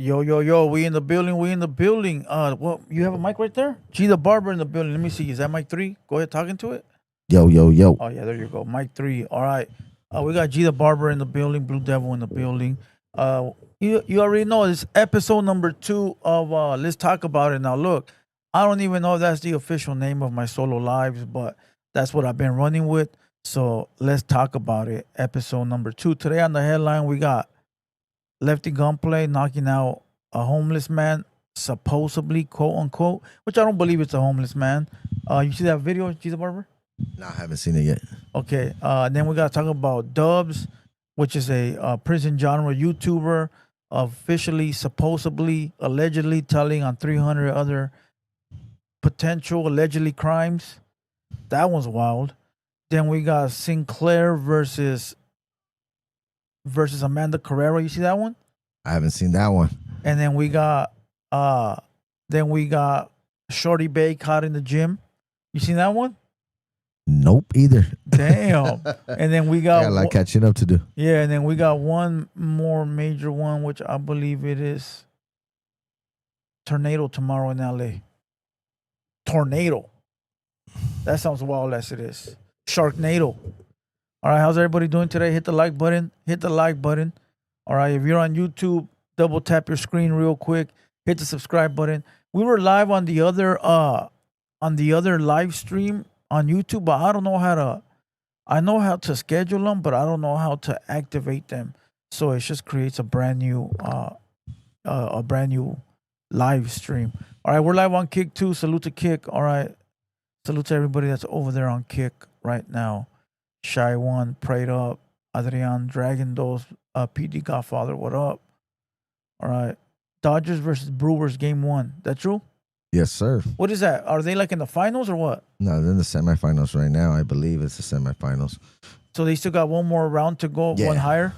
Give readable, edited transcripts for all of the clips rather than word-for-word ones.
Yo, yo, yo, we in the building, we in the building. Well, you have a mic right there? G the Barber in the building. Let me see. Is that mic 3? Go ahead, talking to it. Yo, yo, yo. Oh, yeah, there you go. Mic 3. All right. We got G the Barber in the building, Blue Devil in the building. You already know it's episode number 2 of Let's Talk About It. Now, look, I don't even know if that's the official name of my solo lives, but that's what I've been running with. So let's talk about it. Episode number 2. Today on the headline, we got Lefty Gunplay knocking out a homeless man, supposedly, quote unquote, which I don't believe it's a homeless man. You see that video, Jesus Barber? No, I haven't seen it yet. Okay. Then we got to talk about Dubs, which is a prison genre YouTuber, officially, supposedly, allegedly telling on 300 other potential allegedly crimes. That one's wild. Then we got Sinclair versus Amanda Carrera. You see that one? I haven't seen that one. And then we got Shorty Bay caught in the gym. You seen that one? Nope, either. Damn. And then we I got got a lot catching up to do. yeah, and then we got one more major one, which I believe it is tornado tomorrow in LA. Tornado. That sounds wild as it is. Sharknado. All right, how's everybody doing today? Hit the like button. Hit the like button. All right, if you're on YouTube, double tap your screen real quick. Hit the subscribe button. We were live on the other live stream on YouTube, but I don't know how to. I know how to schedule them, but I don't know how to activate them. So it just creates a brand new live stream. All right, we're live on Kick too. Salute to Kick. All right, salute to everybody that's over there on Kick right now. Shy One, Prayed Up, Adrian, Dragon Dos, PD Godfather, what up? All right. Dodgers versus Brewers game 1. That true? Yes, sir. What is that? Are they like in the finals or what? No, they're in the semifinals right now. I believe it's the semifinals. So they still got one more round to go, Yeah. one higher?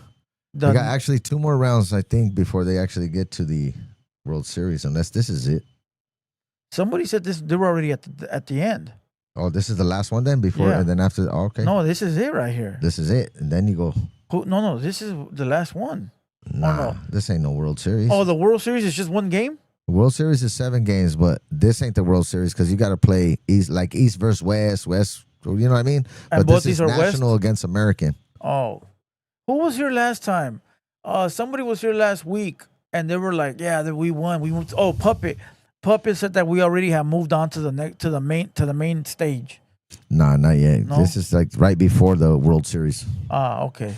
They got actually 2 more rounds, I think, before they actually get to the World Series, unless this is it. Somebody said this. They were already at the end. Oh, this is the last one then? Before Yeah. and then after? Oh, okay. No, this is it right here. This is it. And then you go, No, this is the last one. nah, no. this ain't no World Series. Oh, the World Series is just one game? The World Series is 7 games, but this ain't the World Series because you got to play East versus West, you know what I mean? And but both this these is are national West? against American. Oh. Who was here last time? Somebody was here last week, and they were like, "Yeah, that we won. We moved." Oh, Puppet said that we already have moved on to the main stage. Nah, not yet. No? This is like right before the World Series. Okay.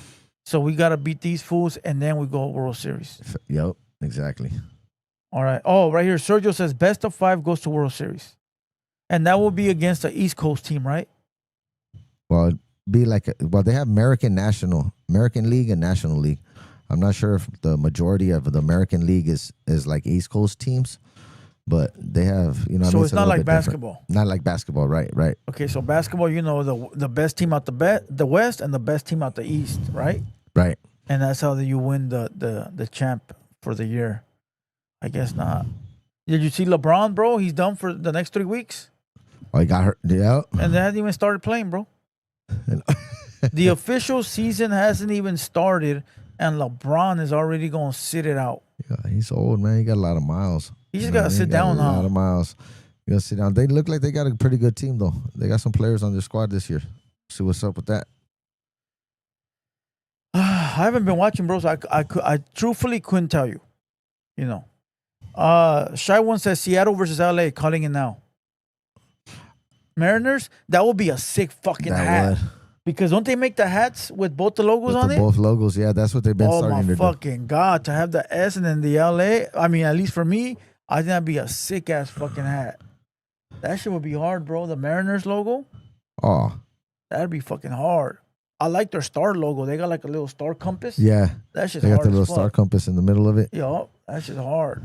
So we gotta beat these fools, and then we go World Series. Yep, exactly. All right. Oh, right here, Sergio says best of 5 goes to World Series, and that will be against the East Coast team, right? Well, it'd be like they have American League and National League. I'm not sure if the majority of the American League is like East Coast teams, but they have, you know. So I mean, it's not like basketball. Not like basketball, right? Okay, so basketball, you know, the best team out the West and the best team out the East, right? Right. And that's how you win the champ for the year. I guess not. Did you see LeBron, bro? He's done for the next 3 weeks. Oh, he got hurt. Yeah. And they hasn't even started playing, bro. The official season hasn't even started, and LeBron is already going to sit it out. Yeah, he's old, man. He got a lot of miles. He just got to sit down now. A lot of miles. You got to sit down. They look like they got a pretty good team, though. They got some players on their squad this year. See what's up with that. I haven't been watching, bro, so I truthfully couldn't tell you. You know. Shy One says Seattle versus LA, calling it now. Mariners, that would be a sick fucking hat. Would. Because don't they make the hats with both the logos with on it? Both logos, yeah. That's what they've been starting to do. Oh, my fucking God. To have the S and then the LA, I mean, at least for me, I think that'd be a sick-ass fucking hat. That shit would be hard, bro. The Mariners logo? Oh. That'd be fucking hard. I like their star logo. They got like a little star compass. Yeah. That shit's They got hard the little as fuck. star compass in the middle of it. Yo, that shit's hard.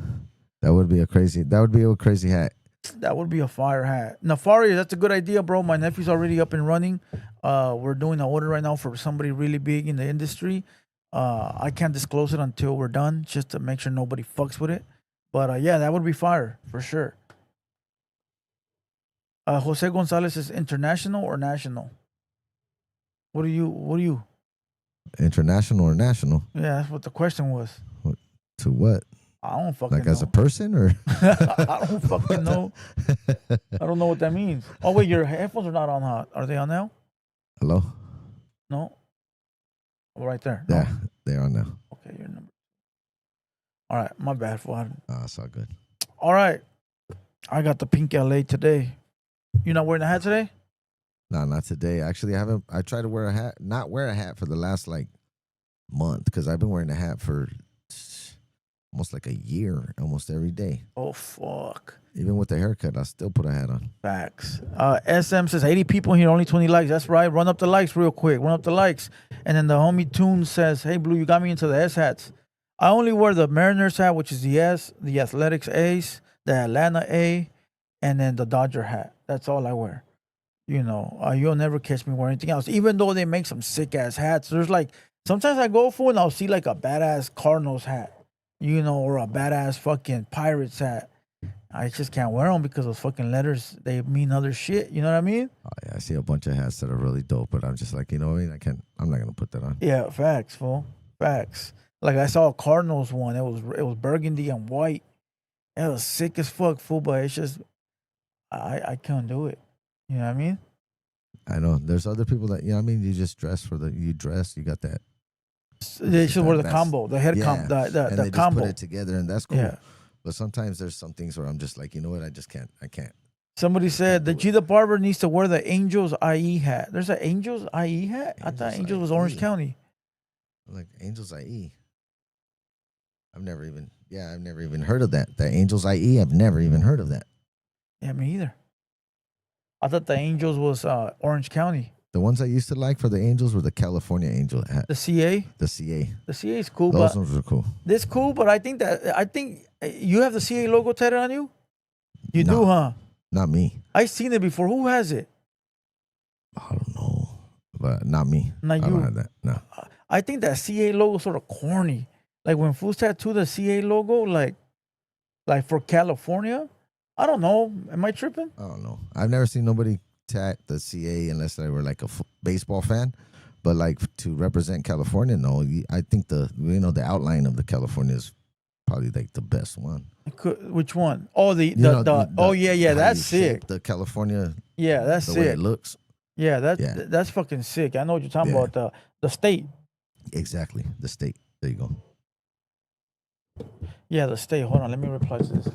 That would be a crazy hat. That would be a fire hat. Nefarious, that's a good idea, bro. My nephew's already up and running. We're doing an order right now for somebody really big in the industry. I can't disclose it until we're done, just to make sure nobody fucks with it. But yeah, that would be fire for sure. Jose Gonzalez is international or national? What are you? International or national? Yeah, that's what the question was. To what? I don't fucking Like know. as a person, or I don't fucking know. I don't know what that means. Oh wait, your headphones are not on. Huh? Are they on now? hello? No. Oh, right there. No? Yeah, they're on now. Okay, your number. All right, my bad, Fuad. It's all good. All right, I got the pink LA today. You not wearing a hat today? No, not today. Actually, I haven't. I tried to wear a hat, not wear a hat for the last like month, because I've been wearing a hat for almost like a year, almost every day. Oh fuck. Even with the haircut, I still put a hat on. Facts. SM says 80 people here, only 20 likes. That's right. Run up the likes real quick. Run up the likes. And then the homie Toon says, "Hey Blue, you got me into the S hats. I only wear the Mariners hat, which is the S, the Athletics Ace, the Atlanta A, and then the Dodger hat. That's all I wear. You know, you'll never catch me wearing anything else. Even though they make some sick ass hats. There's like sometimes I go for and I'll see like a badass Cardinals hat, you know, or a badass fucking Pirates hat. I just can't wear them because those fucking letters, they mean other shit. You know what I mean? Oh, yeah, I see a bunch of hats that are really dope, but I'm just like, you know what I mean? I'm not gonna put that on. Yeah, facts, fool. Facts. Like I saw a Cardinals one. It was burgundy and white. It was sick as fuck, fool. But it's just I can't do it. You know what I mean? I know. There's other people that, you know what I mean? You just dress you got that. They should wear the vest. combo, the head Yeah, combo, and the they combo. just put it together, and that's cool. Yeah. But sometimes there's some things where I'm just like, you know what? I just can't. I can't. Somebody said the G the Barber needs to wear the Angels IE hat. There's an Angels IE hat? I thought Angels was Orange IE. County. Like Angels IE. I've never even heard of that. The Angels IE, I've never even heard of that. Yeah, me either. I thought the Angels was Orange County. The ones I used to like for the Angels were the California Angel hat. The CA? The CA. The CA is cool, Those but ones were cool. this cool, but I think you have the CA logo tatted on you? You No. do, huh? Not me. I seen it before. Who has it? I don't know. But not me. Not I you. don't have that. No. I think that CA logo is sort of corny. Like when fools tattoo the CA logo, like for California, I don't know. Am I tripping? I don't know. I've never seen nobody tat the CA unless they were like a baseball fan. But like to represent California, no. I think the outline of the California is probably like the best one. Which one? Oh, Oh yeah, how that's you sick. shape the California, Yeah, that's the way sick. it looks. Yeah, that's fucking sick. I know what you're talking Yeah. about. The state. Exactly. The state. There you go. Yeah, the state. Hold on, let me reply to this.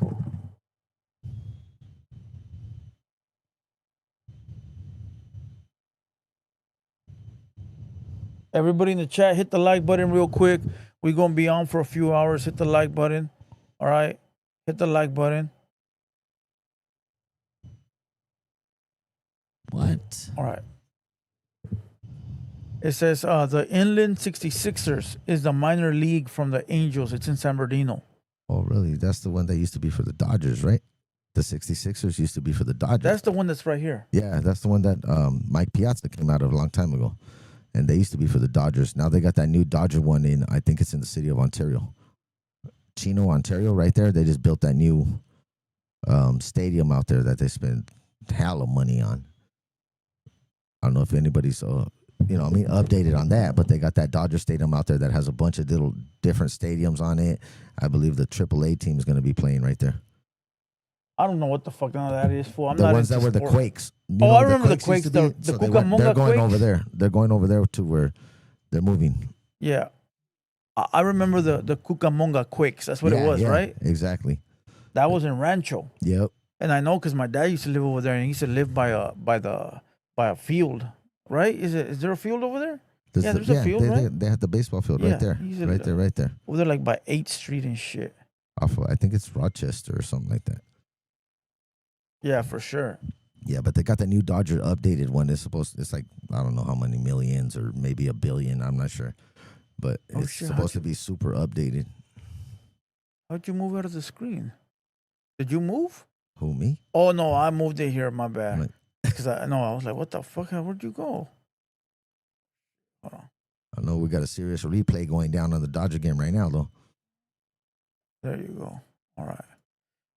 Everybody in the chat, hit the like button real quick. We're gonna be on for a few hours. Hit the like button. All right, hit the like button. What? All right. It says the Inland 66ers is the minor league from the Angels. It's in San Bernardino. Oh, really? That's the one that used to be for the Dodgers, right? The 66ers used to be for the Dodgers. That's the one that's right here. Yeah, that's the one that Mike Piazza came out of a long time ago. And they used to be for the Dodgers. Now they got that new Dodger one in, I think it's in the city of Ontario. Chino, Ontario, right there. They just built that new stadium out there that they spent hella money on. I don't know if anybody's, updated on that, but they got that Dodger Stadium out there that has a bunch of little different stadiums on it. I believe the AAA team is going to be playing right there. I don't know what the fuck none of that is for. I'm the not ones that into were the sport. Quakes. I remember the Quakes. Used to be- The so they're Cucamonga going Quakes. over there. They're going over there to where they're moving. Yeah. I remember the Cucamonga Quakes. That's what it was, right? Exactly. That was in Rancho. Yep. And I know because my dad used to live over there, and he used to live by a field, right? Is there a field over there? Yeah, there's a field, right? They had the baseball field Yeah, right there, right there. Over there, like by 8th Street and shit. Off of, I think it's Rochester or something like that. Yeah, for sure. Yeah, but they got the new Dodger updated one. It's like, I don't know how many millions or maybe $1 billion. I'm not sure. But it's supposed to be super updated. How'd you move out of the screen? Did you move? Who, me? Oh, no, I moved it here. My bad. Like- Because I was like, what the fuck? Where'd you go? Hold on. I know we got a serious replay going down on the Dodger game right now, though. There you go. All right.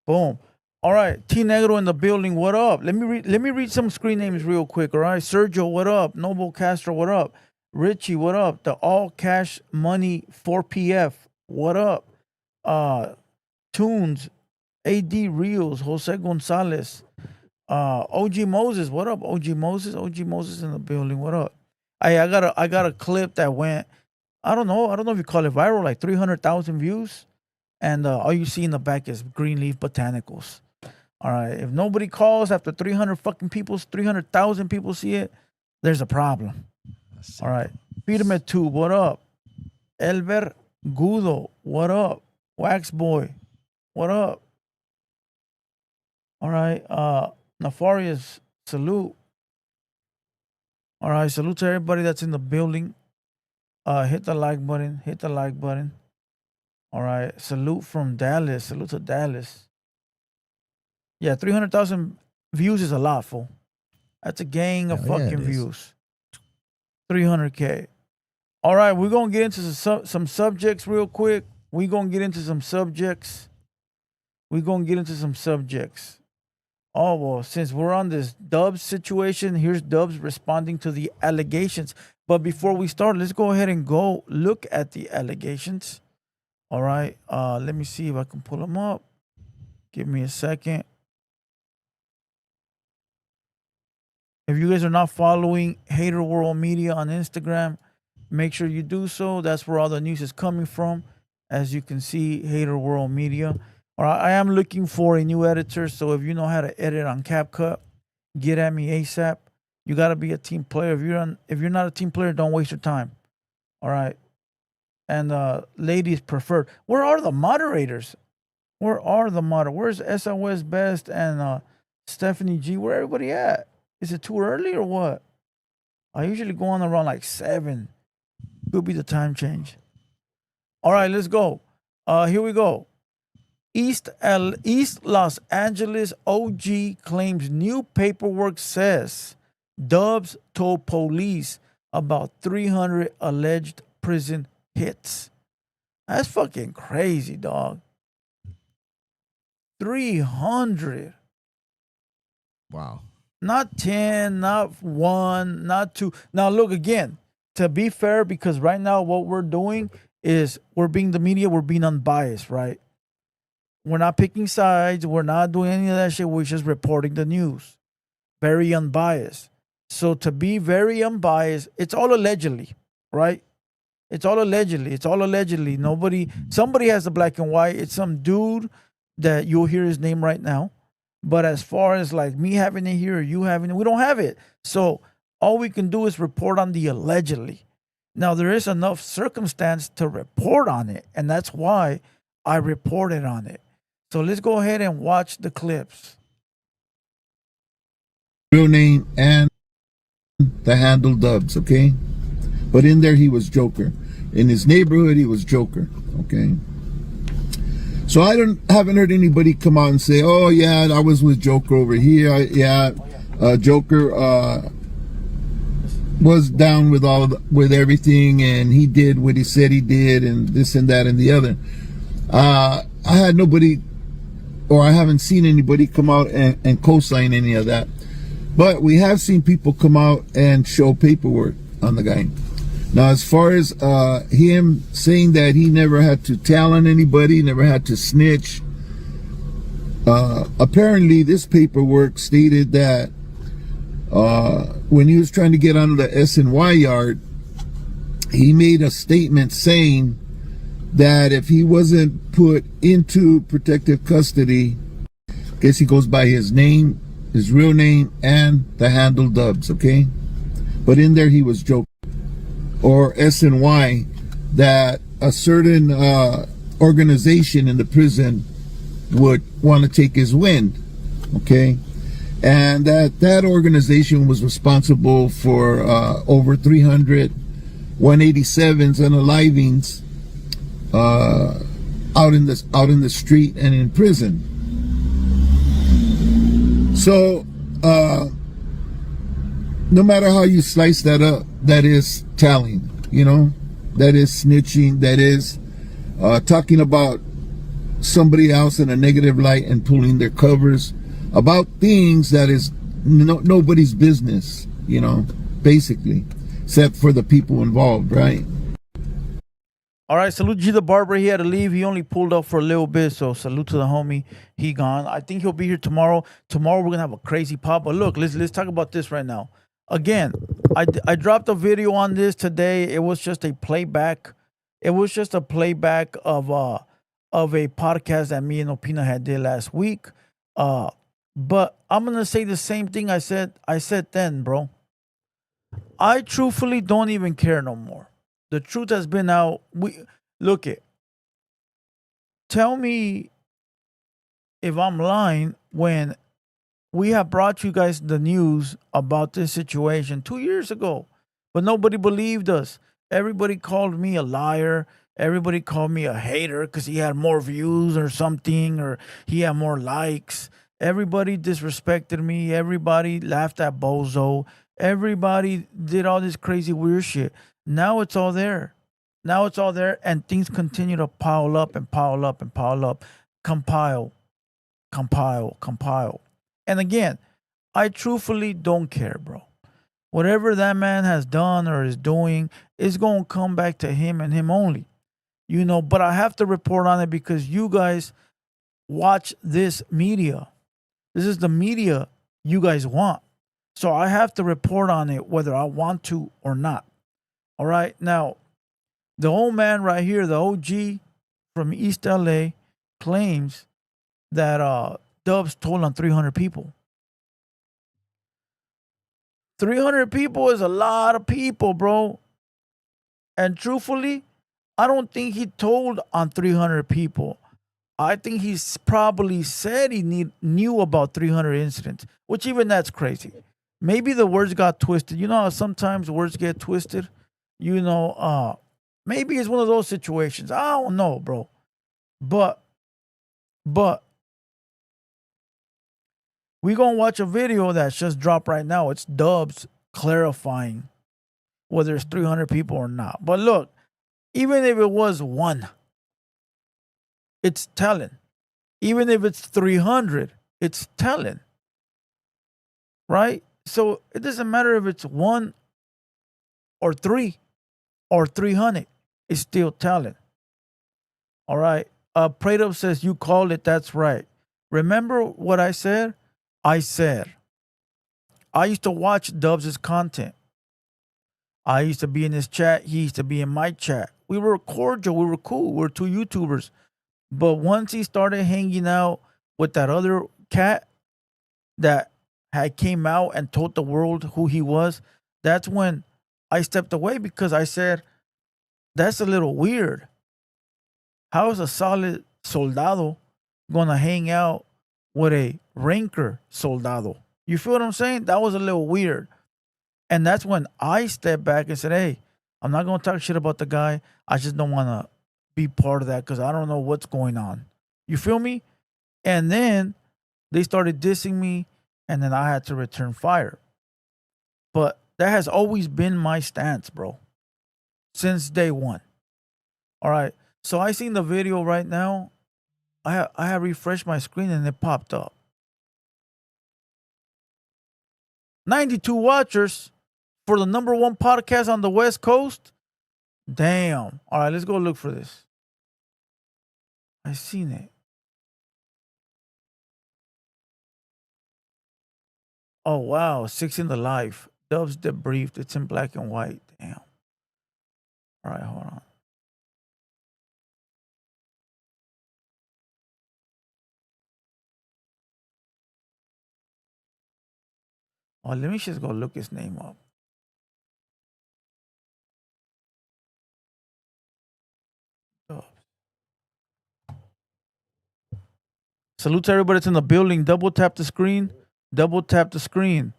Boom. All right. T Negro in the building. What up? Let me read some screen names real quick. All right. Sergio, what up? Noble Castro, what up? Richie, what up? The All Cash Money 4PF, what up? Tunes, AD Reels, Jose Gonzalez, OG Moses. What up, OG Moses? OG Moses in the building. What up? I got a clip that went. I don't know if you call it viral, like 300,000 views, and all you see in the back is Greenleaf Botanicals. All right, if nobody calls after 300,000 people see it, there's a problem. All right, Pyramid Tube, what up? Elber Gudo, what up? Wax Boy, what up? All right, Nefarious, salute. All right, salute to everybody that's in the building. Hit the like button. Hit the like button. All right, salute from Dallas. Salute to Dallas. Yeah, 300,000 views is a lot, fool. That's a gang of fucking views. 300K. All right, we're gonna get into some subjects real quick. We're gonna get into some subjects. Oh, well, since we're on this Dubs situation, here's Dubs responding to the allegations. But before we start, let's go ahead and go look at the allegations. All right, let me see if I can pull them up. Give me a second. If you guys are not following TheHaterWorld Media on Instagram, make sure you do so. That's where all the news is coming from. As you can see, TheHaterWorld Media. All right, I am looking for a new editor, so if you know how to edit on CapCut, get at me ASAP. You got to be a team player. If you're not a team player, don't waste your time. All right. And ladies preferred. Where are the moderators? Where's SOS Best and Stephanie G? Where everybody at? Is it too early or what? I usually go on around like 7. Could be the time change. All right, let's go. Here we go. East Los Angeles OG claims new paperwork says Dubs told police about 300 alleged prison hits. That's fucking crazy, dog. 300. Wow. Not 10, not 1, not 2. Now, look, again, to be fair, because right now what we're doing is we're being the media, we're being unbiased, right? We're not picking sides. We're not doing any of that shit. We're just reporting the news. Very unbiased. So to be very unbiased, it's all allegedly, right? It's all allegedly. Somebody has the black and white. It's some dude that you'll hear his name right now. But as far as like me having it here or you having it, we don't have it. So all we can do is report on the allegedly. Now, there is enough circumstance to report on it. And that's why I reported on it. So let's go ahead and watch the clips. Real name and the handle Dubs, okay? But in there he was Joker. In his neighborhood he was Joker, okay? So I haven't heard anybody come out and say, "Oh yeah, I was with Joker over here." Joker was down with with everything, and he did what he said he did, and this and that and the other. I had nobody, or I haven't seen anybody come out and co-sign any of that. But we have seen people come out and show paperwork on the guy. Now, as far as him saying that he never had to tell on anybody, never had to snitch, apparently this paperwork stated that when he was trying to get out of the SNY yard, he made a statement saying that if he wasn't put into protective custody, I guess he goes by his name, his real name, and the handle Dubs, okay? But in there he was joking. Or SNY, that a certain organization in the prison would want to take his wind, okay? And that organization was responsible for over 300 187s and alivings out in the street and in prison. So no matter how you slice that up, that is telling, you know, that is snitching, that is talking about somebody else in a negative light and pulling their covers about things that is nobody's business, you know, basically, except for the people involved, right? All right, salute G the barber. He had to leave. He only pulled up for a little bit, so salute to the homie. He gone. I think he'll be here tomorrow. Tomorrow we're gonna have a crazy pop. But look, let's talk about this right now. Again, I dropped a video on this today. It was just a playback. It was just a playback of a podcast that me and Opina had did last week. But I'm gonna say the same thing I said then, bro. I truthfully don't even care no more. The truth has been out. Look it. Tell me if I'm lying when we have brought you guys the news about this situation 2 years ago, but nobody believed us. Everybody called me a liar. Everybody called me a hater because he had more views or something, or he had more likes. Everybody disrespected me. Everybody laughed at Bozo. Everybody did all this crazy weird shit. Now it's all there. Now it's all there, and things continue to pile up and pile up and pile up. Compile. And again, I truthfully don't care, bro. Whatever that man has done or is doing is going to come back to him and him only. You know, but I have to report on it because you guys watch this media. This is the media you guys want. So I have to report on it whether I want to or not. All right. Now, the old man right here, the OG from East LA, claims that Dubs told on 300 people. 300 people is a lot of people, bro. And truthfully, I don't think he told on 300 people. I think he's probably said he knew about 300 incidents, which even that's crazy. Maybe the words got twisted. You know how sometimes words get twisted? You know, maybe it's one of those situations. I don't know, bro. But we gonna watch a video that's just dropped right now. It's Dubs clarifying whether it's 300 people or not. But look, even if it was one, it's telling. Even if it's 300, it's telling. Right? So it doesn't matter if it's one or three or 300. It's still telling. All right. Prado says, you called it. That's right. Remember what I said? I said, I used to watch Dubs' content. I used to be in his chat. He used to be in my chat. We were cordial. We were cool. We were two YouTubers. But once he started hanging out with that other cat that had came out and told the world who he was, that's when I stepped away because I said, that's a little weird. How is a solid soldado going to hang out with a ranker soldado? You feel what I'm saying? That was a little weird. And that's when I stepped back and said, hey, I'm not going to talk shit about the guy. I just don't want to be part of that because I don't know what's going on. You feel me? And then they started dissing me, and then I had to return fire. But that has always been my stance, bro, since day one. All right. So I seen the video right now. I have refreshed my screen and it popped up. 92 watchers for the #1 podcast on the West Coast. Damn. All right, let's go look for this. I seen it. Oh, wow. 6 in the life. Dubs debriefed. It's in black and white. Damn. All right, hold on. Oh, let me just go look his name up. Dubs. Salute to everybody that's in the building. Double tap the screen. Double tap the screen.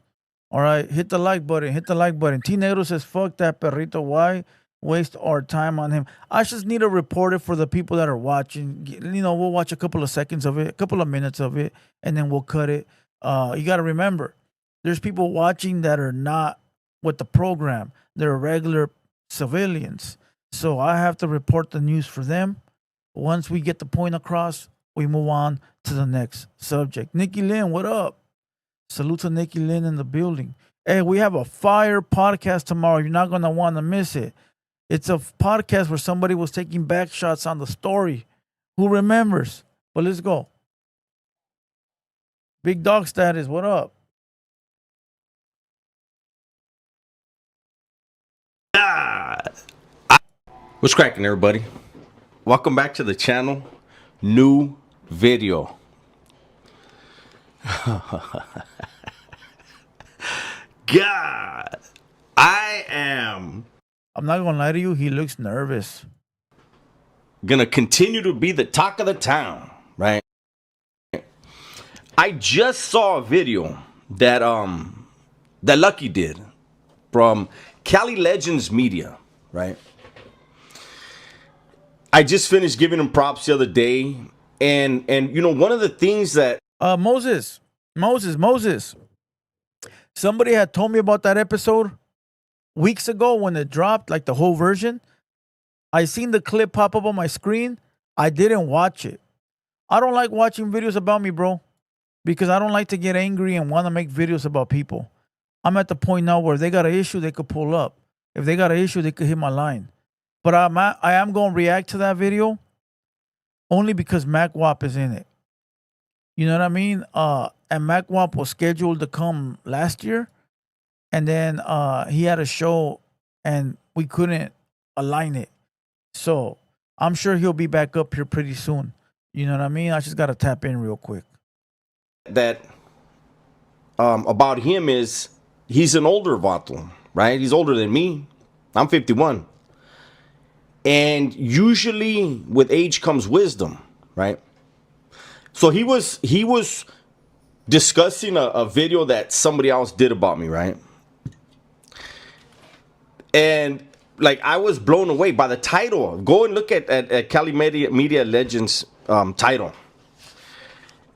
All right, hit the like button. Hit the like button. T Negro says, fuck that perrito. Why waste our time on him? I just need to report it for the people that are watching. You know, we'll watch a couple of seconds of it, a couple of minutes of it, and then we'll cut it. You got to remember, there's people watching that are not with the program. They're regular civilians. So I have to report the news for them. Once we get the point across, we move on to the next subject. Nikki Lynn, what up? Salute to Nikki Lynn in the building. Hey, we have a fire podcast tomorrow. You're not going to want to miss it. It's a podcast where somebody was taking back shots on the story. Who remembers? But let's go. Big dog status, what up? What's cracking, everybody? Welcome back to the channel. New video. God, I'm not gonna lie to you, he looks nervous. Gonna continue to be the talk of the town, right? I just saw a video that that Lucky did from Cali Legends Media, right? I just finished giving him props the other day, and you know, one of the things that Moses. Somebody had told me about that episode weeks ago when it dropped, like the whole version. I seen the clip pop up on my screen. I didn't watch it. I don't like watching videos about me, bro, because I don't like to get angry and want to make videos about people. I'm at the point now where they got an issue, they could pull up. If they got an issue, they could hit my line. But I am going to react to that video only because Mac Wap is in it. You know what I mean? And Mac Wap was scheduled to come last year. And then he had a show and we couldn't align it. So I'm sure he'll be back up here pretty soon. You know what I mean? I just got to tap in real quick. That about him is he's an older vato, right? He's older than me. I'm 51. And usually with age comes wisdom, right? So he was discussing a video that somebody else did about me, right? And like I was blown away by the title. Go and look at Cali Media Legends title.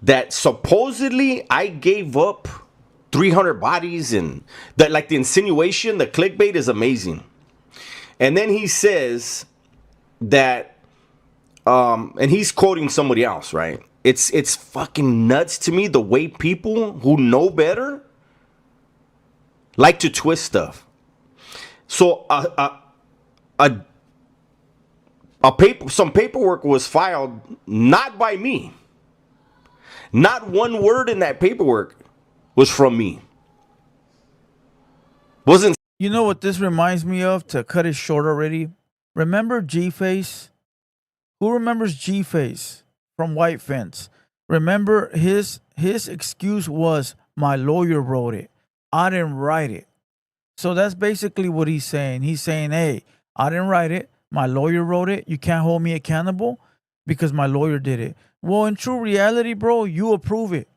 That supposedly I gave up 300 bodies, and that, like, the insinuation, the clickbait is amazing. And then he says that and he's quoting somebody else, right? It's fucking nuts to me the way people who know better like to twist stuff. So some paperwork was filed not by me. Not one word in that paperwork was from me. Wasn't. You know what this reminds me of, to cut it short already? Remember G-Face? Who remembers G-Face from White Fence? Remember his excuse was, my lawyer wrote it. I didn't write it. So that's basically what he's saying. He's saying, hey, I didn't write it. My lawyer wrote it. You can't hold me accountable because my lawyer did it. Well, in true reality, bro, you approve it.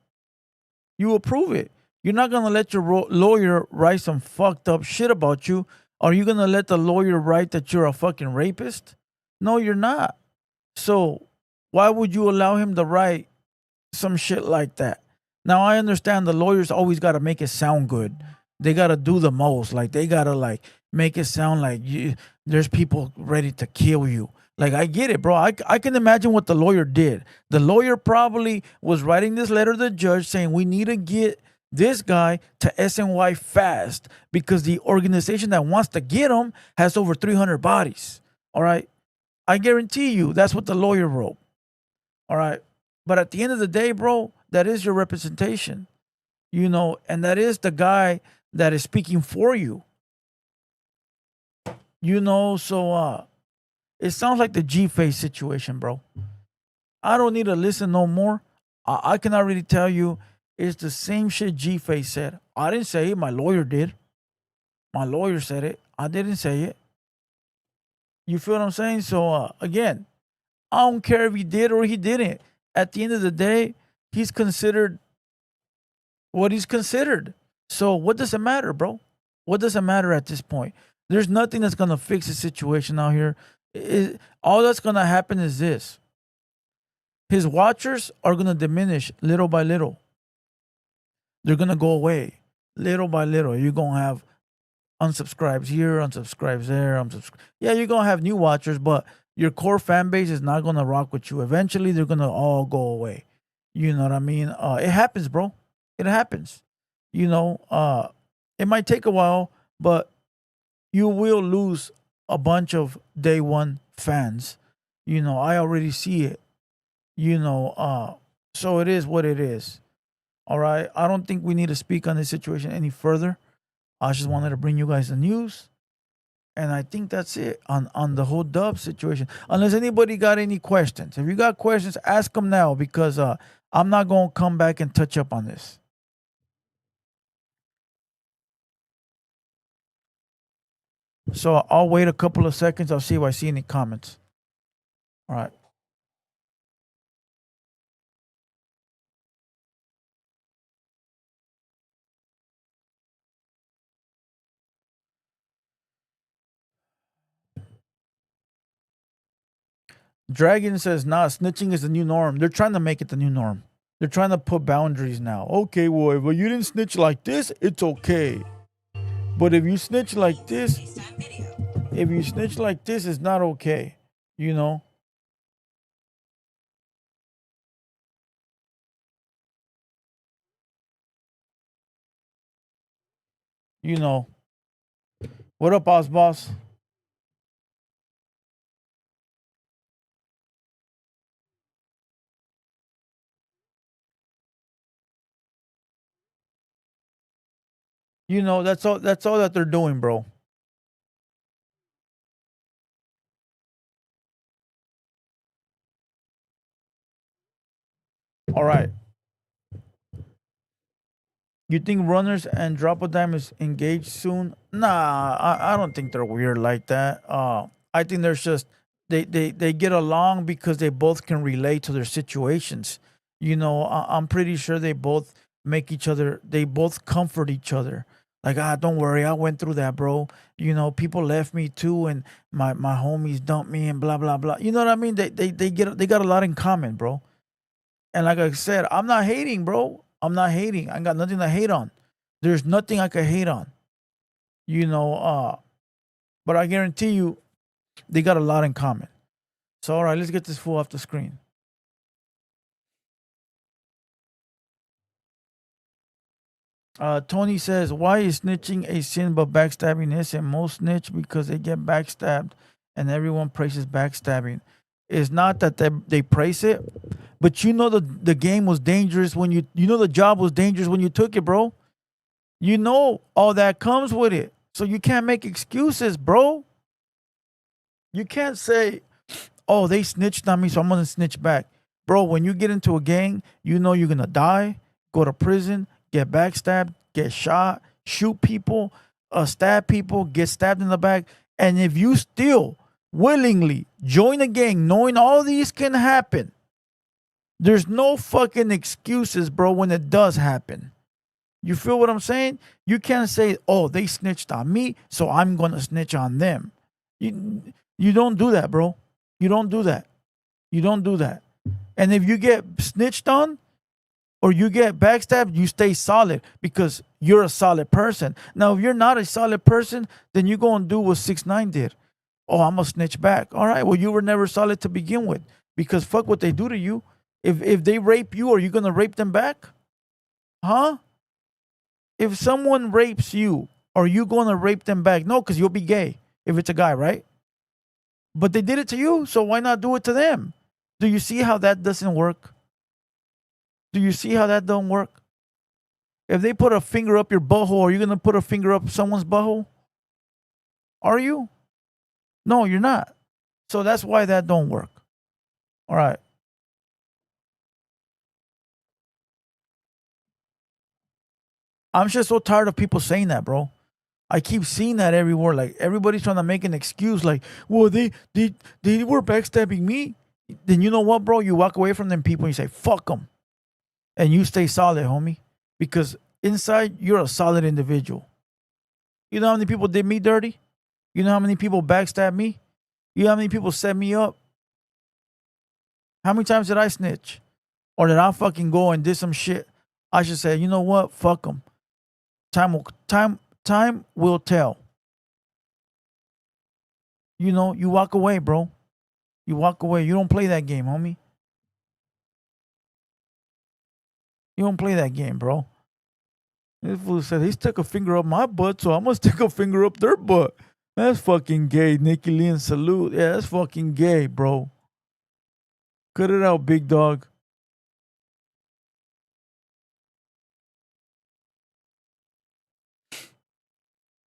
You approve it. You're not going to let your lawyer write some fucked up shit about you. Are you going to let the lawyer write that you're a fucking rapist? No, you're not. So why would you allow him to write some shit like that? Now, I understand the lawyers always got to make it sound good. They got to do the most. Like, they got to, like, make it sound like there's people ready to kill you. Like, I get it, bro. I can imagine what the lawyer did. The lawyer probably was writing this letter to the judge saying, we need to get this guy to SNY fast because the organization that wants to get him has over 300 bodies. All right? I guarantee you that's what the lawyer wrote. All right? But at the end of the day, bro, that is your representation. You know, and that is the guy that is speaking for you. You know, so it sounds like the G-Face situation, bro. I don't need to listen no more. I can already tell you it's the same shit G-Face said. I didn't say it. My lawyer did. My lawyer said it. I didn't say it. You feel what I'm saying? So, again, I don't care if he did or he didn't. At the end of the day, he's considered what he's considered. So what does it matter, bro? What does it matter at this point? There's nothing that's going to fix the situation out here. All that's going to happen is this. His watchers are going to diminish little by little. They're going to go away little by little. You're going to have unsubscribes here, unsubscribes there, Yeah, you're going to have new watchers, but your core fan base is not going to rock with you. Eventually, they're going to all go away. You know what I mean? It happens, bro. It happens. You know, it might take a while, but you will lose a bunch of day one fans. I already see it. So it is what it is. All right. I don't think we need to speak on this situation any further. I just wanted to bring you guys the news. And I think that's it on the whole Dub situation. Unless anybody got any questions. If you got questions, ask them now because I'm not going to come back and touch up on this. So I'll wait a couple of seconds. I'll see if I see any comments. All right. Dragon says, nah, snitching is the new norm. They're trying to make it the new norm. They're trying to put boundaries now. Okay, well, if you didn't snitch like this, it's okay. But if you snitch like this, it's not okay. You know? What up, Oz Boss? That's all that they're doing, bro. All right. You think runners and drop a dime is engaged soon? Nah, I don't think they're weird like that. I think there's just they get along because they both can relate to their situations. I'm pretty sure they both they both comfort each other. Like, don't worry, I went through that, bro. People left me too, and my homies dumped me, and blah blah blah. You know what I mean? They got a lot in common, bro. And like I said, I'm not hating, bro. I'm not hating. I got nothing to hate on. There's nothing I could hate on. But I guarantee you, they got a lot in common. So all right, let's get this fool off the screen. Tony says, why is snitching a sin but backstabbing isn't? Most snitch because they get backstabbed and everyone praises backstabbing. It's not that they praise it, but the game was dangerous when the job was dangerous when you took it, bro. All that comes with it. So you can't make excuses, bro. You can't say, oh, they snitched on me, so I'm going to snitch back. Bro, when you get into a gang, you're going to die, go to prison, get backstabbed, get shot, shoot people, stab people, get stabbed in the back. And if you still willingly join a gang knowing all these can happen, there's no fucking excuses, bro, when it does happen. You feel what I'm saying? You can't say, oh, they snitched on me, so I'm going to snitch on them. You don't do that, bro. You don't do that. You don't do that. And if you get snitched on or you get backstabbed, you stay solid because you're a solid person. Now, if you're not a solid person, then you go and do what 6ix9ine did. Oh, I'm going to snitch back. All right, well, you were never solid to begin with because fuck what they do to you. If they rape you, are you going to rape them back? Huh? If someone rapes you, are you going to rape them back? No, because you'll be gay if it's a guy, right? But they did it to you, so why not do it to them? Do you see how that doesn't work? Do you see how that don't work? If they put a finger up your butthole, are you going to put a finger up someone's butthole? Are you? No, you're not. So that's why that don't work. All right. I'm just so tired of people saying that, bro. I keep seeing that everywhere. Like everybody's trying to make an excuse. Like, well, they were backstabbing me. Then you know what, bro? You walk away from them people and you say, fuck them. And you stay solid, homie. Because inside, you're a solid individual. You know how many people did me dirty? You know how many people backstabbed me? You know how many people set me up? How many times did I snitch? Or did I fucking go and did some shit? I should say, you know what? Fuck them. Time will tell. You walk away, bro. You walk away. You don't play that game, homie. You don't play that game, bro. This fool said, he stuck a finger up my butt, so I must stick a finger up their butt. That's fucking gay. Nikki Lee and Salute. Yeah, that's fucking gay, bro. Cut it out, big dog.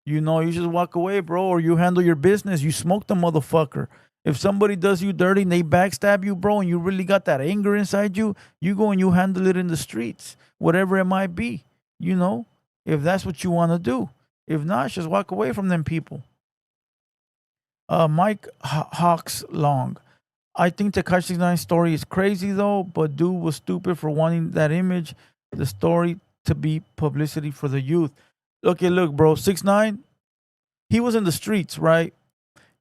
You know, you just walk away, bro, or you handle your business. You smoke the motherfucker. If somebody does you dirty and they backstab you, bro, and you really got that anger inside you, you go and you handle it in the streets, whatever it might be, you know, if that's what you want to do. If not, just walk away from them people. Mike Hawks Long. I think the Tekashi 69 story is crazy though, but dude was stupid for wanting that image, the story to be publicity for the youth. Okay, look, bro, 6ix9ine, he was in the streets, right?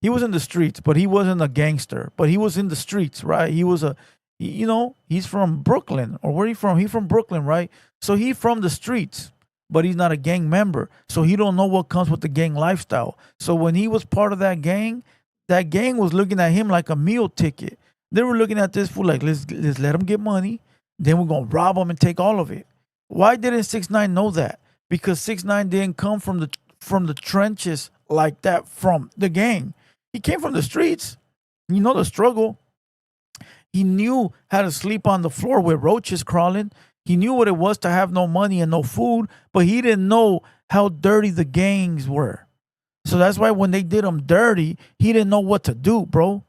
He was in the streets, but he wasn't a gangster. But he was in the streets, right? He was you know, he's from Brooklyn, or where he from? He from Brooklyn, right? So he from the streets, but he's not a gang member. So he don't know what comes with the gang lifestyle. So when he was part of that gang was looking at him like a meal ticket. They were looking at this fool like, let's let him get money, then we're gonna rob him and take all of it. Why didn't 6ix9ine know that? Because 6ix9ine didn't come from the trenches like that from the gang. He came from the streets. You know the struggle. He knew how to sleep on the floor with roaches crawling. He knew what it was to have no money and no food, but he didn't know how dirty the gangs were. So that's why when they did him dirty, he didn't know what to do, bro.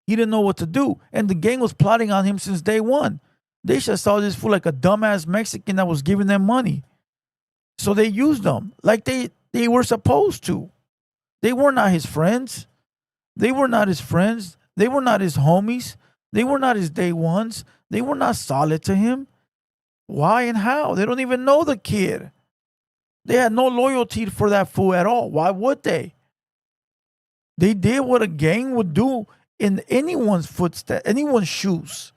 He didn't know what to do. And the gang was plotting on him since day one. They should have saw this fool like a dumbass Mexican that was giving them money. So they used them like they were supposed to. They were not his friends. They were not his friends. They were not his homies. They were not his day ones. They were not solid to him. Why and how? They don't even know the kid. They had no loyalty for that fool at all. Why would they? They did what a gang would do in anyone's footsteps, anyone's shoes.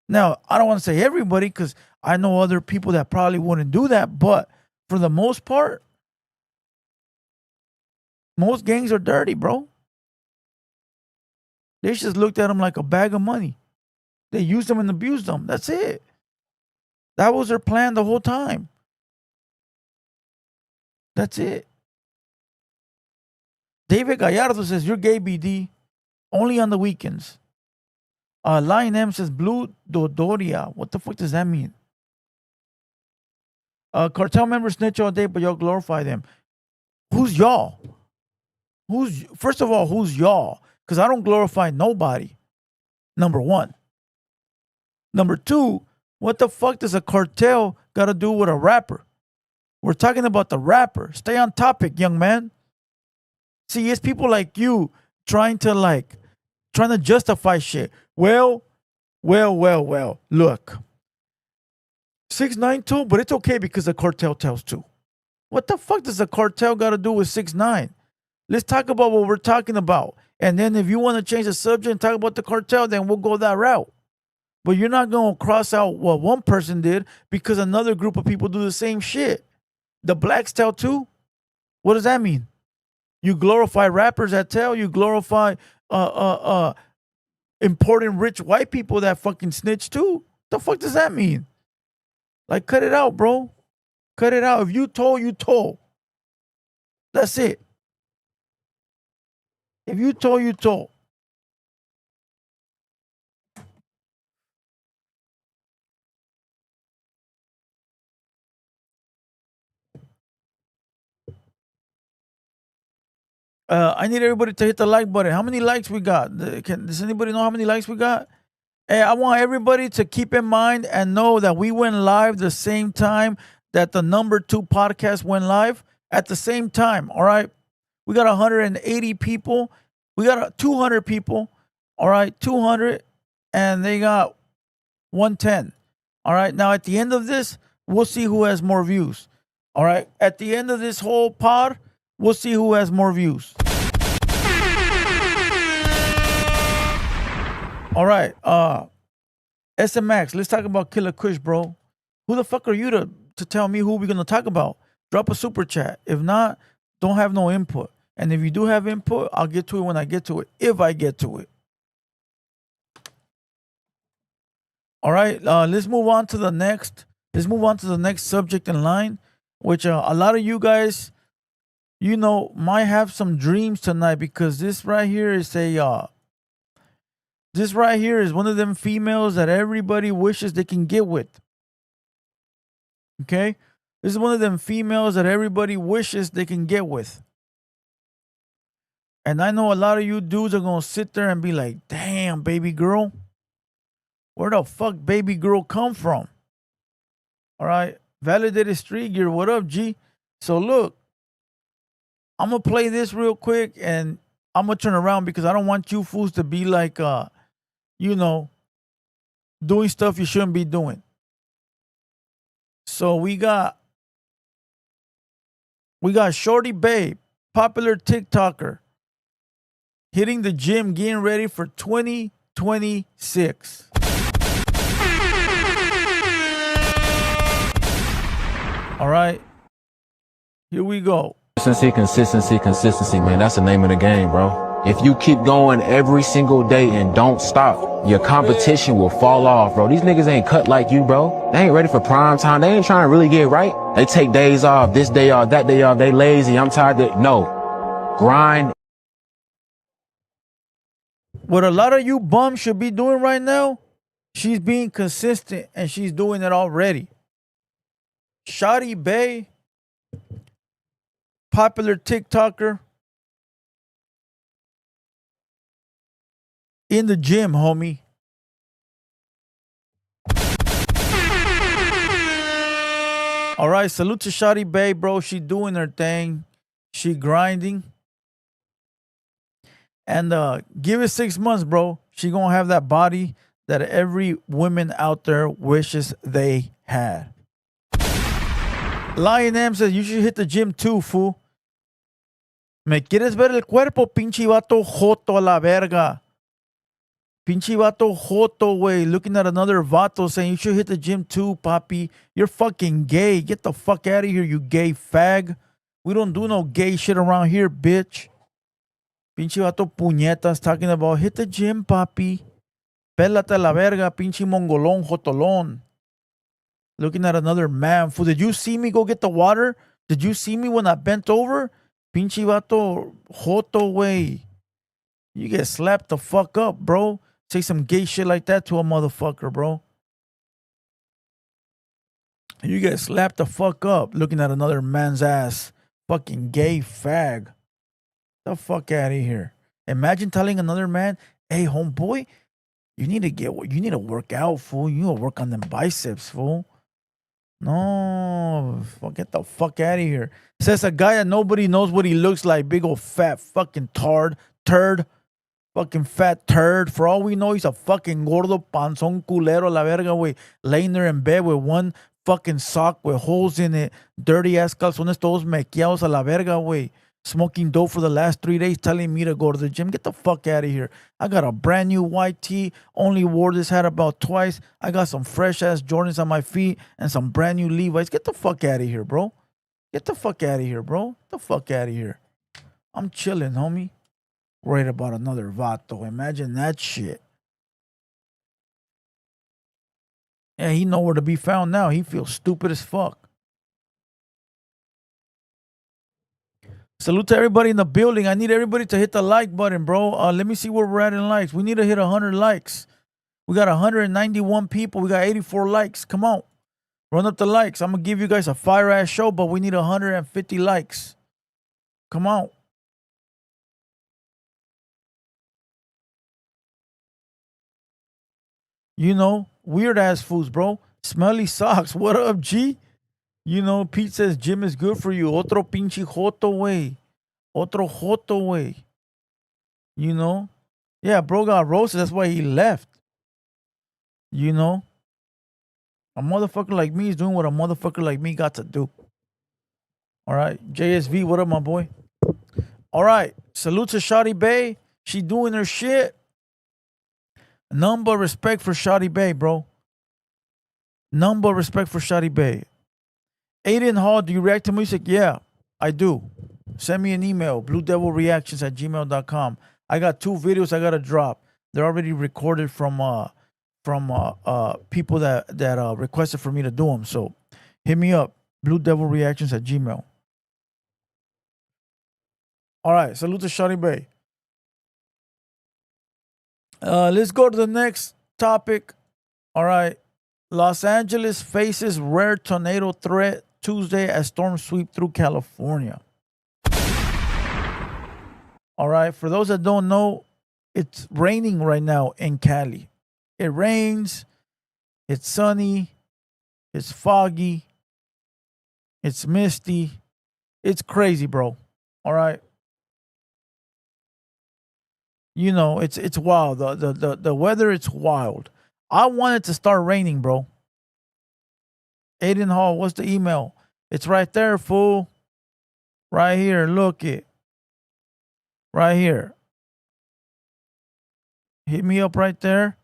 Now, I don't want to say everybody because I know other people that probably wouldn't do that, but for the most part, most gangs are dirty, bro. They just looked at them like a bag of money. They used them and abused them. That's it. That was their plan the whole time. That's it. David Gallardo says, you're gay, BD. Only on the weekends. Lion M says, Blue Dodoria. What the fuck does that mean? Cartel members snitch all day, but y'all glorify them. Who's y'all? First of all, who's y'all? Because I don't glorify nobody. Number one. Number two, what the fuck does a cartel got to do with a rapper? We're talking about the rapper. Stay on topic, young man. See, it's people like you trying to justify shit. Well. Look. 6ix9ine too, but it's okay because the cartel tells too. What the fuck does the cartel got to do with 6ix9ine? Let's talk about what we're talking about. And then if you want to change the subject and talk about the cartel, then we'll go that route. But you're not going to cross out what one person did because another group of people do the same shit. The blacks tell too? What does that mean? You glorify rappers that tell, you glorify important rich white people that fucking snitch too. The fuck does that mean? Like, cut it out, bro. Cut it out. If you told, you told. That's it. If you told, you told. I need everybody to hit the like button. How many likes we got? Does anybody know how many likes we got? Hey, I want everybody to keep in mind and know that we went live the same time that the number 2 podcast went live at the same time. All right. We got 180 people. We got 200 people. All right. 200. And they got 110. All right. Now, at the end of this, we'll see who has more views. All right. At the end of this whole pod, we'll see who has more views. All right. SMX, let's talk about Killer Kush, bro. Who the fuck are you to tell me who we're going to talk about? Drop a super chat. If not, don't have no input. And if you do have input, I'll get to it when I get to it, if I get to it. All right. Let's move on to the next. Let's move on to the next subject in line, which a lot of you guys might have some dreams tonight because this right here is this right here is one of them females that everybody wishes they can get with. Okay? This is one of them females that everybody wishes they can get with. And I know a lot of you dudes are going to sit there and be like, damn, baby girl. Where the fuck baby girl come from? All right. Validated Street Gear. What up, G? So look, I'm going to play this real quick and I'm going to turn around because I don't want you fools to be like, doing stuff you shouldn't be doing. So we got Shorty Babe, popular TikToker, hitting the gym, getting ready for 2026. All right. Here we go. Consistency, man. That's the name of the game, bro. If you keep going every single day and don't stop, your competition will fall off, bro. These niggas ain't cut like you, bro. They ain't ready for prime time. They ain't trying to really get right. They take days off, this day off, that day off. They lazy. I'm tired of no. Grind. What a lot of you bums should be doing right now, she's being consistent and she's doing it already. Shotty Bay, popular TikToker, in the gym, homie. All right, salute to Shotty Bay, bro. She doing her thing. She grinding. And give it 6 months, bro. She gonna have that body that every woman out there wishes they had. Lion M says, you should hit the gym too, fool. ¿Me quieres ver el cuerpo, pinche vato joto a la verga? Pinche vato joto, güey. Looking at another vato saying, you should hit the gym too, papi. You're fucking gay. Get the fuck out of here, you gay fag. We don't do no gay shit around here, bitch. Pinche vato puñetas talking about, hit the gym, papi. Pélate la verga, pinche mongolón, jotolón. Looking at another man. Fool, did you see me go get the water? Did you see me when I bent over? Pinche vato joto, way. You get slapped the fuck up, bro. Say some gay shit like that to a motherfucker, bro. You get slapped the fuck up looking at another man's ass. Fucking gay fag. The fuck out of here. Imagine telling another man, hey, homeboy, you need to work out, fool. You need to work on them biceps, fool. No, get the fuck out of here. Says a guy that nobody knows what he looks like. Big old fat fucking turd. Fucking fat turd. For all we know, he's a fucking gordo panzón culero la verga, wey. Laying there in bed with one fucking sock with holes in it. Dirty ass calzones todos mequeados a la verga, wey. Smoking dope for the last 3 days, telling me to go to the gym. Get the fuck out of here. I got a brand new white tee. Only wore this hat about twice. I got some fresh ass Jordans on my feet and some brand new Levi's. Get the fuck out of here, bro. Get the fuck out of here, bro. Get the fuck out of here. I'm chilling, homie. Worried about another vato. Imagine that shit. Yeah, he nowhere to be found now. He feels stupid as fuck. Salute to everybody in the building. I need everybody to hit the like button, bro. Let me see where we're at in likes. We need to hit 100 likes. We got 191 people. We got 84 likes. Come on. Run up the likes. I'm going to give you guys a fire-ass show, but we need 150 likes. Come on. You know, weird-ass fools, bro. Smelly socks. What up, G? You know, Pete says gym is good for you. Otro pinche joto, way. Otro joto, way. You know? Yeah, bro got roasted. That's why he left. You know? A motherfucker like me is doing what a motherfucker like me got to do. All right. JSV, what up, my boy? All right. Salute to Shotty Bay. She doing her shit. None but respect for Shotty Bay, bro. None but respect for Shotty Bay. Aiden Hall, do you react to music? Yeah, I do. Send me an email, bluedevilreactions@gmail.com. I got 2 videos I got to drop. They're already recorded from people that requested for me to do them. So hit me up, bluedevilreactions@gmail. All right, salute to Shawty Bay. Let's go to the next topic. All right. Los Angeles faces rare tornado threat Tuesday as storms sweep through California. All right. For those that don't know, it's raining right now in Cali. It rains. It's sunny. It's foggy. It's misty. It's crazy, bro. All right. You know, it's wild. The weather, it's wild. I want it to start raining, bro. Aiden Hall, what's the email? It's right there, fool. Right here. Look it. Right here. Hit me up right there.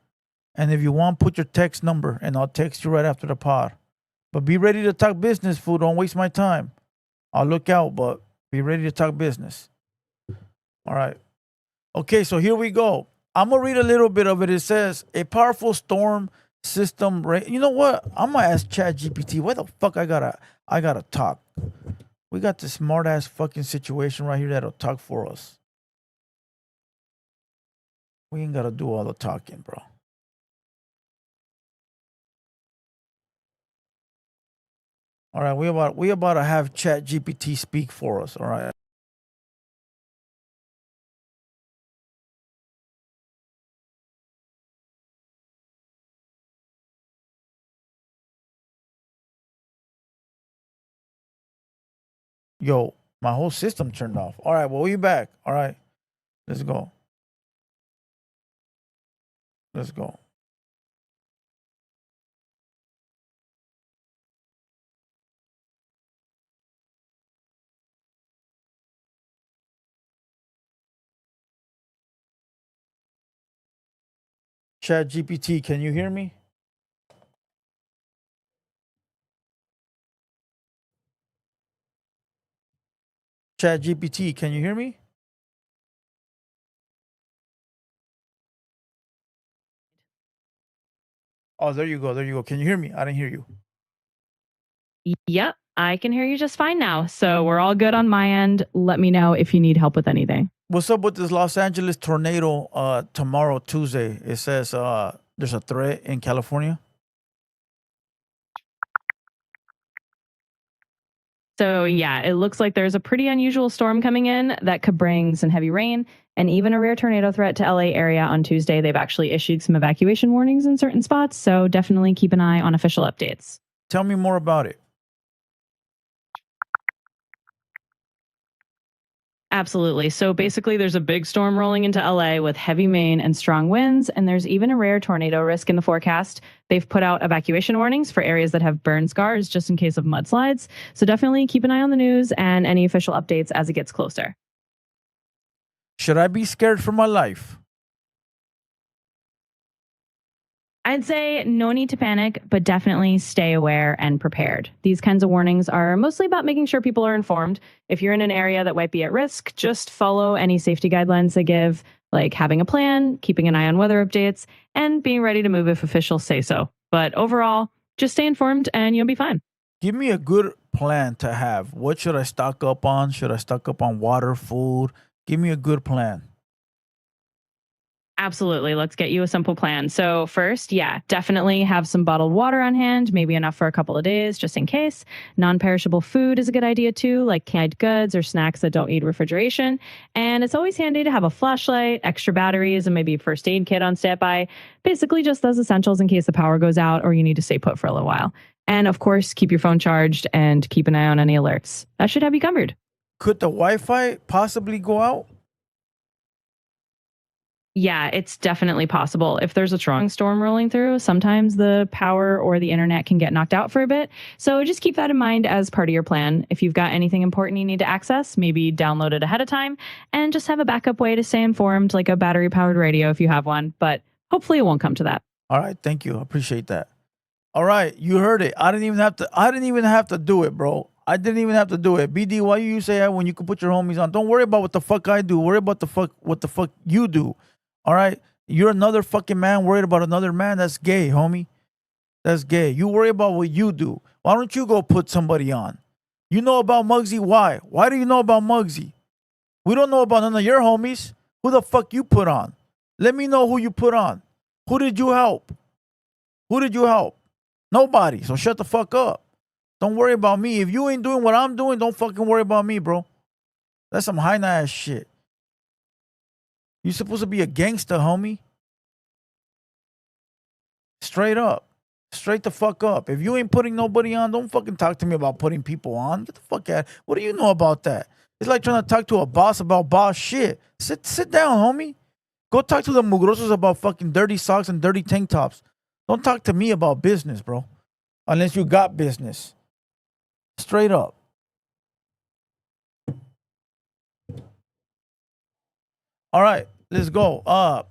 And if you want, put your text number and I'll text you right after the pod. But be ready to talk business, fool. Don't waste my time. I'll look out, but be ready to talk business. All right. Okay, so here we go. I'm going to read a little bit of it. It says, a powerful storm system. You know what? I'm going to ask ChatGPT, why the fuck I gotta talk? We got this smart ass fucking situation right here that'll talk for us. We ain't got to do all the talking, bro. All right, we about to have ChatGPT speak for us, all right? Yo, my whole system turned off. All right, well, we back. All right, let's go. Let's go. ChatGPT, can you hear me? ChatGPT, can you hear me? Oh, there you go. There you go. Can you hear me? I didn't hear you. Yep, I can hear you just fine now. So we're all good on my end. Let me know if you need help with anything. What's up with this Los Angeles tornado tomorrow, Tuesday? It says there's a threat in California. So yeah, it looks like there's a pretty unusual storm coming in that could bring some heavy rain and even a rare tornado threat to LA area on Tuesday. They've actually issued some evacuation warnings in certain spots. So definitely keep an eye on official updates. Tell me more about it. Absolutely. So basically, there's a big storm rolling into LA with heavy rain and strong winds, and there's even a rare tornado risk in the forecast. They've put out evacuation warnings for areas that have burn scars just in case of mudslides. So definitely keep an eye on the news and any official updates as it gets closer. Should I be scared for my life? I'd say no need to panic, but definitely stay aware and prepared. These kinds of warnings are mostly about making sure people are informed. If you're in an area that might be at risk, just follow any safety guidelines they give, like having a plan, keeping an eye on weather updates, and being ready to move if officials say so. But overall, just stay informed and you'll be fine. Give me a good plan to have. What should I stock up on? Should I stock up on water, food? Give me a good plan. Absolutely. Let's get you a simple plan. So first, definitely have some bottled water on hand, maybe enough for a couple of days, just in case. Non-perishable food is a good idea too, like canned goods or snacks that don't need refrigeration. And it's always handy to have a flashlight, extra batteries, and maybe a first aid kit on standby. Basically just those essentials in case the power goes out or you need to stay put for a little while. And of course, keep your phone charged and keep an eye on any alerts. That should have you covered. Could the Wi-Fi possibly go out? Yeah, it's definitely possible. If there's a strong storm rolling through, sometimes the power or the internet can get knocked out for a bit. So just keep that in mind as part of your plan. If you've got anything important you need to access, maybe download it ahead of time and just have a backup way to stay informed, like a battery powered radio if you have one. But hopefully it won't come to that. All right, thank you. I appreciate that. All right, you heard it. I didn't even have to do it, bro. I didn't even have to do it. BD, why you say that when you can put your homies on? Don't worry about what the fuck I do. Worry about what the fuck you do. All right? You're another fucking man worried about another man. That's gay, homie. That's gay. You worry about what you do. Why don't you go put somebody on? You know about Muggsy. Why? Why do you know about Muggsy? We don't know about none of your homies. Who the fuck you put on? Let me know who you put on. Who did you help? Who did you help? Nobody. So shut the fuck up. Don't worry about me. If you ain't doing what I'm doing, don't fucking worry about me, bro. That's some high ass shit. You supposed to be a gangster, homie. Straight up. Straight the fuck up. If you ain't putting nobody on, don't fucking talk to me about putting people on. Get the fuck out. What do you know about that? It's like trying to talk to a boss about boss shit. Sit down, homie. Go talk to the mugrosos about fucking dirty socks and dirty tank tops. Don't talk to me about business, bro. Unless you got business. Straight up. All right, let's go.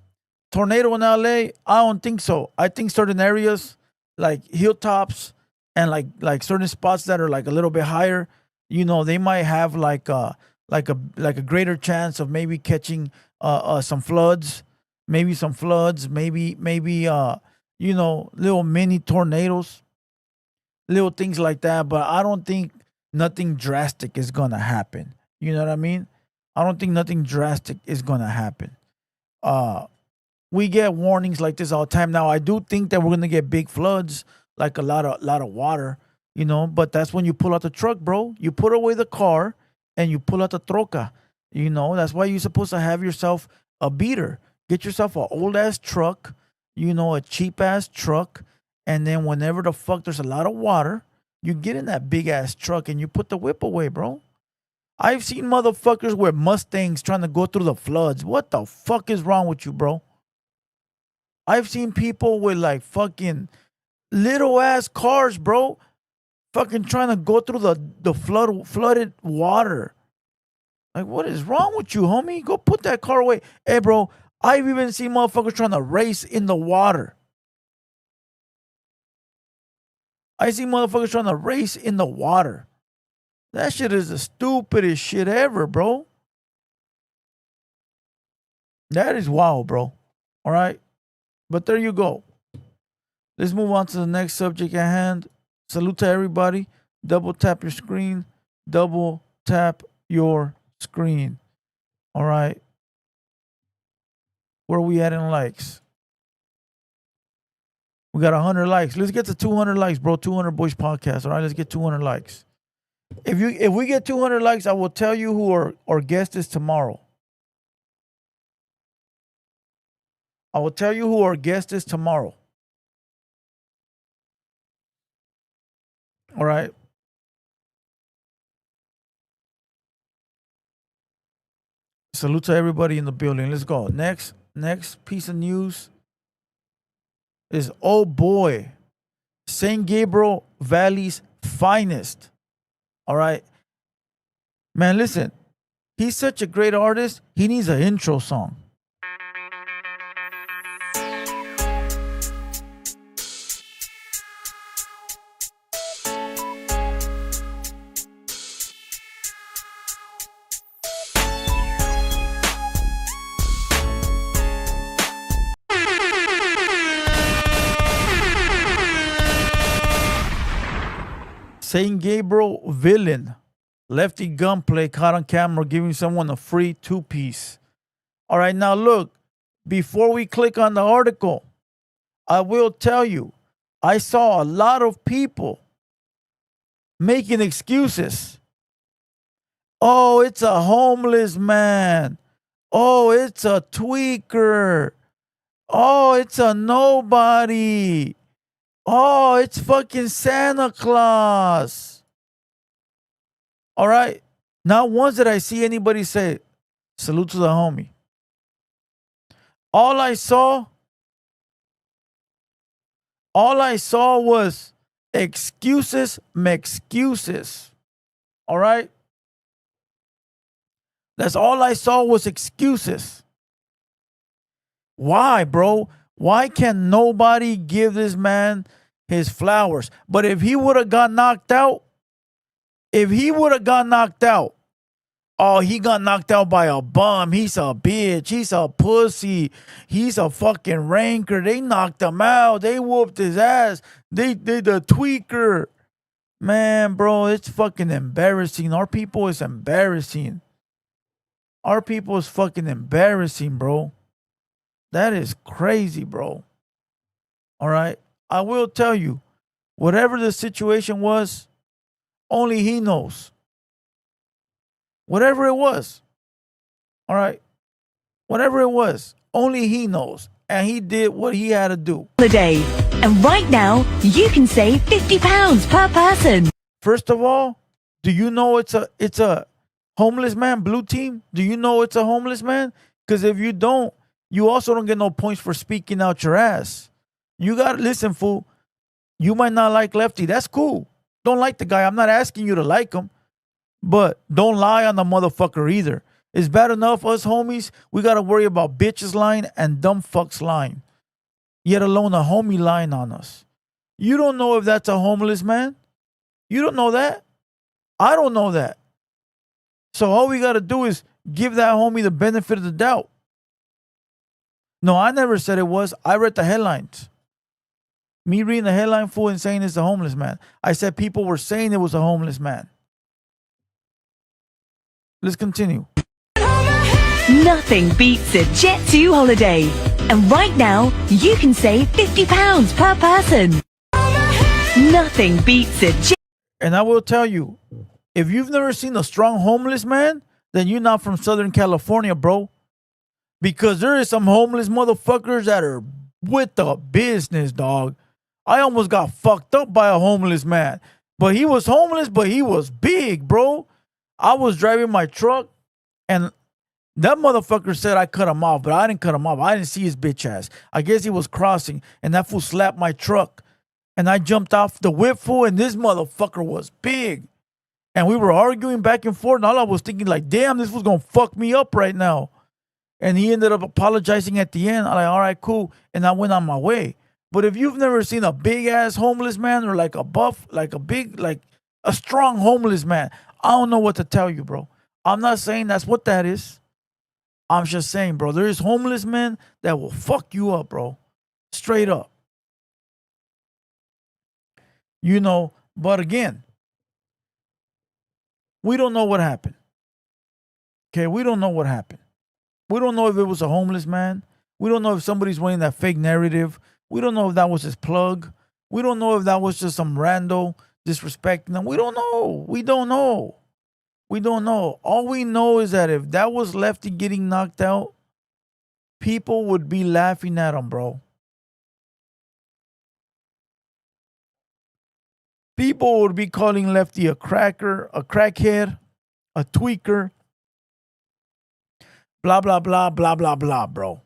Tornado in LA? I don't think so. I think certain areas like hilltops and like certain spots that are like a little bit higher, you know, they might have like a greater chance of maybe catching some floods, maybe you know, little mini tornadoes, little things like that. But I don't think nothing drastic is gonna happen. You know what I mean? I don't think nothing drastic is gonna happen. We get warnings like this all the time. Now I do think that we're gonna get big floods, like a lot of water, you know. But that's when you pull out the truck, bro. You put away the car and you pull out the troca. You know, that's why you're supposed to have yourself a beater. Get yourself an old ass truck, you know, a cheap ass truck, and then whenever the fuck there's a lot of water, you get in that big ass truck and you put the whip away, bro. I've seen motherfuckers with Mustangs trying to go through the floods. What the fuck is wrong with you, bro? I've seen people with like fucking little ass cars, bro, fucking trying to go through the flooded water. Like, what is wrong with you, homie? Go put that car away. Hey, bro, I've even seen motherfuckers trying to race in the water. I see motherfuckers trying to race in the water. That shit is the stupidest shit ever, bro. That is wild, bro. All right? But there you go. Let's move on to the next subject at hand. Salute to everybody. Double tap your screen. Double tap your screen. All right. Where are we at in likes? We got 100 likes. Let's get to 200 likes, bro. 200 Boys Podcast. All right, let's get 200 likes. If we get 200 likes, I will tell you who our guest is tomorrow. I will tell you who our guest is tomorrow. All right. Salute to everybody in the building. Let's go. Next piece of news is, oh boy, St. Gabriel Valley's finest. All right. Man, listen. He's such a great artist. He needs an intro song. St. Gabriel villain, Lefty Gunplay, caught on camera giving someone a free 2-piece. All right, now look, before we click on the article, I will tell you, I saw a lot of people making excuses. Oh, it's a homeless man. Oh, it's a tweaker. Oh, it's a nobody. Oh, it's fucking Santa Claus. All right. Not once did I see anybody say, salute to the homie. All I saw was excuses, m'excuses. All right. That's all I saw was excuses. Why, bro? Why can nobody give this man his flowers? But if he would have got knocked out, oh, he got knocked out by a bum. He's a bitch. He's a pussy. He's a fucking rancor. They knocked him out. They whooped his ass. They did the tweaker. Man, bro, it's fucking embarrassing. Our people is embarrassing. Our people is fucking embarrassing, bro. That is crazy, bro. All right. I will tell you, whatever the situation was, only he knows. Whatever it was. All right. Whatever it was, only he knows. And he did what he had to do. Holiday. And right now, you can save £50 per person. First of all, do you know it's a homeless man, blue team? Do you know it's a homeless man? Because if you don't, you also don't get no points for speaking out your ass. You got to listen, fool. You might not like Lefty. That's cool. Don't like the guy. I'm not asking you to like him. But don't lie on the motherfucker either. It's bad enough, us homies, we got to worry about bitches lying and dumb fucks lying. Yet alone a homie lying on us. You don't know if that's a homeless man. You don't know that. I don't know that. So all we got to do is give that homie the benefit of the doubt. No, I never said it was. I read the headlines. Me reading the headline, fool, and saying it's a homeless man. I said people were saying it was a homeless man. Let's continue. Nothing beats a Jet2 holiday. And right now, you can save £50 per person. Nothing beats a Jet. And I will tell you, if you've never seen a strong homeless man, then you're not from Southern California, bro. Because there is some homeless motherfuckers that are with the business, dog. I almost got fucked up by a homeless man. But he was homeless, but he was big, bro. I was driving my truck, and that motherfucker said I cut him off, but I didn't cut him off. I didn't see his bitch ass. I guess he was crossing, and that fool slapped my truck. And I jumped off the whip, fool, and this motherfucker was big. And we were arguing back and forth, and all I was thinking, like, damn, this was going to fuck me up right now. And he ended up apologizing at the end. I'm like, all right, cool. And I went on my way. But if you've never seen a big-ass homeless man or like a buff, like a big, like a strong homeless man, I don't know what to tell you, bro. I'm not saying that's what that is. I'm just saying, bro, there is homeless men that will fuck you up, bro. Straight up. You know, but again, we don't know what happened. Okay, we don't know what happened. We don't know if it was a homeless man. We don't know if somebody's running that fake narrative. We don't know if that was his plug. We don't know if that was just some rando disrespecting them. We don't know. We don't know. We don't know. All we know is that if that was Lefty getting knocked out, people would be laughing at him, bro. People would be calling Lefty a cracker, a crackhead, a tweaker, blah, blah, blah, blah, blah, blah, bro.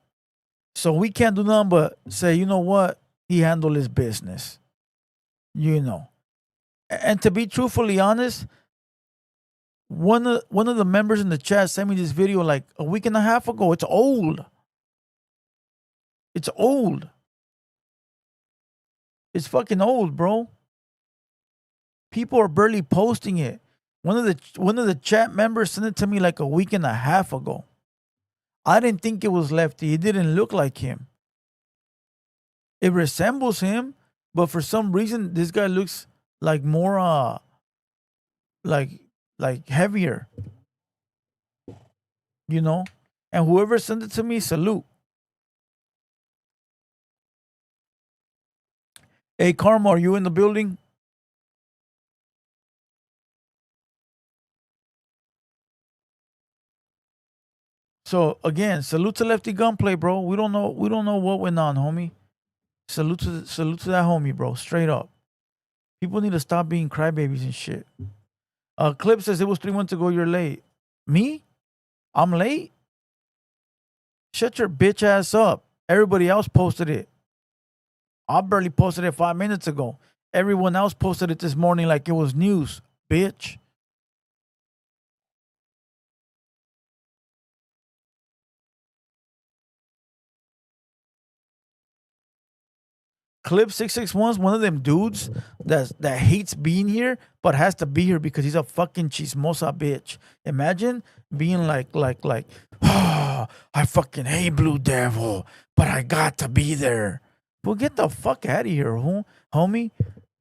So we can't do nothing but say, you know what? He handled his business. You know. And to be truthfully honest, one of the members in the chat sent me this video like a week and a half ago. It's old. It's old. It's fucking old, bro. People are barely posting it. One of the chat members sent it to me like a week and a half ago. I didn't think it was Lefty. It didn't look like him. It resembles him, but for some reason this guy looks like more like heavier. You know? And whoever sent it to me, salute. Hey Karma, are you in the building? So again, salute to Lefty Gunplay, bro. We don't know what went on, homie. Salute to that homie, bro. Straight up. People need to stop being crybabies and shit. Clip says it was 3 months ago. You're late. Me? I'm late? Shut your bitch ass up. Everybody else posted it. I barely posted it 5 minutes ago. Everyone else posted it this morning like it was news, bitch. Clip 661 is one of them dudes that hates being here, but has to be here because he's a fucking chismosa bitch. Imagine being like, oh, I fucking hate Blue Devil, but I got to be there. Well, get the fuck out of here, homie.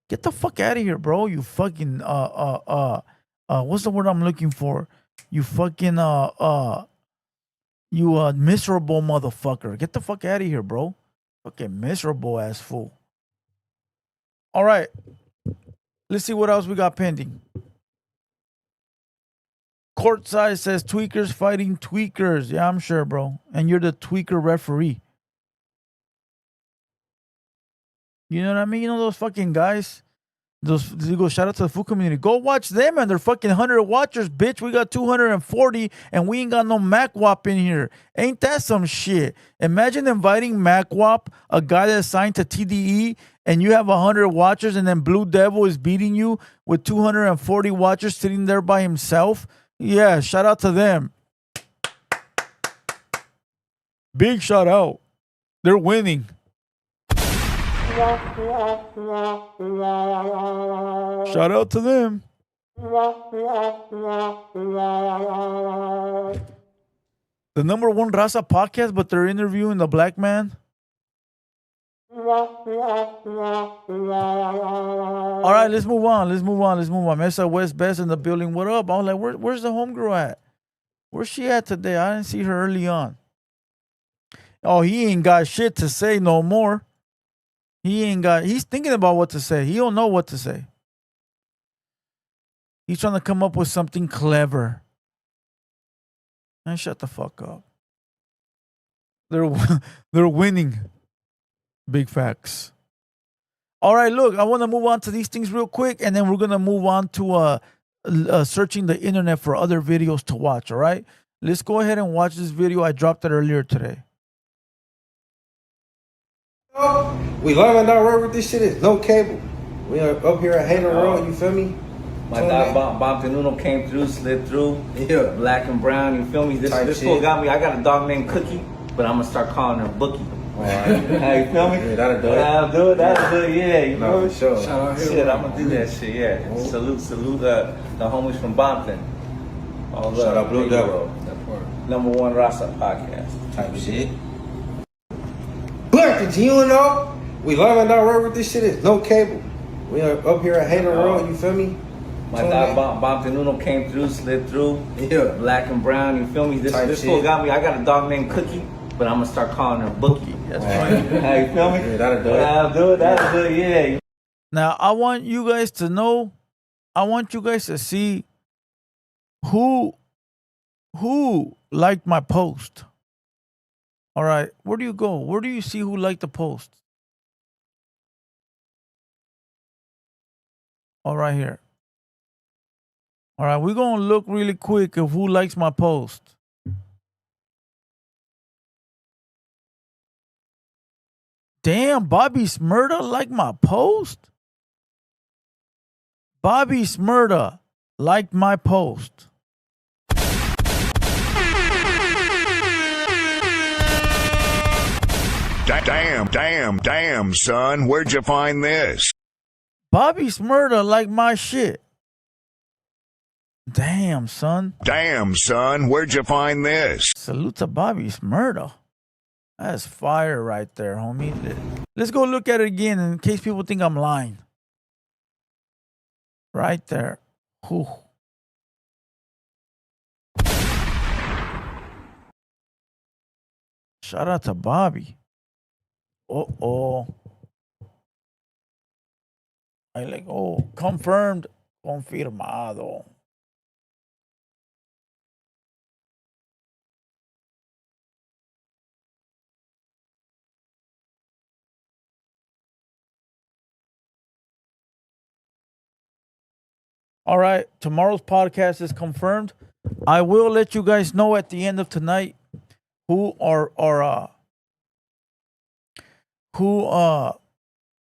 Get the fuck out of here, bro. You fucking what's the word I'm looking for? You fucking You a miserable motherfucker. Get the fuck out of here, bro. Fucking miserable ass fool. All right. Let's see what else we got pending. Courtside says tweakers fighting tweakers. Yeah, I'm sure, bro. And you're the tweaker referee. You know what I mean? You know those fucking guys? You go shout out to the food community. Go watch them and their fucking 100 watchers, bitch. We got 240 and we ain't got no MacWap in here. Ain't that some shit? Imagine inviting MacWap, a guy that's signed to TDE, and you have 100 watchers, and then Blue Devil is beating you with 240 watchers sitting there by himself. Yeah, shout out to them. Big shout out. They're winning. Shout out to them. The number one Raza podcast, but they're interviewing the black man. All right, let's move on. Mesa West Best in the building. What up? I was like, where's the homegirl at? Where's she at today? I didn't see her early on. Oh, he ain't got shit to say no more. He's thinking about what to say. He don't know what to say. He's trying to come up with something clever. Man, shut the fuck up. They're winning. Big facts. All right, look, I want to move on to these things real quick, and then we're going to move on to searching the internet for other videos to watch, all right? Let's go ahead and watch this video. I dropped it earlier today. We learning out right with this shit is no cable. We are up here at TheHaterWorld, you feel me? My dog Bompton Uno came through, slid through. Yeah. Black and brown, you feel me? This fool got me. I got a dog named Cookie, but I'm gonna start calling her Bookie. Alright. Hey, you feel me? Yeah, that'll do it. That'll do it, yeah. You know? For sure. Shout out shit, I'm gonna do that shit, yeah. Oh. Salute the homies from Bompton. Shout out Blue Devil. Number one Rasa podcast. Type shit. But did you know? We learning out right with this shit is no cable. We are up here at TheHaterWorld, you feel me? My dog Bompton Uno came through, slid through. Yeah. Black and brown, you feel me? This fool got me. I got a dog named Cookie, but I'm gonna start calling her Bookie. That's fine. Hey, you feel me? Yeah, that'll do it. That'll do it, yeah. Now, I want you guys to know, I want you guys to see who liked my post. All right, where do you go? Where do you see who liked the post? All right, here. All right, we're going to look really quick of who likes my post. Damn, Bobby Smurda liked my post? Bobby Smurda liked my post. Damn, son. Where'd you find this? Bobby Smurda liked my shit. Damn, son. Damn, son. Where'd you find this? Salute to Bobby Smurda. That's fire right there, homie. Let's go look at it again in case people think I'm lying. Right there. Whew. Shout out to Bobby. Uh-oh. I like, oh, confirmed. Confirmado. All right, tomorrow's podcast is confirmed. I will let you guys know at the end of tonight who our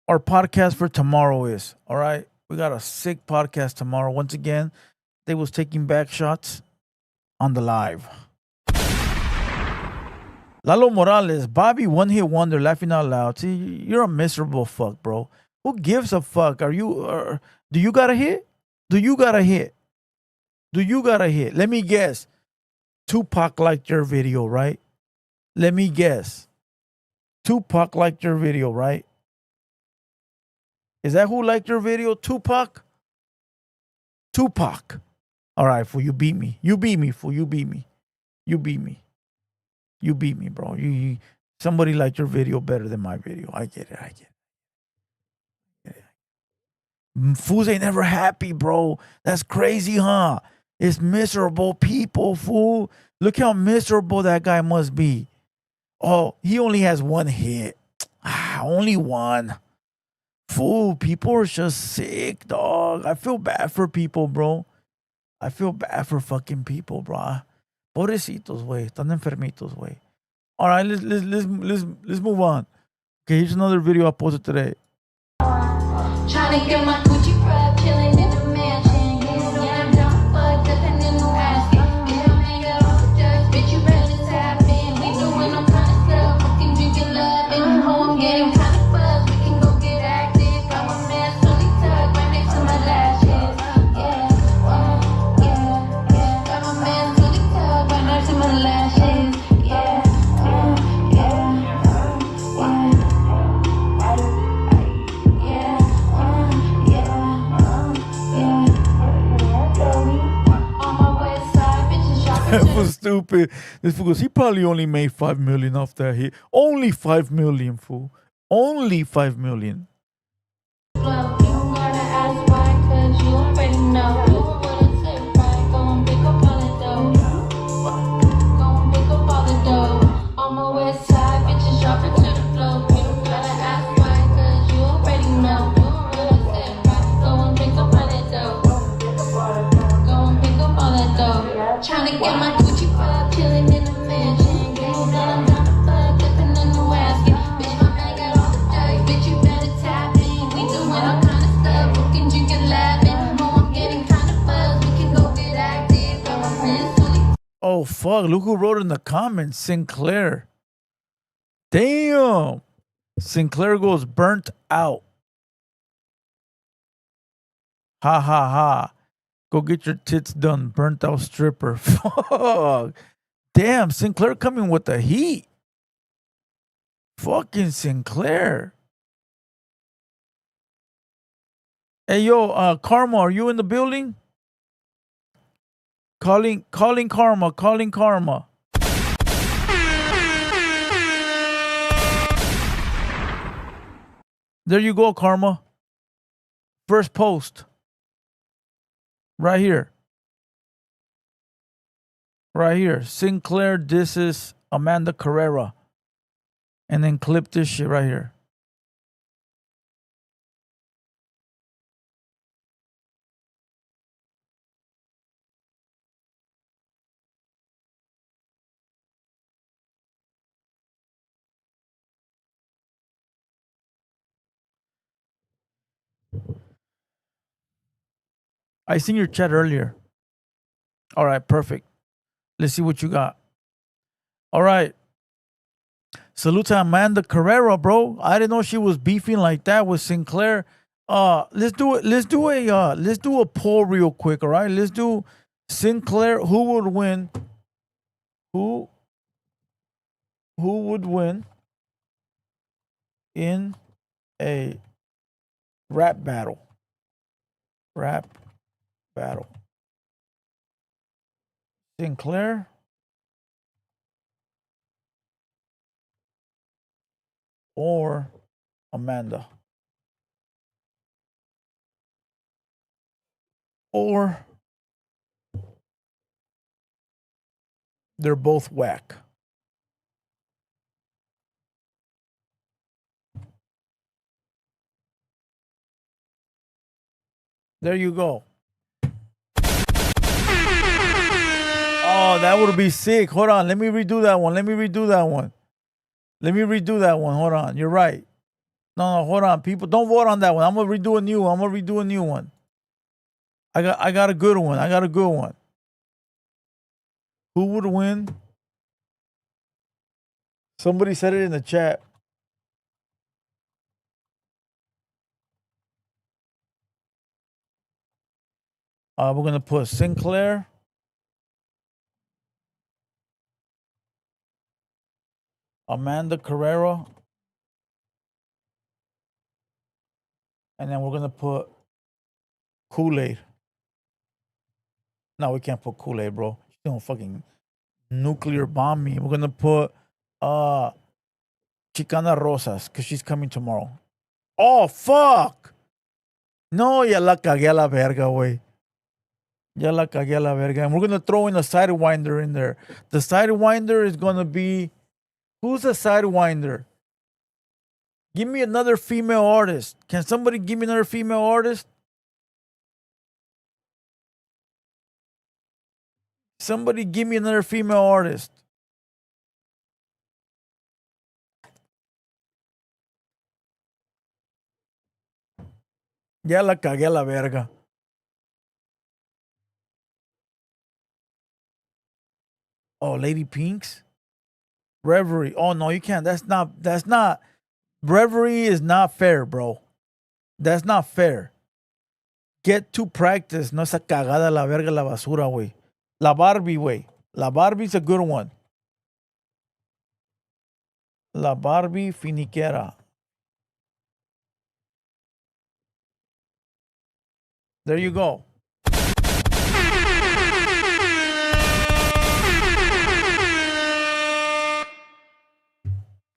podcast for tomorrow is. All right, we got a sick podcast tomorrow. Once again, they was taking back shots on the live. Lalo Morales, Bobby one hit wonder, laughing out loud. See, you're a miserable fuck, bro. Who gives a fuck? Are you? Do you got a hit? Do you got a hit? Do you got a hit? Let me guess. Tupac liked your video, right? Let me guess. Tupac liked your video, right? Is that who liked your video? Tupac? Tupac. All right, fool, you beat me. You beat me, fool. You beat me. You beat me. You beat me, bro. You somebody liked your video better than my video. I get it. Fools ain't never happy, bro. That's crazy, huh? It's miserable people, fool. Look how miserable that guy must be. Oh, he only has one hit. Only one. Fool, people are just sick, dog. I feel bad for people, bro. I feel bad for fucking people, bro. Pobrecitos, güey. Están enfermitos, güey. All right, let's move on. Okay, here's another video I posted today. Trying to get my Gucci prep, chilling in the mansion. Yeah, I'm down, but nothing in the basket. Yeah, I'm hanging out with us, bitch, you better tap in. We doing all kind of stuff, fucking drinking love. And oh, I'm getting kind of buzzed, we can go get active. Got my man fully tucked right next to my lashes. Yeah, got my man fully tucked right next to my lashes. Yeah. That was stupid. This fool goes, he probably only made $5 million off that hit. Only $5 million, fool. Only $5 million. Trying to get my Gucci prep, chilling in the mansion. Getting down, down the fuck, dipping in the basket. Bitch, my man got all the dirt, bitch, you better tap in. We doing all kind of stuff, we can drink and laughing. Oh, I'm getting kind of buzzed, we can go get active. Got my man fully. Oh, fuck. Look who wrote in the comments. Sinclair. Damn. Sinclair goes burnt out. Ha ha ha. Go get your tits done, burnt out stripper. Fuck. Damn, Sinclair coming with the heat. Fucking Sinclair. Hey, yo, Karma, are you in the building? Calling Karma. There you go, Karma. First post. Right here. Sinclair disses Amanda Carrera. And then clip this shit right here. I seen your chat earlier. All right, perfect. Let's see what you got. All right. Salute to Amanda Carrera, bro. I didn't know she was beefing like that with Sinclair. Let's do it. Let's do a poll real quick, all right? Let's do Sinclair. Who would win? Who would win in a rap battle? Sinclair or Amanda? Or they're both whack. There you go. Oh, that would be sick. Hold on. Let me redo that one. Hold on. You're right. No, hold on. People, don't vote on that one. I'm gonna redo a new one. I got a good one. Who would win? Somebody said it in the chat. We're gonna put Sinclair, Amanda Carrera, and then we're gonna put Kool-Aid. No, we can't put Kool-Aid, bro. She's gonna fucking nuclear bomb me. We're gonna put Chicana Rosas because she's coming tomorrow. Oh fuck! No, ya la cagué a la verga, güey. Ya la cagué a la verga. And we're gonna throw in a sidewinder in there. The sidewinder is gonna be, who's the sidewinder? Give me another female artist. Can somebody give me another female artist? Somebody give me another female artist. Ya la cagué a la verga. Oh, Lady Pinks? Reverie. Oh no, you can't. That's not Reverie is not fair, bro. That's not fair. Get to practice, no esa cagada la verga la basura, güey. La Barbie, güey. La Barbie's a good one. La Barbie finiquera. There you go.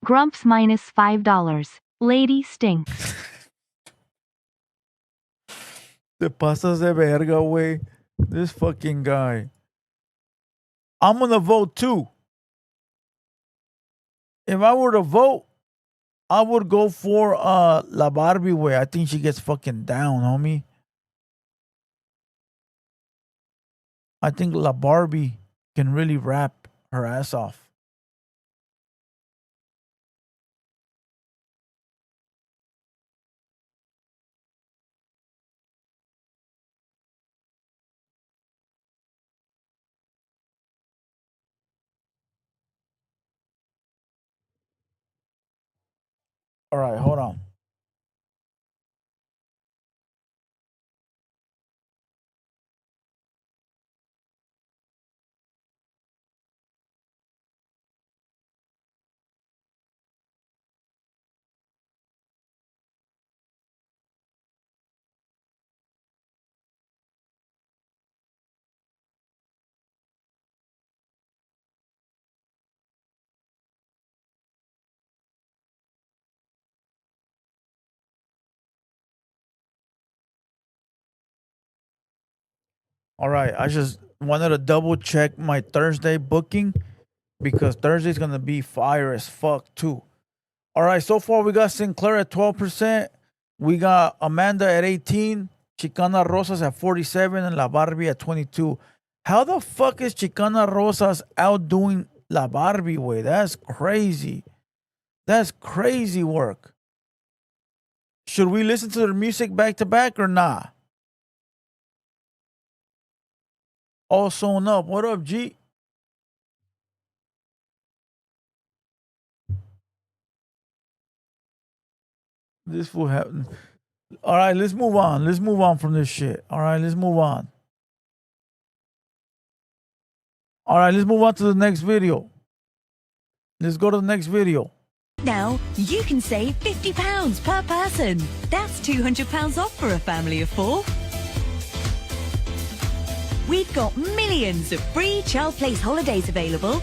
Grumps minus $5. Lady stinks. Te pasas de verga, güey. This fucking guy. I'm gonna vote too. If I were to vote, I would go for La Barbie way. I think she gets fucking down, homie. I think La Barbie can really rap her ass off. All right, hold on. All right, I just wanted to double check my Thursday booking because Thursday's gonna be fire as fuck too. All right, so far we got Sinclair at 12%, we got Amanda at 18, Chicana Rosas at 47, and La Barbie at 22. How the fuck is Chicana Rosas outdoing La Barbie way? That's crazy. That's crazy work. Should we listen to their music back to back or not? All sewn up. What up, G? This fool happened. All right, let's move on. Let's move on from this shit. All right, let's move on. All right, let's move on to the next video. Let's go to the next video. Now, you can save £50 per person. That's £200 off for a family of 4. We've got millions of free child place holidays available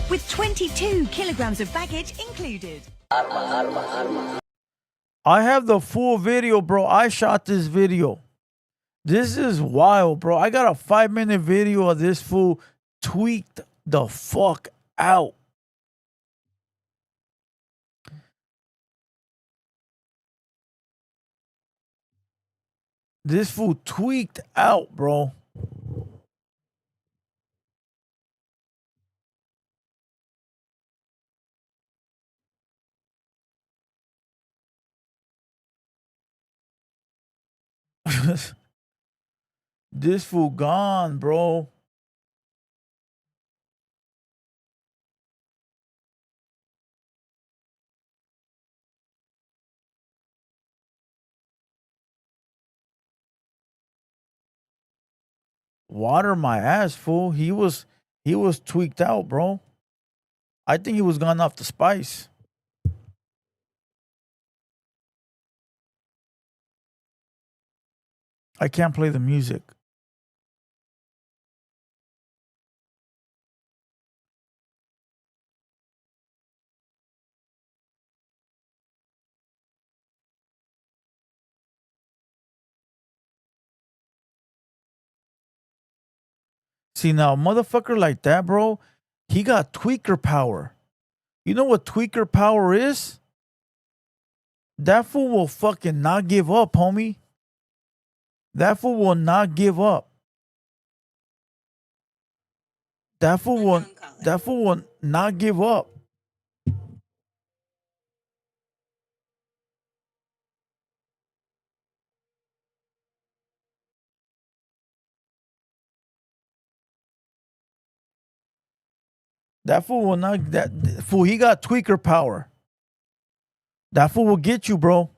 with 22 kilograms of baggage included. I have the full video, bro. I shot this video. This is wild, bro. I got a 5-minute video of this fool tweaked the fuck out. This fool tweaked out, bro. This fool gone, bro. Water my ass, fool. He was tweaked out, bro. I think he was gone off the spice. I can't play the music. See, now, a motherfucker like that, bro, he got tweaker power. You know what tweaker power is? That fool will fucking not give up, homie. That fool will not give up. That fool will not give up. That fool will not. That fool, he got tweaker power. That fool will get you, bro.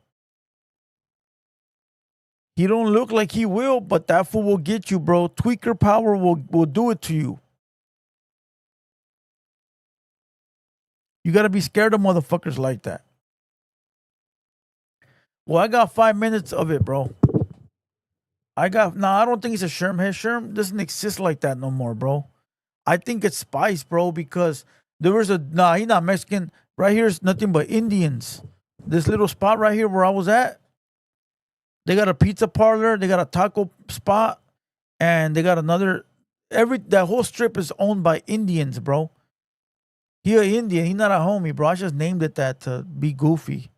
He don't look like he will, but that fool will get you, bro. Tweaker power will do it to you. You gotta be scared of motherfuckers like that. Well, I got 5 minutes of it, bro. I don't think it's a Sherm. Hey, Sherm doesn't exist like that no more, bro. I think it's Spice, bro, because there was he's not Mexican. Right here is nothing but Indians. This little spot right here where I was at, they got a pizza parlor, they got a taco spot, and they got another. That whole strip is owned by Indians, bro. He an Indian. He not a homie, bro. I just named it that to be goofy,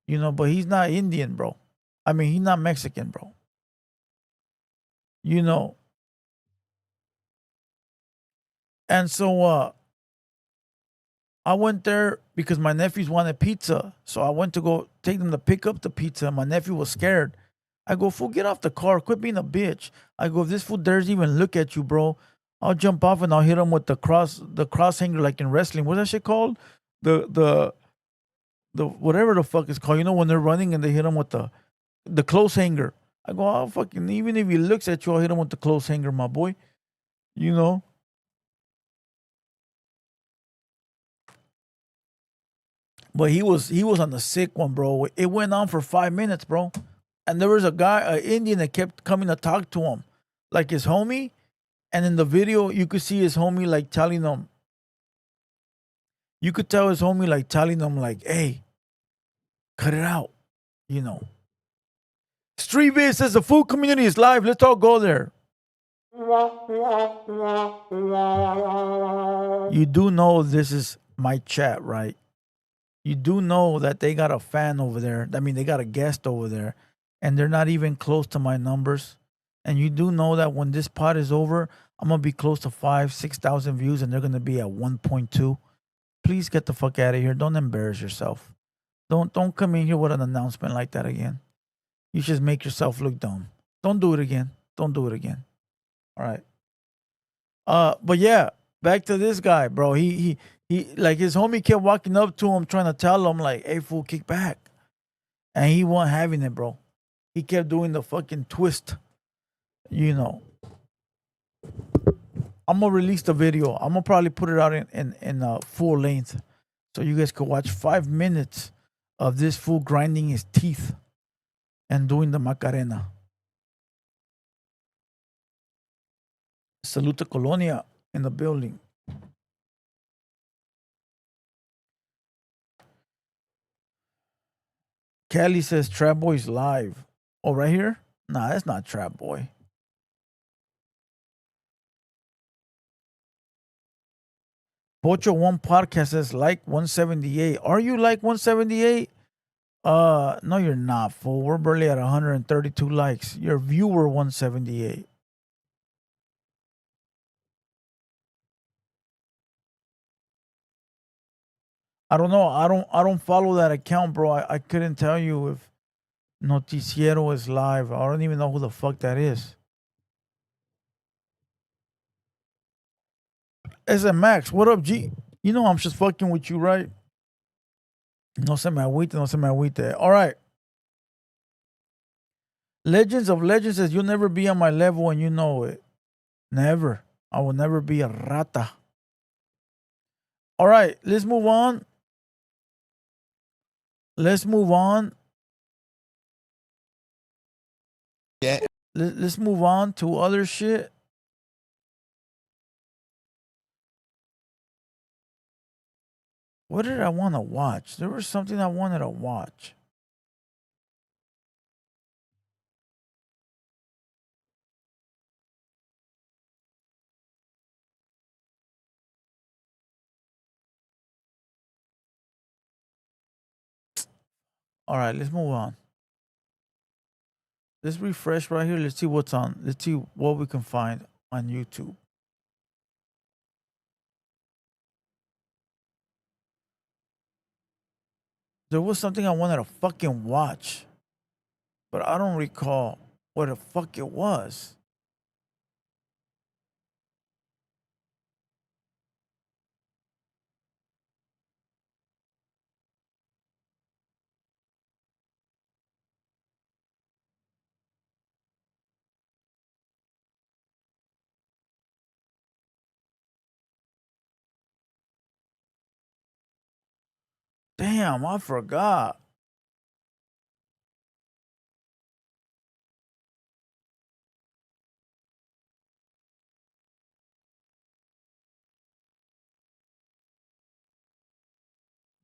but he's not Indian, bro. I mean, he's not Mexican, bro. And so I went there because my nephews wanted pizza. So I went to go take them to pick up the pizza. My nephew was scared. I go, fool, get off the car. Quit being a bitch. I go, if this fool dares even look at you, bro, I'll jump off and I'll hit him with the cross hanger like in wrestling. What's that shit called? The whatever the fuck it's called. When they're running and they hit him with the close hanger. I go, I'll fucking, even if he looks at you, I'll hit him with the close hanger, my boy. But he was on the sick one, bro. It went on for 5 minutes, bro. And there was a guy, an Indian, that kept coming to talk to him, like his homie. And in the video, you could see his homie like telling him. You could tell his homie like telling him like, "Hey, cut it out," Street Viz says the food community is live. Let's all go there. You do know this is my chat, right? You do know that they got a fan over there. I mean, they got a guest over there, and they're not even close to my numbers. And you do know that when this pod is over, I'm gonna be close to 5,000-6,000 views, and they're gonna be at 1.2. Please get the fuck out of here. Don't embarrass yourself. Don't come in here with an announcement like that again. You just make yourself look dumb. Don't do it again. Don't do it again. All right. But yeah, back to this guy, bro. He like his homie kept walking up to him trying to tell him like, "Hey, fool, kick back." And he wasn't having it, bro. He kept doing the fucking twist. I'm gonna release the video. I'm gonna probably put it out in full length, so you guys could watch 5 minutes of this fool grinding his teeth and doing the Macarena. Salute to Colonia in the building. Kelly says Trap Boy's live. Oh, right here? Nah, that's not Trap Boy. Pocho One Podcast says like 178. Are you like 178? No, you're not, fool. We're barely at 132 likes. Your viewer 178. I don't know. I don't follow that account, bro. I couldn't tell you if Noticiero is live. I don't even know who the fuck that is. SM Max, what up, G? I'm just fucking with you, right? No se me agüite, no se me agüite. All right. Legends of Legends says you'll never be on my level and you know it. Never. I will never be a rata. All right, let's move on. Let's move on. Yeah. Let's move on to other shit. What did I want to watch? There was something I wanted to watch. All right, let's move on. Let's refresh right here. Let's see what's on. Let's see what we can find on YouTube. There was something I wanted to fucking watch, but I don't recall what the fuck it was. Damn, I forgot.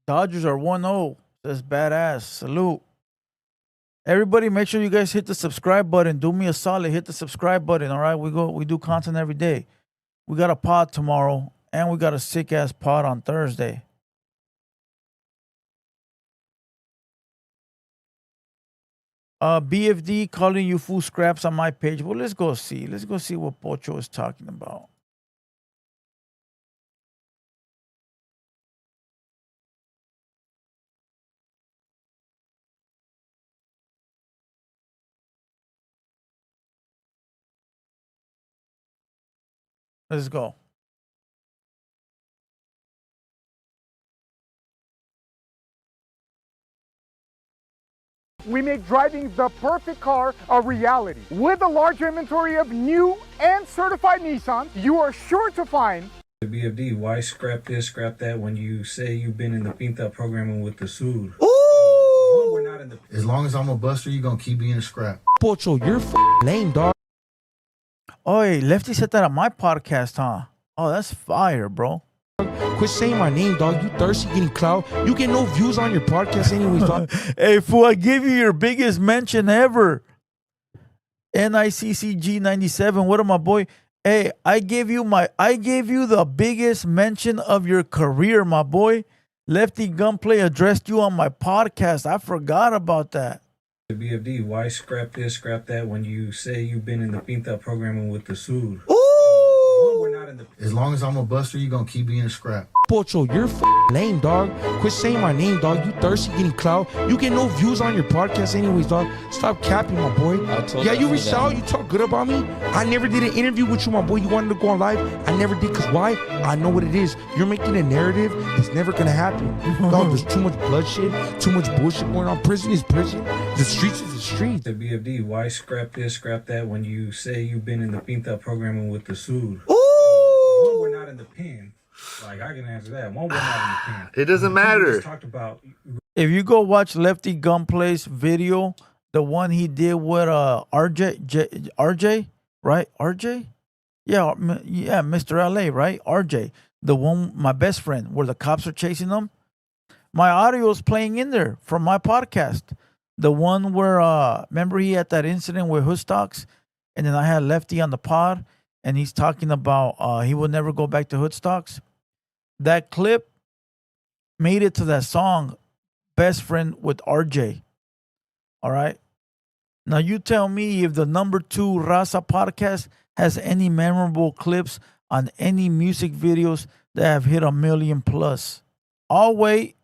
Dodgers are 1-0. That's badass. Salute. Everybody, make sure you guys hit the subscribe button. Do me a solid. Hit the subscribe button. All right, we do content every day. We got a pod tomorrow, and we got a sick ass pod on Thursday. BFD calling you fool scraps on my page. Well, let's go see. Let's go see what Pocho is talking about. Let's go. We make driving the perfect car a reality. With a large inventory of new and certified Nissans, you are sure to find The BFD, why scrap this, scrap that when you say you've been in the Pinta programming with the Sud? Ooh! We're not in the... As long as I'm a buster, you're going to keep being a scrap. Pocho, you're lame, dog. Oh, hey, Lefty said that on my podcast, huh? Oh, that's fire, bro. Quit saying my name, dog. You thirsty getting clout. You get no views on your podcast anyways, dog. Hey, fool, I gave you your biggest mention ever. NICCG97. What up, my boy? Hey, I gave you the biggest mention of your career, my boy. Lefty Gunplay addressed you on my podcast. I forgot about that. The BFD, why scrap this, scrap that when you say you've been in the Pinta programming with the Sud? Ooh! We're not in the... As long as I'm a buster, you're going to keep being a scrap. Pocho, you're lame, dog. Quit saying my name, dog. You thirsty getting clout. You get no views on your podcast anyways, dog. Stop capping, my boy. Yeah, you reached out. You talk good about me. I never did an interview with you, my boy. You wanted to go on live. I never did. Because why? I know what it is. You're making a narrative that's never going to happen. Dog, there's too much bloodshed, too much bullshit going on. Prison is prison. The streets is the streets. The BFD, why scrap this, scrap that when you say you've been in the Pinta programming with the Sud? Ooh! We're not in the pen. Like, I can answer that. One, we're not in the pen. It doesn't matter. Just talked about... If you go watch Lefty Gunplay's video, the one he did with RJ, right? RJ? Yeah, Mr. LA, right? RJ. The one, my best friend, where the cops are chasing him. My audio is playing in there from my podcast. The one where, remember he had that incident with Hoodstocks? And then I had Lefty on the pod, and he's talking about he would never go back to Hoodstocks. That clip made it to that song, Best Friend with RJ. All right. Now you tell me if the number 2 Raza podcast has any memorable clips on any music videos that have hit 1 million plus. I'll wait.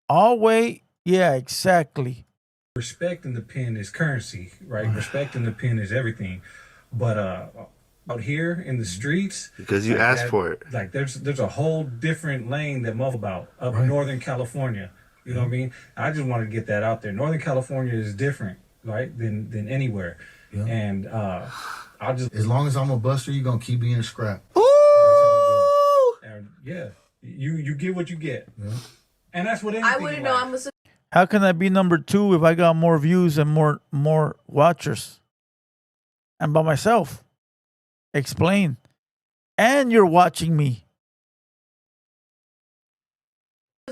Yeah, exactly. Respect in the pen is currency, right? Respect in the pen is everything. But out here in the streets, because you like asked for it. Like there's a whole different lane that muff about up in Northern California. You know what I mean? I just want to get that out there. Northern California is different, right, than anywhere. Yeah. And I'll just, as long as I'm a buster, you're gonna keep being a scrap. Ooh! And yeah, you get what you get. Yeah. And that's what anything. I wouldn't know. I'm a... How can I be number 2 if I got more views and more watchers? And by myself. Explain. And you're watching me.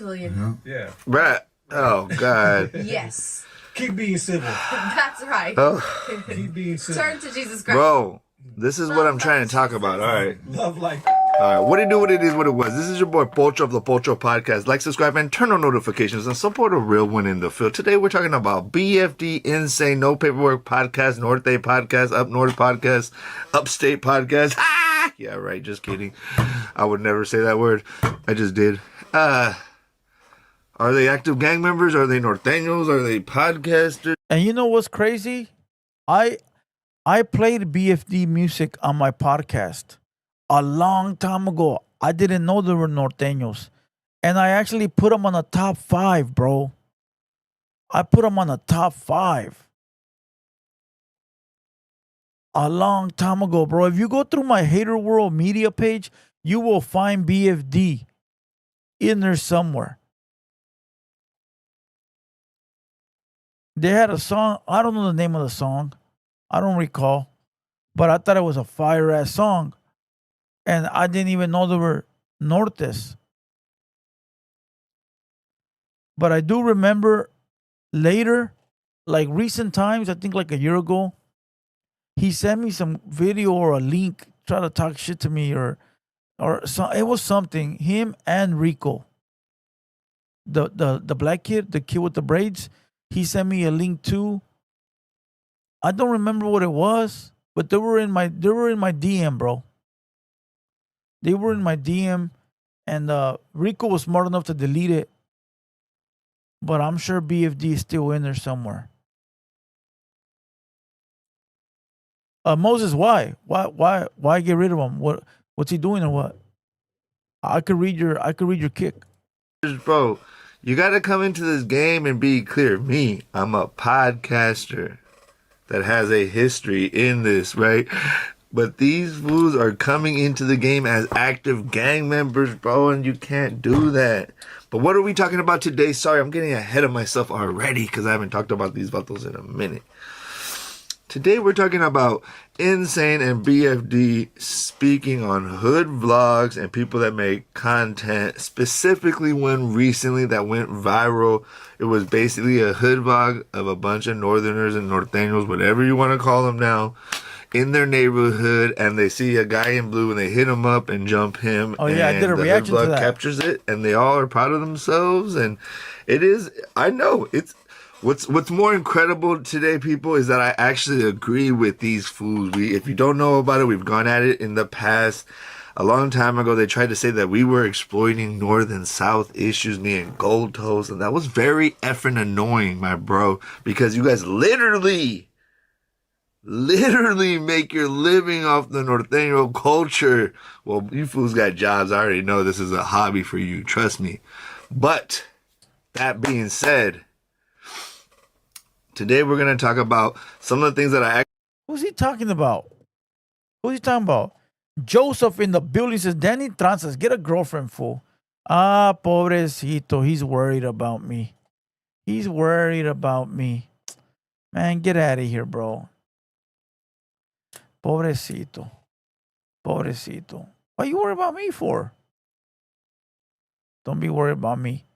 Yeah. Right. Oh, God. Yes. Keep being civil. That's right. Oh. Keep being civil. Turn to Jesus Christ. Bro, this is what I'm trying to talk about. All right. Love like. What it do, what it is, what it was. This is your boy Pocho of the Pocho Podcast. Like, subscribe, and turn on notifications and support a real one in the field. Today we're talking about BFD Insane No Paperwork Podcast, North Day Podcast, Up North Podcast, Upstate Podcast. Ah! Yeah, right, just kidding. I would never say that word. I just did. Are they active gang members? Are they norteños? Are they podcasters? And you know what's crazy? I played BFD music on my podcast a long time ago. I didn't know there were norteños. And I actually put them on the top 5, bro. I put them on the top 5. A long time ago, bro. If you go through my TheHaterWorld media page, you will find BFD in there somewhere. They had a song. I don't know the name of the song. I don't recall. But I thought it was a fire-ass song. And I didn't even know there were nortes. But I do remember later, like recent times, I think like a year ago, he sent me some video or a link, try to talk shit to me or it was something. Him and Rico, the black kid, the kid with the braids, he sent me a link too. I don't remember what it was, but they were in my DM, bro. They were in my DM, and Rico was smart enough to delete it. But I'm sure BFD is still in there somewhere. Moses, why? Why get rid of him? What's he doing or what? I could read your kick. Bro, you gotta come into this game and be clear. Me, I'm a podcaster that has a history in this, right? But these fools are coming into the game as active gang members, bro, and you can't do that. But what are we talking about today? Sorry, I'm getting ahead of myself already because I haven't talked about these vatos in a minute. Today we're talking about Insane and BFD speaking on hood vlogs and people that make content. Specifically one recently that went viral. It was basically a hood vlog of a bunch of northerners and norteños, whatever you want to call them now, in their neighborhood, and they see a guy in blue and they hit him up and jump him. Oh yeah, I did a reaction to that. Captures it, and they all are proud of themselves. And it is, I know, it's what's more incredible today, people, is that I actually agree with these fools. If you don't know about it, we've gone at it in the past. A long time ago, they tried to say that we were exploiting North and South issues, me and Gold Toast, and that was very effing annoying, my bro, because you guys literally make your living off the norteño culture. Well, you fools got jobs. I already know this is a hobby for you. Trust me. But that being said, today we're going to talk about some of the things that I... Who's he talking about? Who's he talking about? Joseph in the building says, Danny Tranzas, get a girlfriend, fool. Ah, pobrecito. He's worried about me. He's worried about me. Man, get out of here, bro. Pobrecito. Pobrecito. What are you worried about me for? Don't be worried about me.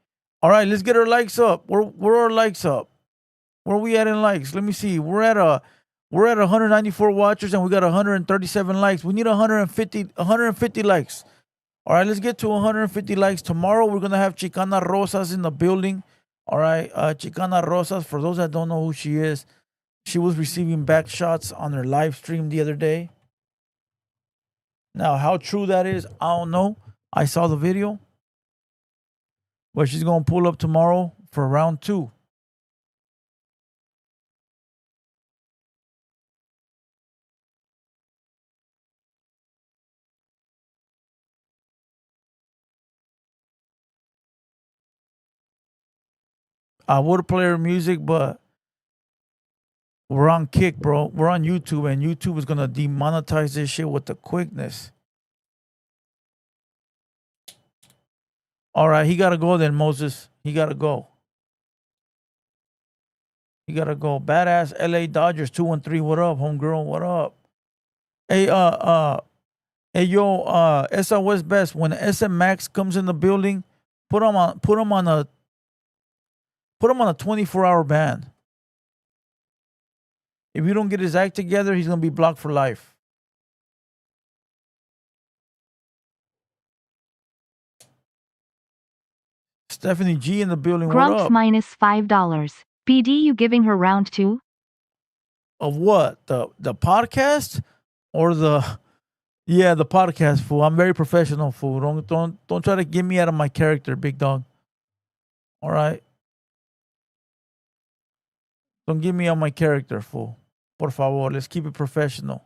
All right, let's get our likes up. Where are our likes up? Where are we at in likes? Let me see. We're at 194 watchers and we got 137 likes. We need 150 likes. All right, let's get to 150 likes. Tomorrow we're gonna have Chicana Rosas in the building. All right, Chicana Rosas, for those that don't know who she is, she was receiving back shots on her live stream the other day. Now, how true that is, I don't know. I saw the video. But she's going to pull up tomorrow for round 2. I would play her music, but we're on Kick, bro. We're on YouTube, and YouTube is going to demonetize this shit with the quickness. All right, he got to go then, Moses. He got to go. He got to go. Badass LA Dodgers 2-3. What up, homegirl? What up? Hey, yo, SA West Best. When SM Max comes in the building, put him on a 24-hour ban. If you don't get his act together, he's gonna be blocked for life. Stephanie G in the building. What Grumps up? minus $5. BD, you giving her round 2? Of what? The podcast or the podcast, fool. I'm very professional, fool. Don't try to get me out of my character, big dog. All right. Don't get me out of my character, fool. Por favor, let's keep it professional.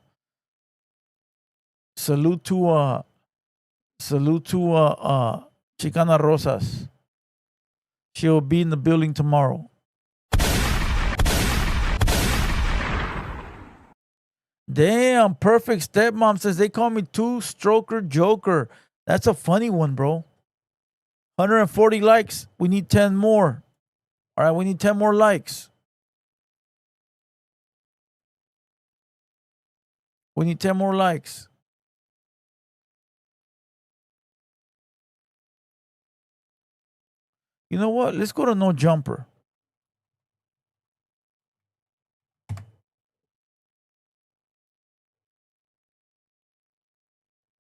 Salute to Chicana Rosas. She'll be in the building tomorrow. Damn, perfect stepmom says they call me two-stroker joker. That's a funny one, bro. 140 likes. We need 10 more. All right, we need 10 more likes. We need 10 more likes. You know what? Let's go to no jumper.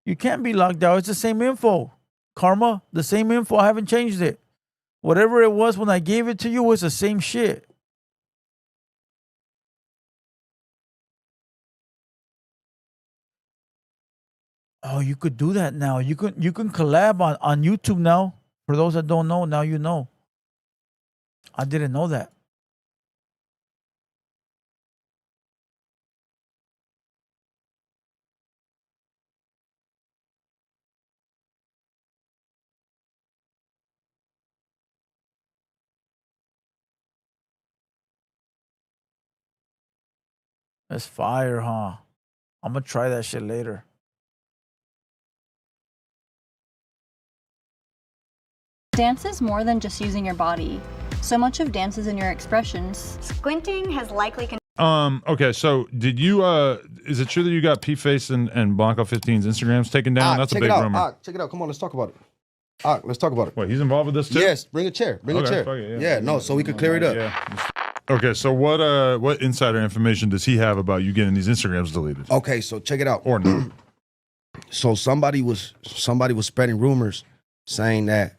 You can't be locked out. It's the same info. Karma, the same info. I haven't changed it. Whatever it was when I gave it to you was the same shit. Oh, you could do that now. You can collab on YouTube now. For those that don't know, now you know. I didn't know that. That's fire, huh? I'm gonna try that shit later. Dance is more than just using your body. So much of dance is in your expressions. Squinting has likely... Okay, so did you, is it true that you got P-Face and Blanco 15's Instagrams taken down? That's a big rumor. Check it out. Come on, let's talk about it. Let's talk about it. Wait, he's involved with this too? Yes, bring a chair. Bring a chair. Fuck it, yeah, no, so we could clear it up. Yeah. Okay, so what insider information does he have about you getting these Instagrams deleted? Okay, so check it out. Or not. So somebody was spreading rumors saying that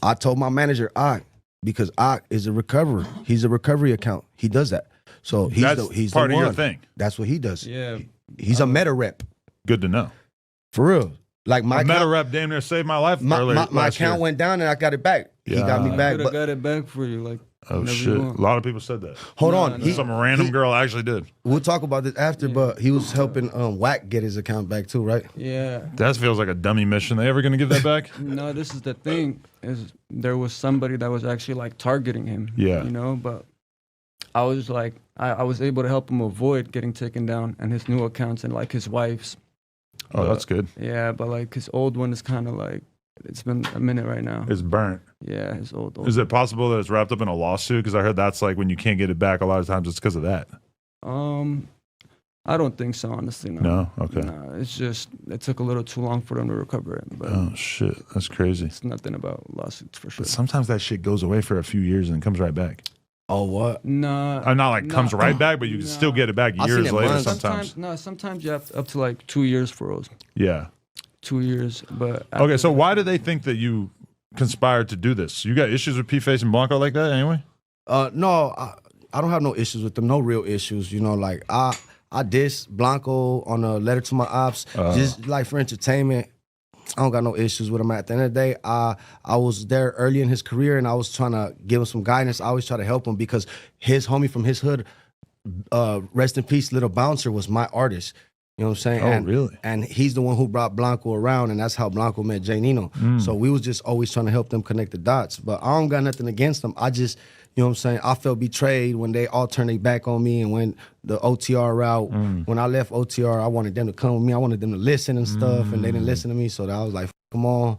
I told my manager because is a recoverer. He's a recovery account. He does that. So he's part the of one. your thing. That's what he does. Yeah. He's a meta rep. Good to know. For real. Like my meta rep damn near saved my life. My account went down and I got it back. Yeah. He got me back. I could have got it back for you. Like, oh shit! A lot of people said that. Hold on. Some random girl actually did. We'll talk about this after, but he was helping Wack get his account back too, right? Yeah. That feels like a dummy mission. They ever gonna give that back? No, this is the thing. Is there was somebody that was actually like targeting him. Yeah. You know, but I was like, I was able to help him avoid getting taken down and his new accounts and like his wife's. Oh, that's good. Yeah, but like his old one is kind of like, it's been a minute right now. It's burnt. Yeah, his old. Is it possible that it's wrapped up in a lawsuit? Because I heard that's like when you can't get it back. A lot of times it's because of that. I don't think so, honestly. No. Okay. No, it's just it took a little too long for them to recover it. But oh shit, that's crazy. It's nothing about lawsuits for sure. But sometimes that shit goes away for a few years and comes right back. Oh what? No. Not like comes right back, but you can still get it back years later. Sometimes. Sometimes you have up to like 2 years for those. Yeah. 2 years, but okay. So why do they think that you conspired to do this? You got issues with P-Face and Blanco like that anyway? No, I don't have no issues with them. No real issues. You know, like I diss Blanco on a letter to my ops, just like for entertainment. I don't got no issues with him. At the end of the day, I was there early in his career, and I was trying to give him some guidance. I always try to help him because his homie from his hood, rest in peace, Little Bouncer, was my artist. You know what I'm saying? Oh, really? And he's the one who brought Blanco around, and that's how Blanco met Jay Nino. So we was just always trying to help them connect the dots. But I don't got nothing against them. I just, you know what I'm saying, I felt betrayed when they all turned their back on me and when the OTR route, when I left OTR, I wanted them to come with me. I wanted them to listen and stuff, and they didn't listen to me. So I was like, come on, you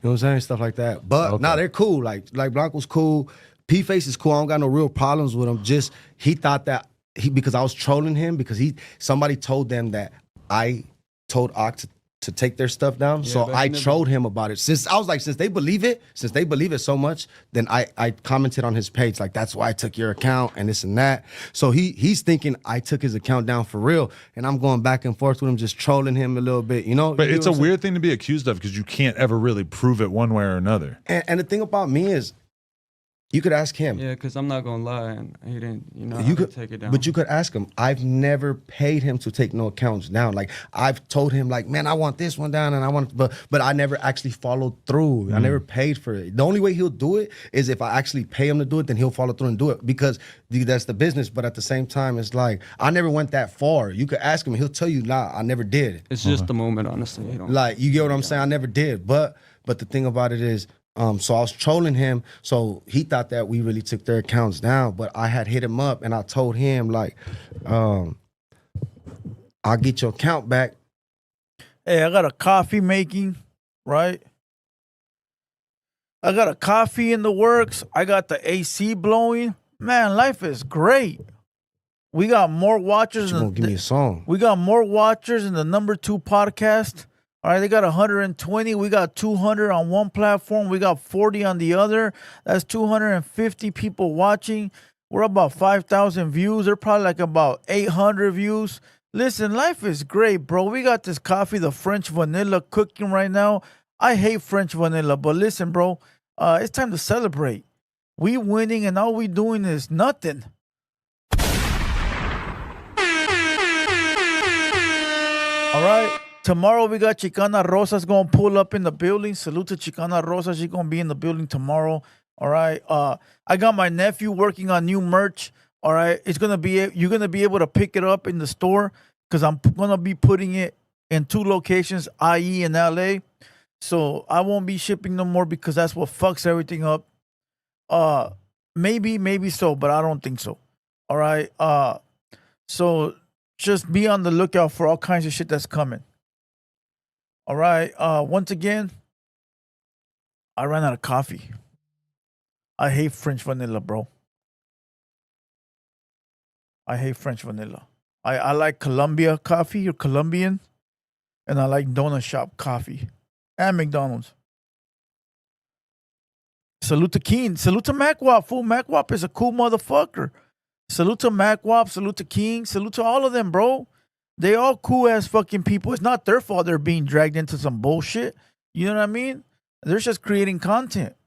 know what I'm saying, stuff like that. But nah, they're cool. Like Blanco's cool. P-Face is cool. I don't got no real problems with him. Just he thought that because I was trolling him because somebody told them that I told Ock to take their stuff down. Yeah, So but I he never- trolled him about it. Since they believe it so much, then I commented on his page like, that's why I took your account and this and that. So he's thinking I took his account down for real, and I'm going back and forth with him, just trolling him a little bit, you know. But You it's get a what I'm weird thing to be accused of because you can't ever really prove it one way or another. saying? And the thing about me is, you could ask him. Yeah, because I'm not gonna lie, and he didn't, You could could take it down. But you could ask him. I've never paid him to take no accounts down. Like I've told him, like, man, I want this one down, and I want, but I never actually followed through. I never paid for it. The only way he'll do it is if I actually pay him to do it, then he'll follow through and do it because that's the business. But at the same time, it's like I never went that far. You could ask him, he'll tell you, nah, I never did. It's just the moment, honestly. Like you get what I'm saying? I never did. But the thing about it is. So I was trolling him. So he thought that we really took their accounts down. But I had hit him up and I told him, like, I'll get your account back. Hey, I got a coffee making, right? I got a coffee in the works. I got the AC blowing. Man, life is great. We got more watchers. You're gonna give me a song. We got more watchers in the #2 podcast. All right, they got 120. We got 200 on one platform. We got 40 on the other. That's 250 people watching. We're about 5,000 views. They're probably like about 800 views. Listen, life is great, bro. We got this coffee, the French vanilla, cooking right now. I hate French vanilla, but listen, bro, it's time to celebrate. We winning, and all we doing is nothing. All right. Tomorrow we got Chicana Rosa's gonna pull up in the building. Salute to Chicana Rosa. She's gonna be in the building tomorrow. All right. I got my nephew working on new merch. All right. You're gonna be able to pick it up in the store because I'm gonna be putting it in 2 locations, IE and LA. So I won't be shipping no more because that's what fucks everything up. Maybe so, but I don't think so. All right. So just be on the lookout for all kinds of shit that's coming. All right. Once again, I ran out of coffee. I hate French vanilla, bro. I hate French vanilla. I like Colombia coffee or Colombian, and I like Donut Shop coffee and McDonald's. Salute to Keen. Salute to MacWap. Fool, MacWap is a cool motherfucker. Salute to MacWap. Salute to King. Salute to all of them, bro. They all cool ass fucking people. It's not their fault they're being dragged into some bullshit. You know what I mean? They're just creating content.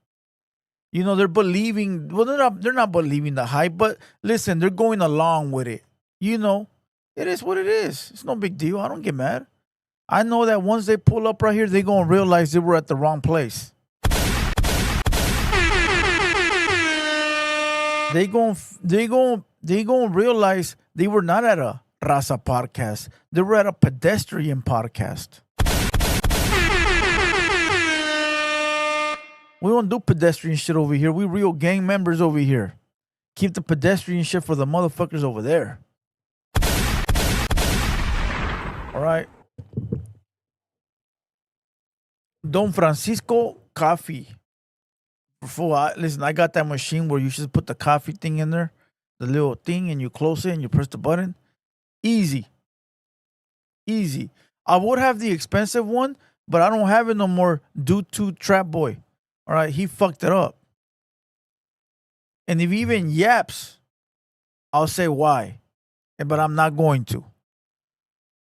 You know, they're believing. Well, they're not believing the hype, but listen, they're going along with it. You know, it is what it is. It's no big deal. I don't get mad. I know that once they pull up right here, they're gonna realize they were at the wrong place. They gonna realize they were not at a Raza podcast. They were at a pedestrian podcast. We don't do pedestrian shit over here. We real gang members over here. Keep the pedestrian shit for the motherfuckers over there. All right. Don Francisco Coffee. Listen, I got that machine where you just put the coffee thing in there, the little thing, and you close it and you press the button. Easy. I would have the expensive one, but I don't have it no more due to Trap Boy. All right, he fucked it up. And if he even yaps, I'll say why. But I'm not going to.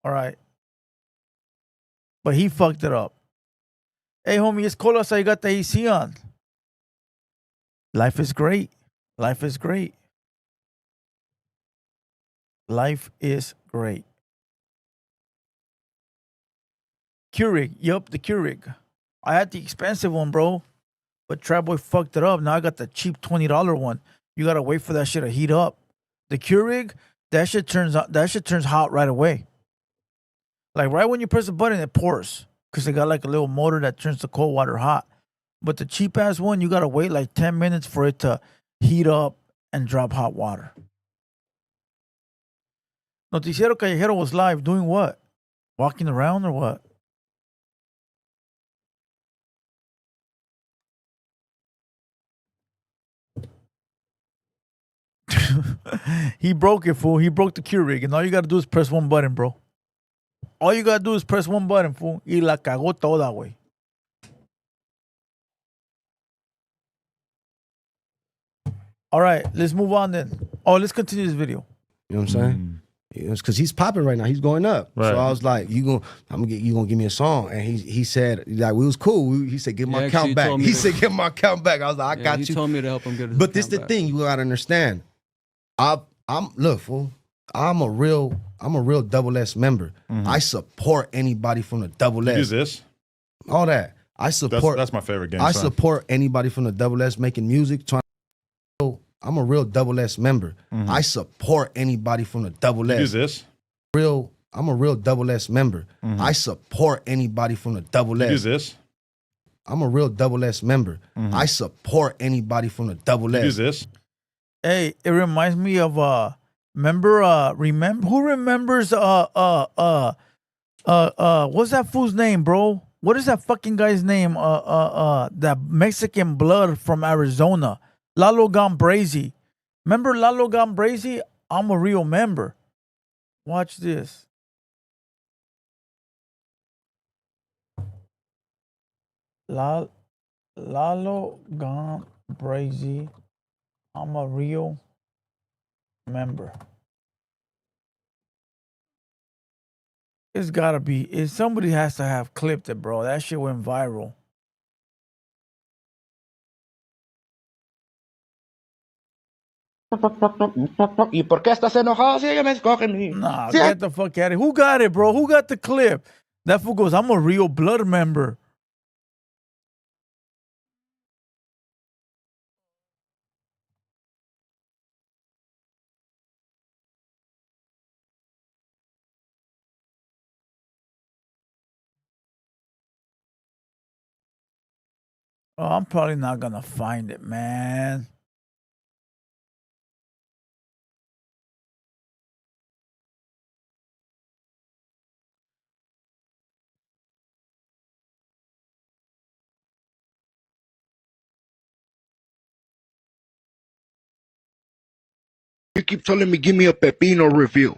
All right. But he fucked it up. Hey, homie, it's cold outside. You got the AC on. Life is great. Life is great. Life is great. Keurig. Yup, the Keurig. I had the expensive one, bro. But Trap Boy fucked it up. Now I got the cheap $20 one. You gotta wait for that shit to heat up. The Keurig, that shit turns hot right away. Like right when you press the button, it pours. Because they got like a little motor that turns the cold water hot. But the cheap ass one, you gotta wait like 10 minutes for it to heat up and drop hot water. Noticiero Callejero was live doing what? Walking around or what? He broke it, fool. He broke the Keurig, and all you gotta do is press one button, bro. All you gotta do is press one button, fool. Y la cagó toda, güey. All right, let's move on then. Oh, let's continue this video. You know what I'm saying? Because he's popping right now. He's going up. Right. So I was like, you gonna give me a song. And he said, like, we was cool. He said, give my account back. He said, give my account back. I was like, I got you. He told me to help him get his But this account the back. thing you gotta understand. Look, fool. I'm a real double S member. I support anybody from the double S. You do this? All that. I support. That's my favorite game. I son. support anybody from the double S making music. I'm a real double S member. I support anybody from the double S. You do this? I'm a real double S member. I support anybody from the double S. You do this? I'm a real double S member. I support anybody from the double S. You do this? Hey, it reminds me of remember who remembers what's that fool's name, bro? What is that fucking guy's name? That Mexican blood from Arizona. Lalo Gambrazy. Remember Lalo Gambrazy? I'm a real member. Watch this. Lalo Gambrazy. I'm a real member. It's gotta be. Somebody has to have clipped it, bro. That shit went viral. ¿Y por qué estás enojado si ella me escoge a mí? Nah, get the fuck out of here. Who got it, bro? Who got the clip? That fool goes, I'm a real blood member. Oh, I'm probably not gonna find it, man. You keep telling me give me a pepino review.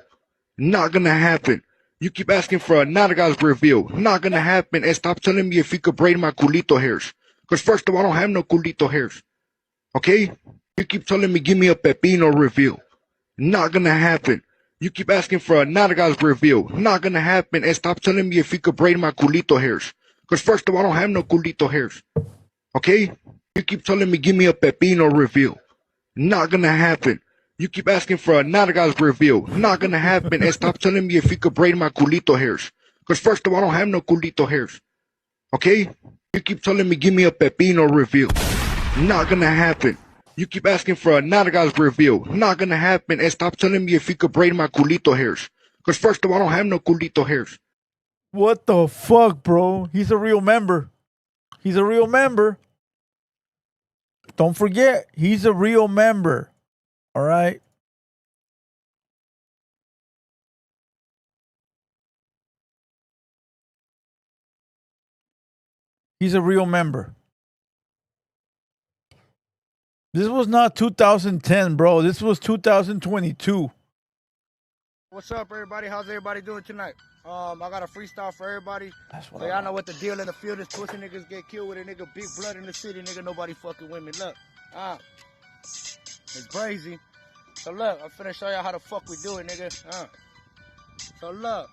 Not gonna happen. You keep asking for a nalgas review. Not gonna happen. And stop telling me if you could braid my culito hairs. Because first of all, I don't have no culito hairs. Okay? You keep telling me give me a pepino review. Not gonna happen. You keep asking for a nalgas review. Not gonna happen. And stop telling me if you could braid my culito hairs. Because first of all, I don't have no culito hairs. Okay? You keep telling me give me a pepino review. Not gonna happen. You keep asking for a nalgas review. Not gonna happen. And stop telling me if you could braid my culito hairs. Because first of all, I don't have no culito hairs. Okay? You keep telling me give me a pepino review. Not gonna happen. You keep asking for a nalgas review. Not gonna happen. And stop telling me if you could braid my culito hairs. Because first of all, I don't have no culito hairs. What the fuck, bro? He's a real member. He's a real member. Don't forget, he's a real member. All right? He's a real member. This was not 2010, bro. This was 2022. What's up, everybody? How's everybody doing tonight? I got a freestyle for everybody. So y'all know what the deal in the field is. Pussy niggas get killed with a nigga. Big blood in the city, nigga. Nobody fucking with me. Look, it's crazy. So look, I'm finna show y'all how the fuck we do it, nigga. So look.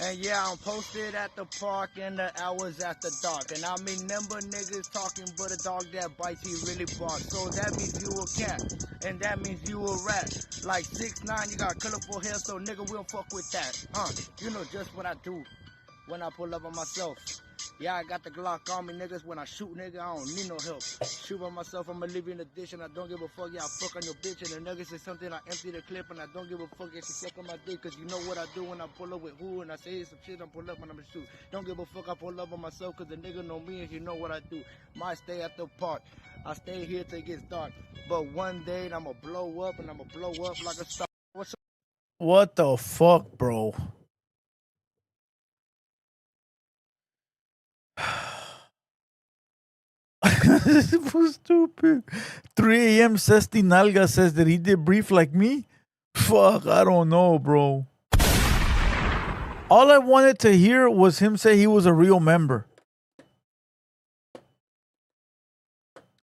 And yeah, I'm posted at the park in the hours after dark. And I mean, number niggas talking, but a dog that bites, he really barks. So that means you a cat, and that means you a rat. Like 6'9", you got colorful hair, so nigga, we don't fuck with that. You know just what I do when I pull up on myself. Yeah, I got the Glock on me, niggas. When I shoot, nigga, I don't need no help. Shoot by myself, I'ma leave you in the dish, and I don't give a fuck. Yeah, I fuck on your bitch, and the nuggets is something, I empty the clip, and I don't give a fuck if you suck on my dick, cause you know what I do when I pull up with who, and I say some shit, I pull up when I'm shoot. Don't give a fuck, I pull up on myself, cause the nigga know me, and he know what I do. Might stay at the park, I stay here till it gets dark, but one day I'ma blow up, and I'ma blow up like a star. What's up? What the fuck, bro? This was stupid. 3 a.m. Cesti Nalga says that he did brief like me. Fuck, I don't know, bro. All I wanted to hear was him say he was a real member.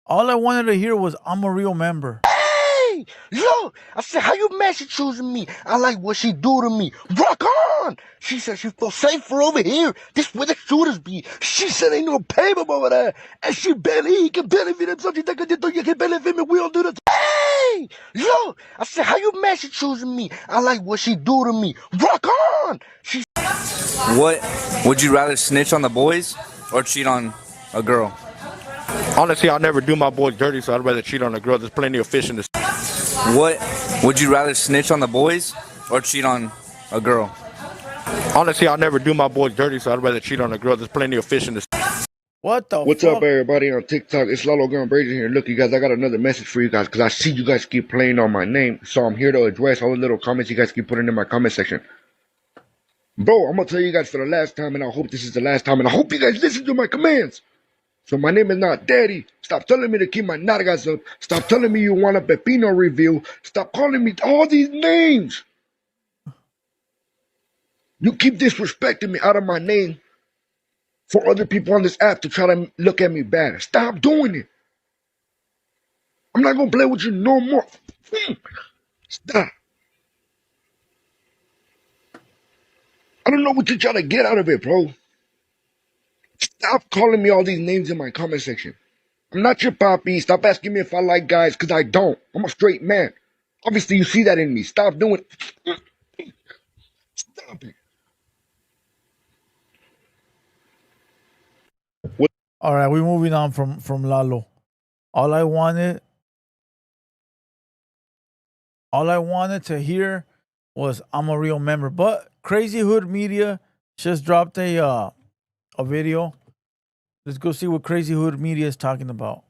All I wanted to hear was, I'm a real member. Hey, look, I said, how you mad she choosing me? I like what she do to me. Rock on! She said she feel safer over here. This where the shooters be. She said ain't no payment over there. And she he can benefit himself. You can benefit me. We don't do this. Hey, look, I said, how you mad she choosing me? I like what she do to me. Rock on! She What would you rather snitch on the boys or cheat on a girl? Honestly, I'll never do my boys dirty, so I'd rather cheat on a girl. There's plenty of fish in this. What would you rather snitch on the boys or cheat on a girl? Honestly, I'll never do my boys dirty, so I'd rather cheat on a girl. There's plenty of fish in this. What's up, everybody on TikTok? It's Lalo Gunplay here. Look, you guys, I got another message for you guys because I see you guys keep playing on my name, so I'm here to address all the little comments you guys keep putting in my comment section. Bro, I'm gonna tell you guys for the last time, and I hope this is the last time, and I hope you guys listen to my commands. So my name is not Daddy. Stop telling me to keep my nalgas up. Stop telling me you want a Pepino review. Stop calling me all these names. You keep disrespecting me out of my name for other people on this app to try to look at me bad. Stop doing it. I'm not gonna play with you no more. Stop. I don't know what you're trying to get out of it, bro. Stop calling me all these names in my comment section. I'm not your papi. Stop asking me if I like guys, because I don't. I'm a straight man. Obviously, you see that in me. Stop doing it. Stop it. All right, we're moving on from Lalo. All I wanted to hear was, I'm a real member. But Crazy Hood Media just dropped a video. Let's go see what Crazy Hood Media is talking about.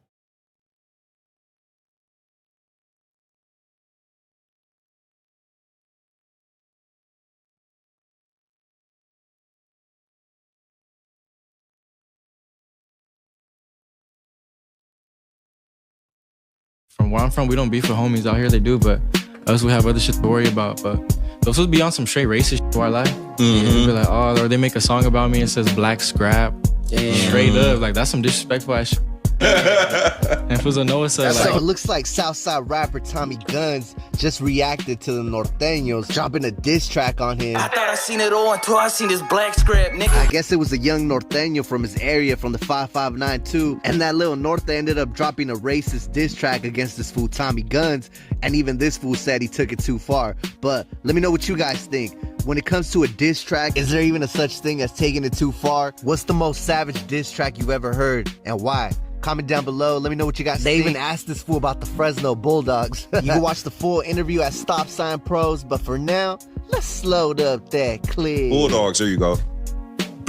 From where I'm from, we don't beef with homies. Out here they do, but us, we have other shit to worry about. But those would be on some straight racist shit where I like. Be like, oh, or they make a song about me and says black scrap. Straight up, like that's some disrespectful ass shit. And if it was a Noah said, So it looks like Southside rapper Tommy Guns just reacted to the Norteños dropping a diss track on him. I thought I seen it all until I seen this black scrap, nigga. I guess it was a young Norteño from his area from the 5592, and that little Norte ended up dropping a racist diss track against this fool Tommy Guns, and even this fool said he took it too far. But let me know what you guys think. When it comes to a diss track, is there even a such thing as taking it too far? What's the most savage diss track you've ever heard, and why? Comment down below. Let me know what you guys think. They even asked this fool about the Fresno Bulldogs. You can watch the full interview at Stop Sign Pros, but for now, let's slow up that clip. Bulldogs, there you go.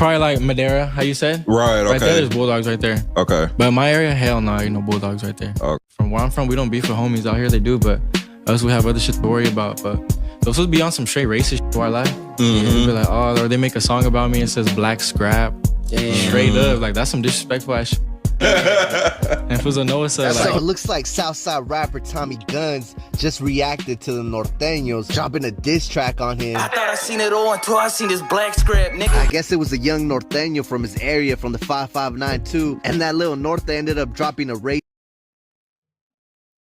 probably like Madeira, how you said? Right, okay. Right there, there's bulldogs right there. Okay. But in my area, hell no, ain't no bulldogs right there. Okay. From where I'm from, we don't beef with homies. Out here they do, but us, we have other shit to worry about. But those would be on some straight racist shit where I like. Be like, oh, or they make a song about me and says black scrap. Straight up, like that's some disrespectful ass shit. And if it was a Noah said, So it looks like Southside rapper Tommy Guns just reacted to the Norteños dropping a diss track on him. I thought I seen it all until I seen this black scrap, nigga. I guess it was a young Norteño from his area from the 5592, and that little Norte ended up dropping a race.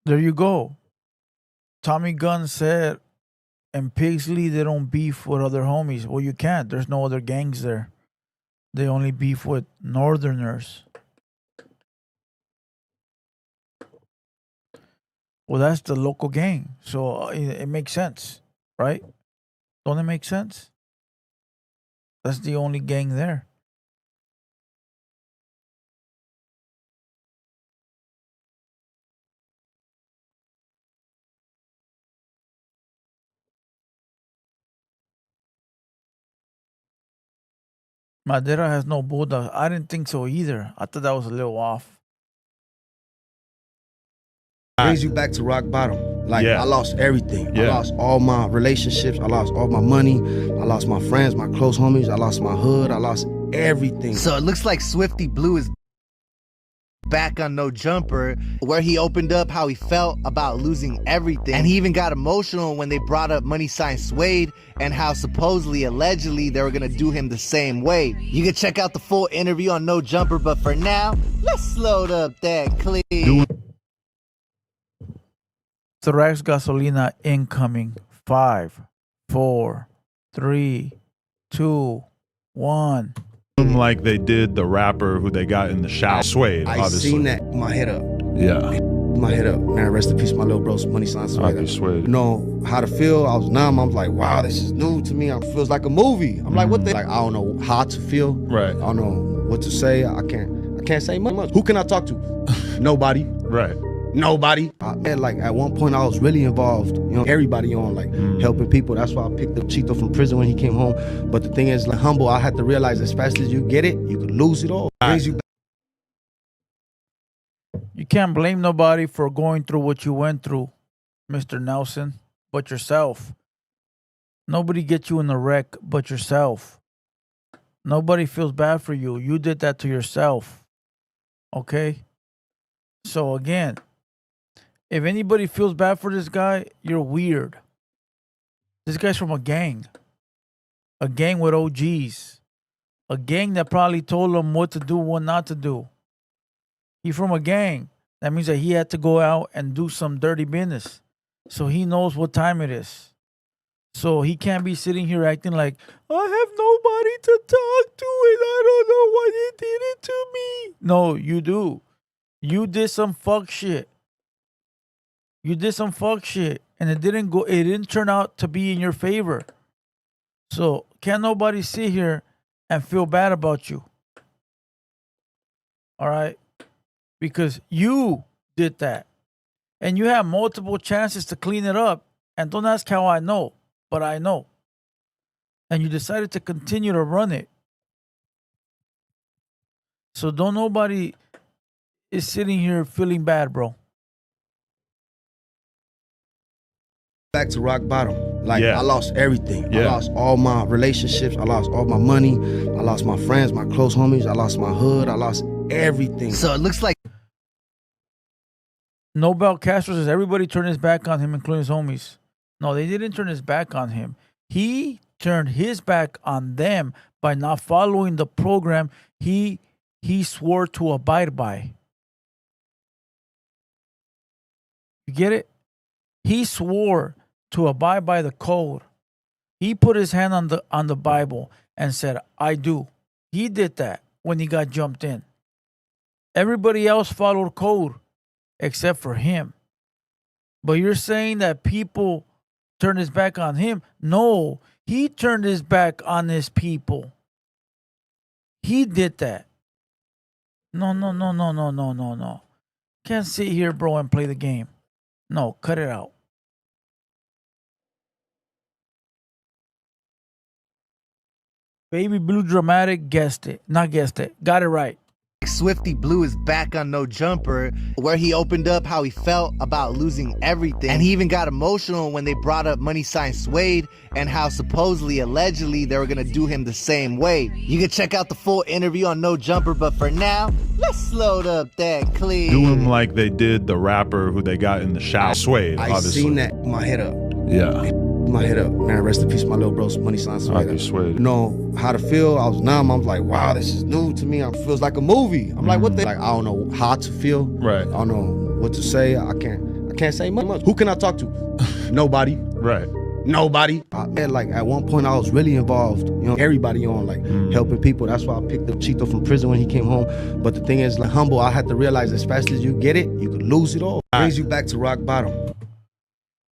There you go. Tommy Gunn said, in Paisley, they don't beef with other homies. Well, you can't. There's no other gangs there. They only beef with Northerners. Well, that's the local gang. So it makes sense, right? Don't it make sense? That's the only gang there. Madeira has no bulldogs. I didn't think so either. I thought that was a little off. Brings you back to rock bottom. Like, Yeah. I lost everything. I Yeah. lost all my relationships. I lost all my money. I lost my friends, my close homies. I lost my hood. I lost everything. So it looks like Swifty blew his back on No Jumper, where he opened up how he felt about losing everything. And he even got emotional when they brought up money sign Suede and how supposedly, allegedly, they were gonna do him the same way. You can check out the full interview on No Jumper, but for now, let's load up that clip. Thorax Gasolina incoming. 5, 4, 3, 2, 1. Like they did the rapper who they got in the shower. Suede, I obviously. seen that. My head up. Yeah. My head up. Man, rest in peace, my little bro, money sign Suede. Suede. You know how to feel. I was numb. I'm like, wow, this is new to me. It feels like a movie. I'm like, what the? Like, I don't know how to feel. Right. I don't know what to say. I can't say much. Who can I talk to? Nobody. Right. Nobody. Man, like at one point I was really involved, you know, everybody on like helping people. That's why I picked up Chito from prison when he came home. But the thing is, like humble, I had to realize as fast as you get it, you could lose it all. Brings you back. You can't blame nobody for going through what you went through, Mr. Nelson, but yourself. Nobody gets you in a wreck but yourself. Nobody feels bad for you. You did that to yourself. Okay? So again, if anybody feels bad for this guy, you're weird. This guy's from a gang with OGs, a gang that probably told him what to do, what not to do. He's from a gang. That means that he had to go out and do some dirty business. So he knows what time it is. So he can't be sitting here acting like, I have nobody to talk to and I don't know why they did it to me. No, you do. You did some fuck shit. You did some fuck shit. And it didn't turn out to be in your favor. So can't nobody sit here and feel bad about you. All right? Because you did that. And you have multiple chances to clean it up. And don't ask how I know, but I know. And you decided to continue to run it. So don't nobody is sitting here feeling bad, bro. Back to rock bottom. Like Yeah. I lost everything. Yeah. I lost all my relationships. I lost all my money. I lost my friends, my close homies. I lost my hood. I lost everything. So it looks like Nobel Castro says everybody turned his back on him, including his homies. No, they didn't turn his back on him. He turned his back on them by not following the program he swore to abide by. You get it? He swore to abide by the code. He put his hand on the Bible and said, I do. He did that when he got jumped in. Everybody else followed code except for him. But you're saying that people turned his back on him? No, he turned his back on his people. He did that. No. Can't sit here, bro, and play the game. No, cut it out. Baby Blue Dramatic guessed it. Not guessed it. Got it right. Swifty Blue is back on No Jumper, where he opened up how he felt about losing everything. And he even got emotional when they brought up money sign Suede and how supposedly, allegedly, they were gonna do him the same way. You can check out the full interview on No Jumper, but for now, let's load up that clip. Do him like they did the rapper who they got in the shower. Suede, I obviously. seen that. My head up. Yeah. My head up. Man, rest in peace, my little bro, money sign Suede. Suede. You know how to feel. I was numb. I'm like, wow, this is new to me. It feels like a movie. I'm like, what the? Like, I don't know how to feel. Right. I don't know what to say. I can't say much. Who can I talk to? Nobody. Right. Nobody. Man, like at one point I was really involved, you know, everybody on like helping people. That's why I picked up Chito from prison when he came home. But the thing is, like humble, I had to realize as fast as you get it, you could lose it all. Brings you back to rock bottom.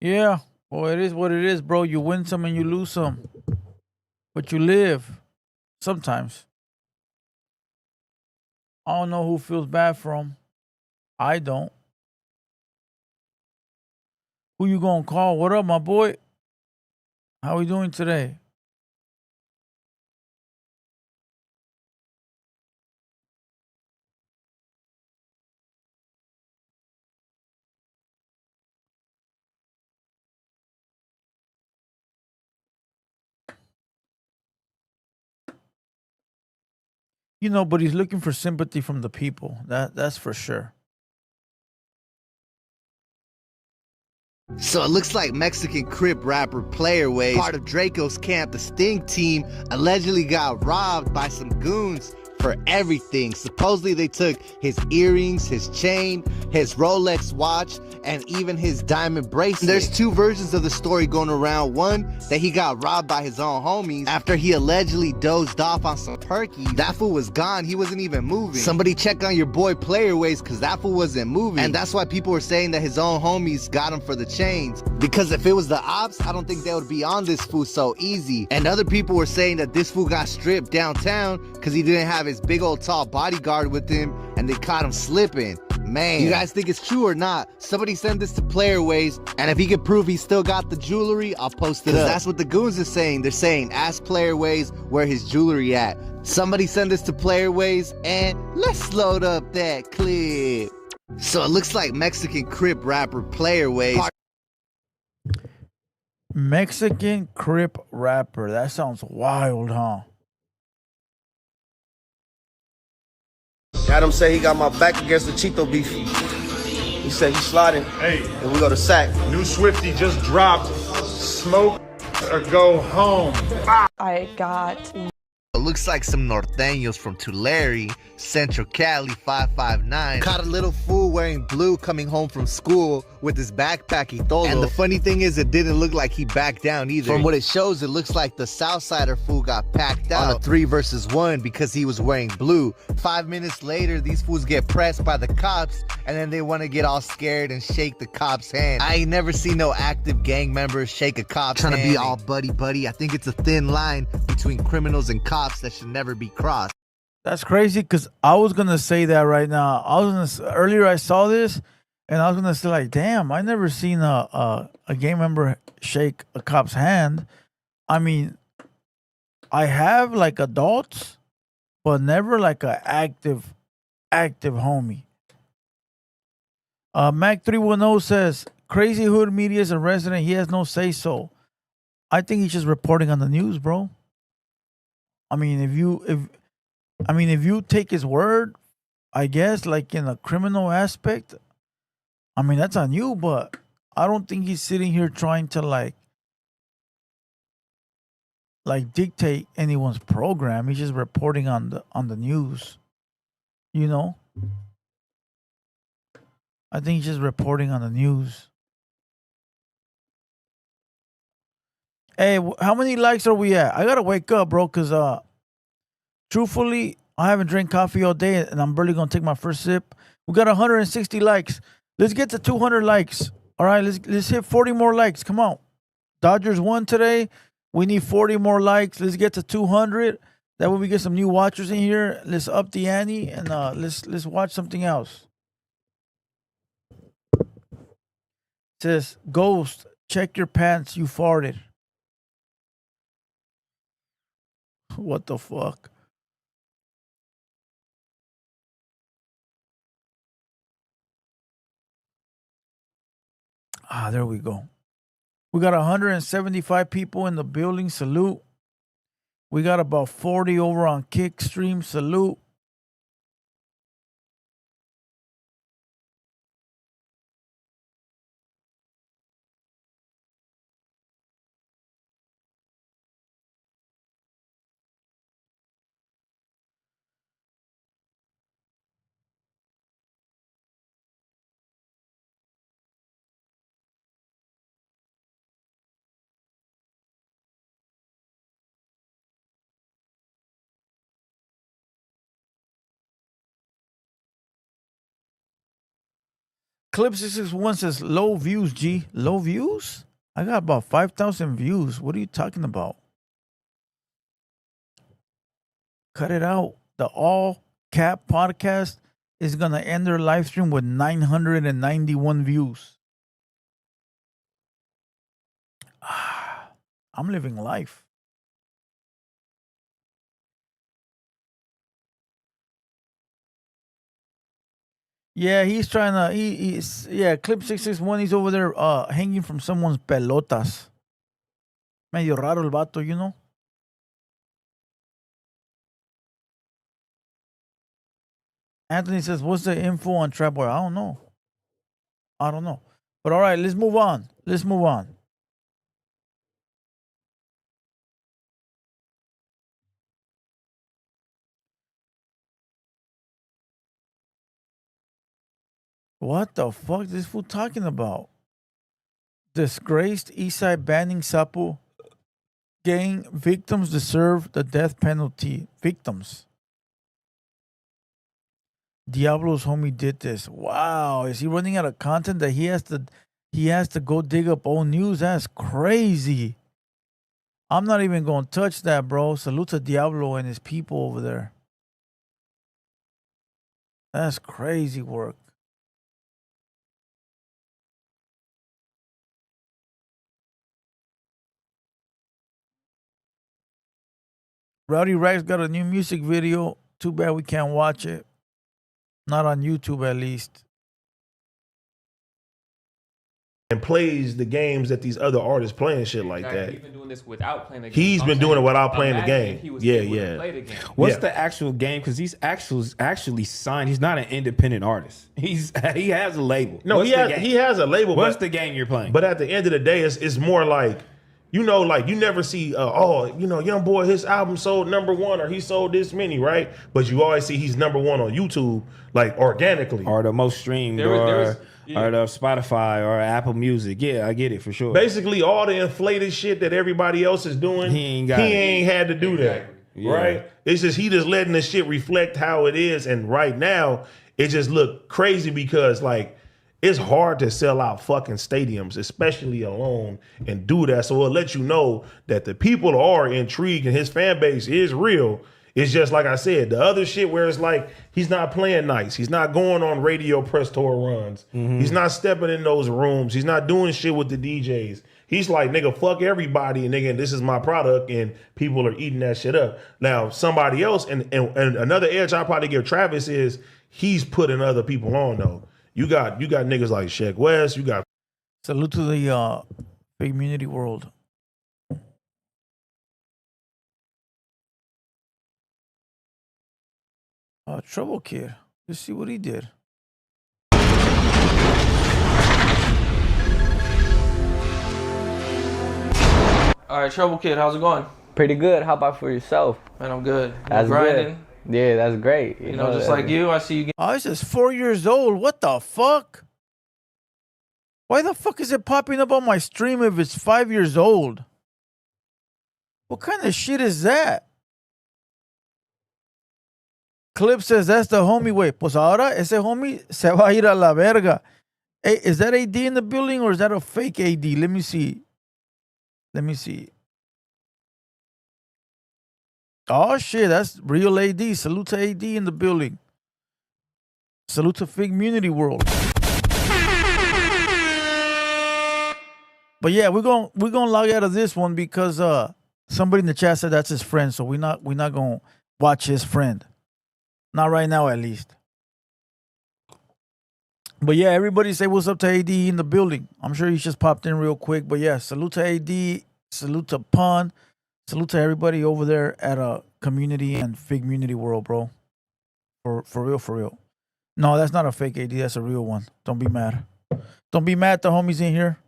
Yeah. Well, it is what it is, bro. You win some and you lose some. But you live. Sometimes. I don't know who feels bad for him. I don't. Who you gonna call? What up, my boy? How we doing today? but he's looking for sympathy from the people. That's for sure. So it looks like Mexican Crip rapper Playerways, part of Draco's camp, the Sting team, allegedly got robbed by some goons for everything. Supposedly they took his earrings, his chain, his Rolex watch, and even his diamond bracelet. There's two versions of the story going around. One, that he got robbed by his own homies after he allegedly dozed off on some perky. That fool was gone. He wasn't even moving. Somebody check on your boy Playerways, because that fool wasn't moving. And that's why people were saying that his own homies got him for the chains. Because if it was the ops, I don't think they would be on this fool so easy. And other people were saying that this fool got stripped downtown because he didn't have his big old tall bodyguard with him and they caught him slipping. Man, you guys think it's true or not? Somebody send this to Playerways, and if he can prove he still got the jewelry, I'll post it up. That's what the goons are saying. They're saying, ask Playerways where his jewelry at. Somebody send this to Playerways, and let's load up that clip. So it looks like Mexican Crip rapper Playerways. Mexican Crip rapper. That sounds wild, huh? Adam say he got my back against the Cheeto beef. He said he's sliding. Hey. And we go to sack. New Swifty just dropped. Smoke or go home. I got... It looks like some norteños from Tulare, Central Cali 559, caught a little fool wearing blue coming home from school with his backpack y todo. And the funny thing is, it didn't look like he backed down either. From what it shows, it looks like the Southsider fool got packed out on a 3 versus 1 because he was wearing blue. 5 minutes later, these fools get pressed by the cops, and then they want to get all scared and shake the cop's hand. I ain't never seen no active gang members shake a cop's hand. Trying to be all buddy-buddy. I think it's a thin line between criminals and cops that should never be crossed. That's crazy because I was gonna say that right now. Earlier I saw this and I was gonna say like, damn, I never seen a gang member shake a cop's hand. I mean, I have like adults, but never like a active homie. Mac 310 says Crazy Hood Media is a resident. He has no say so. I think he's just reporting on the news, bro. I mean, if you take his word, I guess, like in a criminal aspect, I mean, that's on you, but I don't think he's sitting here trying to like dictate anyone's program. He's just reporting on the news. You know? I think he's just reporting on the news. Hey, how many likes are we at? I gotta wake up, bro, because truthfully, I haven't drank coffee all day, and I'm barely gonna take my first sip. We got 160 likes. Let's get to 200 likes. All right, let's hit 40 more likes. Come on, Dodgers won today. We need 40 more likes. Let's get to 200. That way we get some new watchers in here. Let's up the ante and let's watch something else. It says Ghost, check your pants. You farted. What the fuck? There we go. We got 175 people in the building. Salute. We got about 40 over on Kickstream. Salute. Clip661 says low views, G. Low views? I got about 5,000 views. What are you talking about? Cut it out. The All Cap podcast is going to end their live stream with 991 views. I'm living life. Yeah, he's trying to. He's Clip661. He's over there hanging from someone's pelotas. Medio raro el vato, you know. Anthony says, what's the info on Trap Boy? I don't know. But all right, let's move on. What the fuck is this fool talking about? Disgraced Eastside banning Sapo gang victims deserve the death penalty. Victims. Diablo's homie did this. Wow, is he running out of content that he has to go dig up old news? That's crazy. I'm not even gonna touch that, bro. Salute to Diablo and his people over there. That's crazy work. Rowdy Rags got a new music video. Too bad we can't watch it. Not on YouTube, at least. And plays the games that these other artists play and shit like that. He's been doing this without playing the game. He's been doing it without playing the game. He was able to play the game. What's the actual game? Because he's actually signed. He's not an independent artist. He has a label. No, he has a label. What's the game you're playing? But at the end of the day, it's more like, you know, like you never see, young boy, his album sold #1 or he sold this many, right? But you always see he's #1 on YouTube, like organically. Or the most streamed, or the Spotify or Apple Music. Yeah, I get it for sure. Basically, all the inflated shit that everybody else is doing, he ain't had to do that, right? It's just he just letting the shit reflect how it is. And right now, it just look crazy because like it's hard to sell out fucking stadiums, especially alone, and do that. So it'll let you know that the people are intrigued and his fan base is real. It's just like I said, the other shit where it's like he's not playing nice. He's not going on radio press tour runs. He's not stepping in those rooms. He's not doing shit with the DJs. He's like, nigga, fuck everybody, and nigga, this is my product, and people are eating that shit up. Now, somebody else, and another edge I probably give Travis is he's putting other people on though. You got niggas like Sheck West. You got salute to the big community world. Trouble Kid. Let's see what he did. All right, Trouble Kid, how's it going? Pretty good. How about for yourself? Man, I'm good. That's grinding. Good. Yeah, that's great. You know, just like you, I see you. Oh, this is 4 years old. What the fuck? Why the fuck is it popping up on my stream if it's 5 years old? What kind of shit is that? Clip says that's the homie way. Pues ahora ese homie se va a ir a la verga. Hey, is that AD in the building or is that a fake AD? Let me see. Oh shit, that's real AD. Salute to AD in the building. Salute to Fig Community World. But yeah, we're gonna log out of this one because somebody in the chat said that's his friend, so we're not gonna watch his friend. Not right now, at least. But yeah, everybody say what's up to AD in the building. I'm sure he just popped in real quick. But yeah, salute to AD, salute to Pun, salute to everybody over there at a community and Fig Community World, bro. For real. No, that's not a fake AD. That's a real one. Don't be mad. Don't be mad. The homies in here.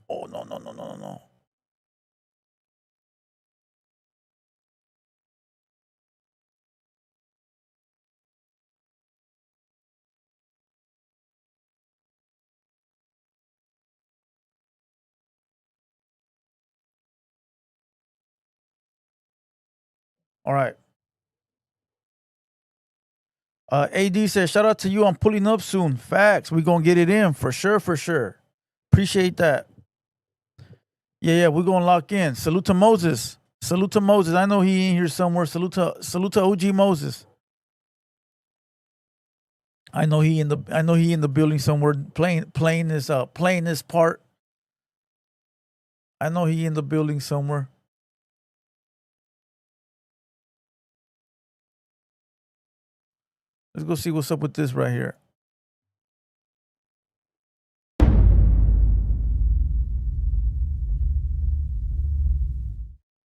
Oh no. All right. AD says, shout out to you. I'm pulling up soon. Facts. We're going to get it in for sure. Appreciate that. Yeah, we're going to lock in. Salute to Moses. I know he in here somewhere. Salute to OG Moses. I know he in the building somewhere playing this part. I know he in the building somewhere. Let's go see what's up with this right here.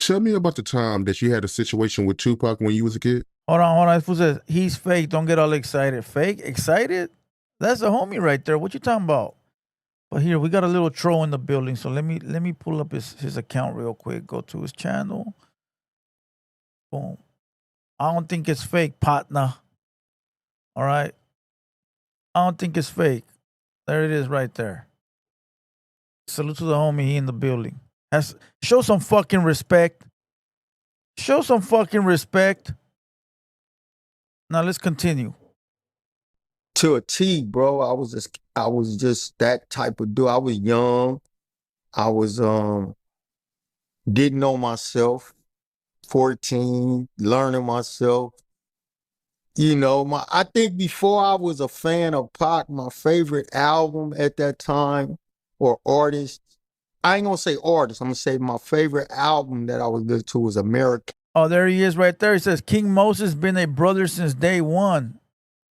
tell me about the time that you had a situation with Tupac when you was a kid. Hold on. This fool says he's fake. Don't get all excited. Fake? Excited? That's the homie right there. What you talking about? But here we got a little troll in the building. So let me pull up his account real quick. Go to his channel. Boom. I don't think it's fake, partner. All right. I don't think it's fake. There it is right there. Salute to the homie. He in the building. Show some fucking respect. Show some fucking respect. Now let's continue. To a T, bro. I was just that type of dude. I was young. I was didn't know myself. 14, learning myself. You know, I think before I was a fan of Pac, my favorite album at that time or artist, I ain't gonna say artist, I'm gonna say my favorite album that I was listening to was American. Oh, there he is right there. He says, King Moses been a brother since day one.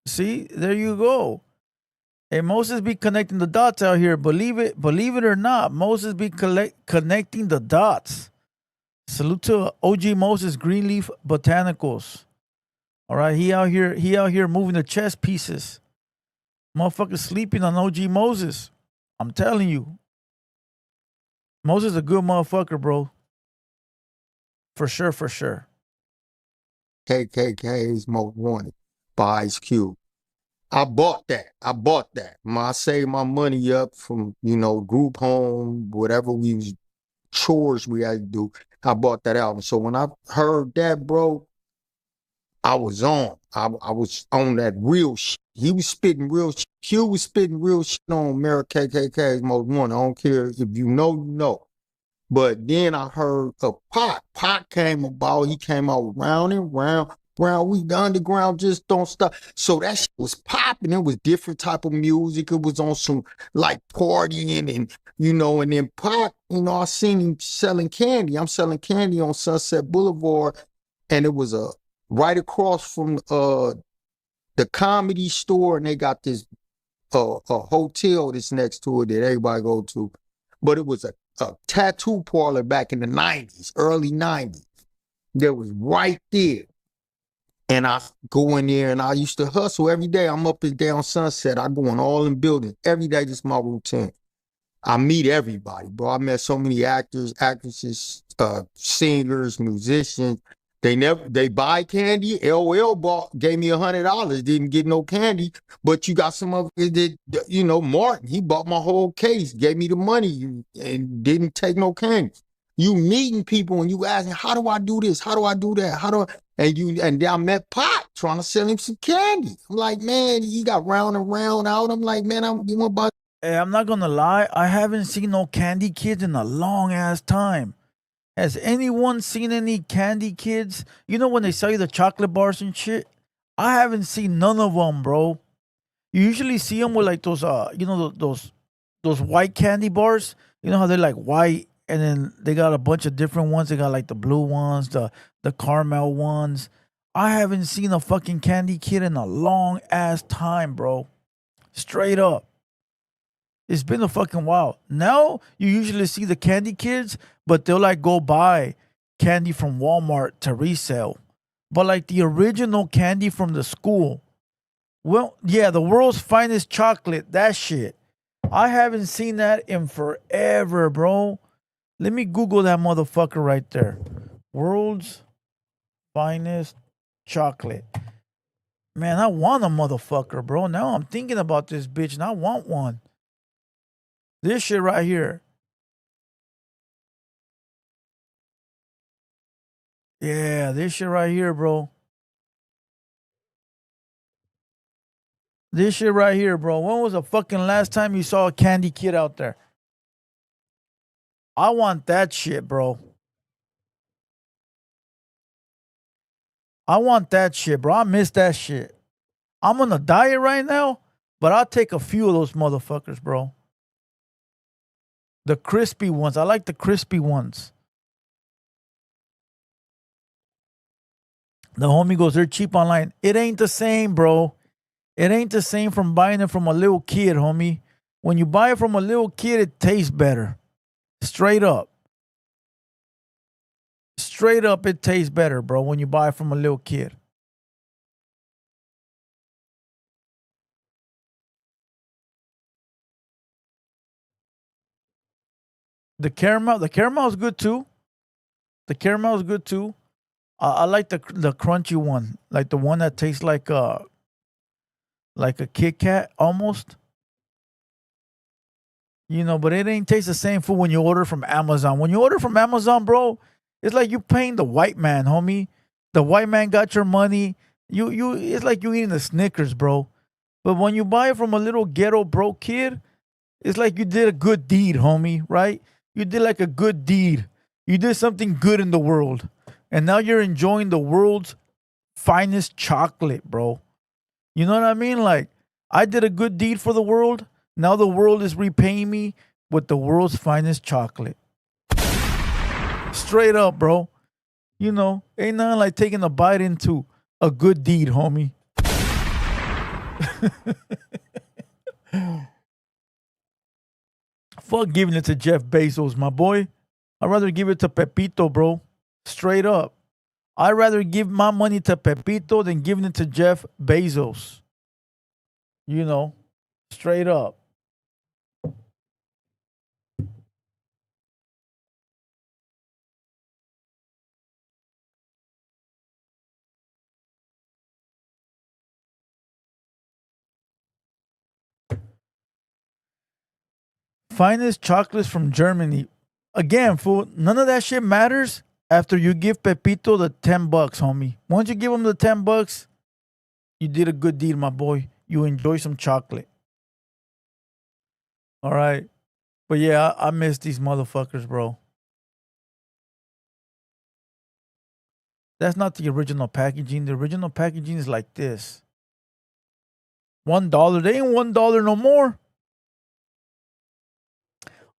See, there you go. Hey, Moses be connecting the dots out here. Believe it or not, Moses be connecting the dots. Salute to OG Moses Greenleaf Botanicals. All right, he out here moving the chess pieces. Motherfucker sleeping on OG Moses. I'm telling you. Moses a good motherfucker, bro. For sure. KKK's Most Wanted by Ice Cube. I bought that. I saved my money up from, group home, whatever chores we had to do. I bought that album. So when I heard that, bro, I was on. I was on that real shit. He was spitting real shit. Q was spitting real shit on America KKK's Most Wanted. I don't care if you know, you know. But then I heard a Pac. Pac came about. He came out round and round. We the underground just don't stop. So that shit was popping. It was different type of music. It was on some like partying and and then Pac, I seen him selling candy. I'm selling candy on Sunset Boulevard, and it was right across from the Comedy Store, and they got this a hotel that's next to it that everybody go to. But it was a tattoo parlor back in the 90s, early 90s. That was right there. And I go in there and I used to hustle every day. I'm up and down Sunset. I go in all in buildings. Every day, just my routine. I meet everybody, bro. I met so many actors, actresses, singers, musicians. They buy candy. LOL gave me $100. Didn't get no candy, but you got some of it that, Martin, he bought my whole case, gave me the money and didn't take no candy. You meeting people and you asking, how do I do this? How do I do that? And then I met Pac trying to sell him some candy. I'm like, man, he got round and round out. I'm like, man, I'm about. Hey, I'm not gonna lie, I haven't seen no candy kids in a long ass time. Has anyone seen any candy kids? You know when they sell you the chocolate bars and shit? I haven't seen none of them, bro. You usually see them with like those, those white candy bars. You know how they're like white, and then they got a bunch of different ones. They got like the blue ones, the caramel ones. I haven't seen a fucking candy kid in a long ass time, bro. Straight up. It's been a fucking while. Now you usually see the candy kids, but they'll like go buy candy from Walmart to resell. But like the original candy from the school, well, yeah, the world's finest chocolate, that shit. I haven't seen that in forever, bro. Let me Google that motherfucker right there. World's finest chocolate. Man, I want a motherfucker, bro. Now I'm thinking about this bitch and I want one. This shit right here. Yeah, this shit right here, bro. This shit right here, bro. When was the fucking last time you saw a candy kid out there? I want that shit, bro. I want that shit, bro. I miss that shit. I'm on a diet right now, but I'll take a few of those motherfuckers, bro. The crispy ones. I like the crispy ones. The homie goes, they're cheap online. It ain't the same, bro. It ain't the same from buying it from a little kid, homie. When you buy it from a little kid, it tastes better. Straight up. Straight up, it tastes better, bro, when you buy it from a little kid. The caramel is good too. The caramel is good too. I like the crunchy one, like the one that tastes like a Kit Kat almost. You know, but it ain't taste the same food when you order from Amazon. When you order from Amazon, bro, it's like you paying the white man, homie. The white man got your money. It's like you eating the Snickers, bro. But when you buy it from a little ghetto broke kid, it's like you did a good deed, homie, right? You did like a good deed. You did something good in the world. And now you're enjoying the world's finest chocolate, bro. You know what I mean? Like, I did a good deed for the world. Now the world is repaying me with the world's finest chocolate. Straight up, bro. You know, ain't nothing like taking a bite into a good deed, homie. Fuck giving it to Jeff Bezos, my boy. I'd rather give it to Pepito, bro. Straight up. I'd rather give my money to Pepito than giving it to Jeff Bezos. You know, straight up. Finest chocolates from Germany. Again, fool, none of that shit matters after you give Pepito the $10, homie. Once you give him the $10, you did a good deed, my boy. You enjoy some chocolate. All right. But yeah, I miss these motherfuckers, bro. That's not the original packaging. The original packaging is like this. $1. They ain't $1 no more.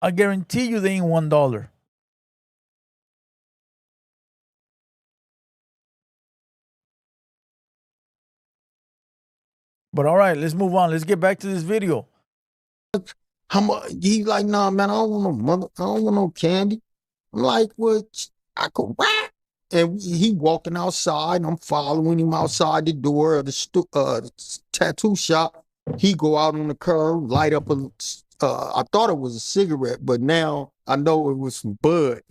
I guarantee you they ain't $1. But all right, let's move on. Let's get back to this video. How much? He like, nah, man, I don't want no mother, I don't want no candy. I'm like, what? I could rap. And he walking outside, and I'm following him outside the door of the tattoo shop. He go out on the curb, light up a. I thought it was a cigarette, but now I know it was some bud.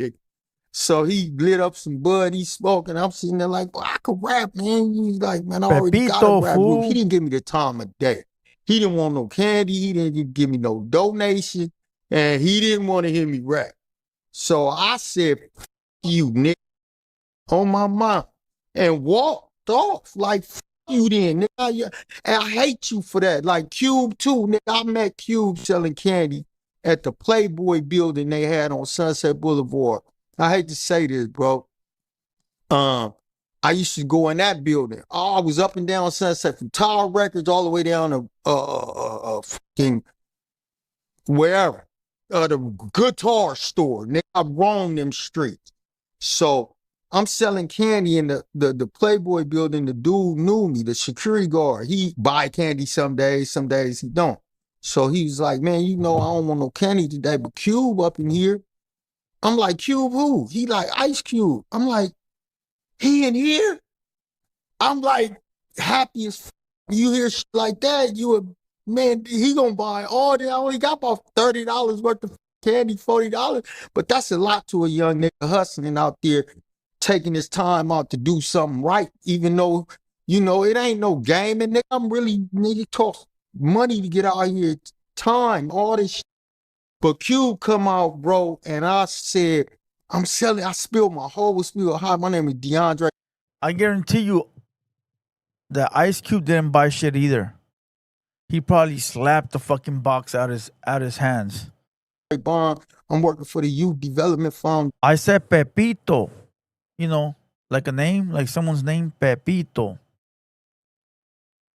So he lit up some bud. He's smoking. I'm sitting there like, well, I could rap, man. He's like, man, I already got a rap group. He didn't give me the time of day. He didn't want no candy. He didn't give me no donation, and he didn't want to hear me rap. So I said, you nigga, on my mouth, and walked off like you then, nigga. And I hate you for that. Like Cube too, nigga. I met Cube selling candy at the Playboy building they had on Sunset Boulevard. I hate to say this, bro. I used to go in that building. Oh, I was up and down Sunset from Tower Records all the way down to fucking wherever. The guitar store. Nigga, I roamed them streets. So I'm selling candy in the Playboy building. The dude knew me, the security guard. He buy candy some days he don't. So he was like, man, you know, I don't want no candy today, but Cube up in here. I'm like, Cube who? He like, Ice Cube. I'm like, he in here? I'm like, happy as f. You hear shit like that, you a man, he gonna buy all that. I only got about $30 worth of candy, $40, but that's a lot to a young nigga hustling out there, taking his time out to do something right, even though, you know, it ain't no game. And nigga, I'm really, nigga, talk money to get out here, time, all this shit. But Cube come out, bro, and I said, I'm selling, I spilled my whole spiel. Hi, my name is DeAndre. I guarantee you that Ice Cube didn't buy shit either. He probably slapped the fucking box out his hands. Bond, I'm working for the Youth Development Fund. I said Pepito. You know, like a name, like someone's name, Pepito.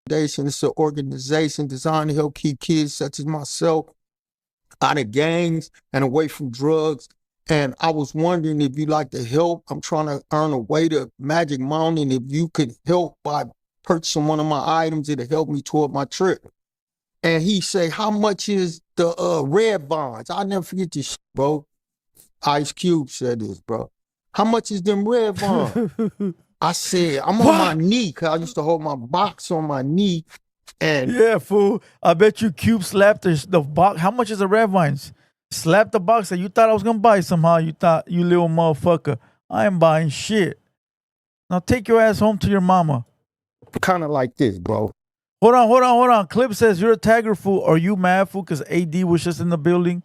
It's an organization designed to help keep kids such as myself out of gangs and away from drugs. And I was wondering if you'd like to help. I'm trying to earn a way to Magic Mountain. If you could help by purchasing one of my items, it'll help me toward my trip. And he say, how much is the red bonds? I'll never forget this shit, bro. Ice Cube said this, bro. how much is them red vines? I said, I'm on my knee, because I used to hold my box on my knee. And yeah, fool. I bet you Cube slapped the box. How much is the red vines? Slapped the box that you thought I was going to buy somehow. You thought, you little motherfucker, I ain't buying shit. Now take your ass home to your mama. Kind of like this, bro. Hold on. Clip says you're a tagger, fool. Are you mad, fool? Because AD was just in the building.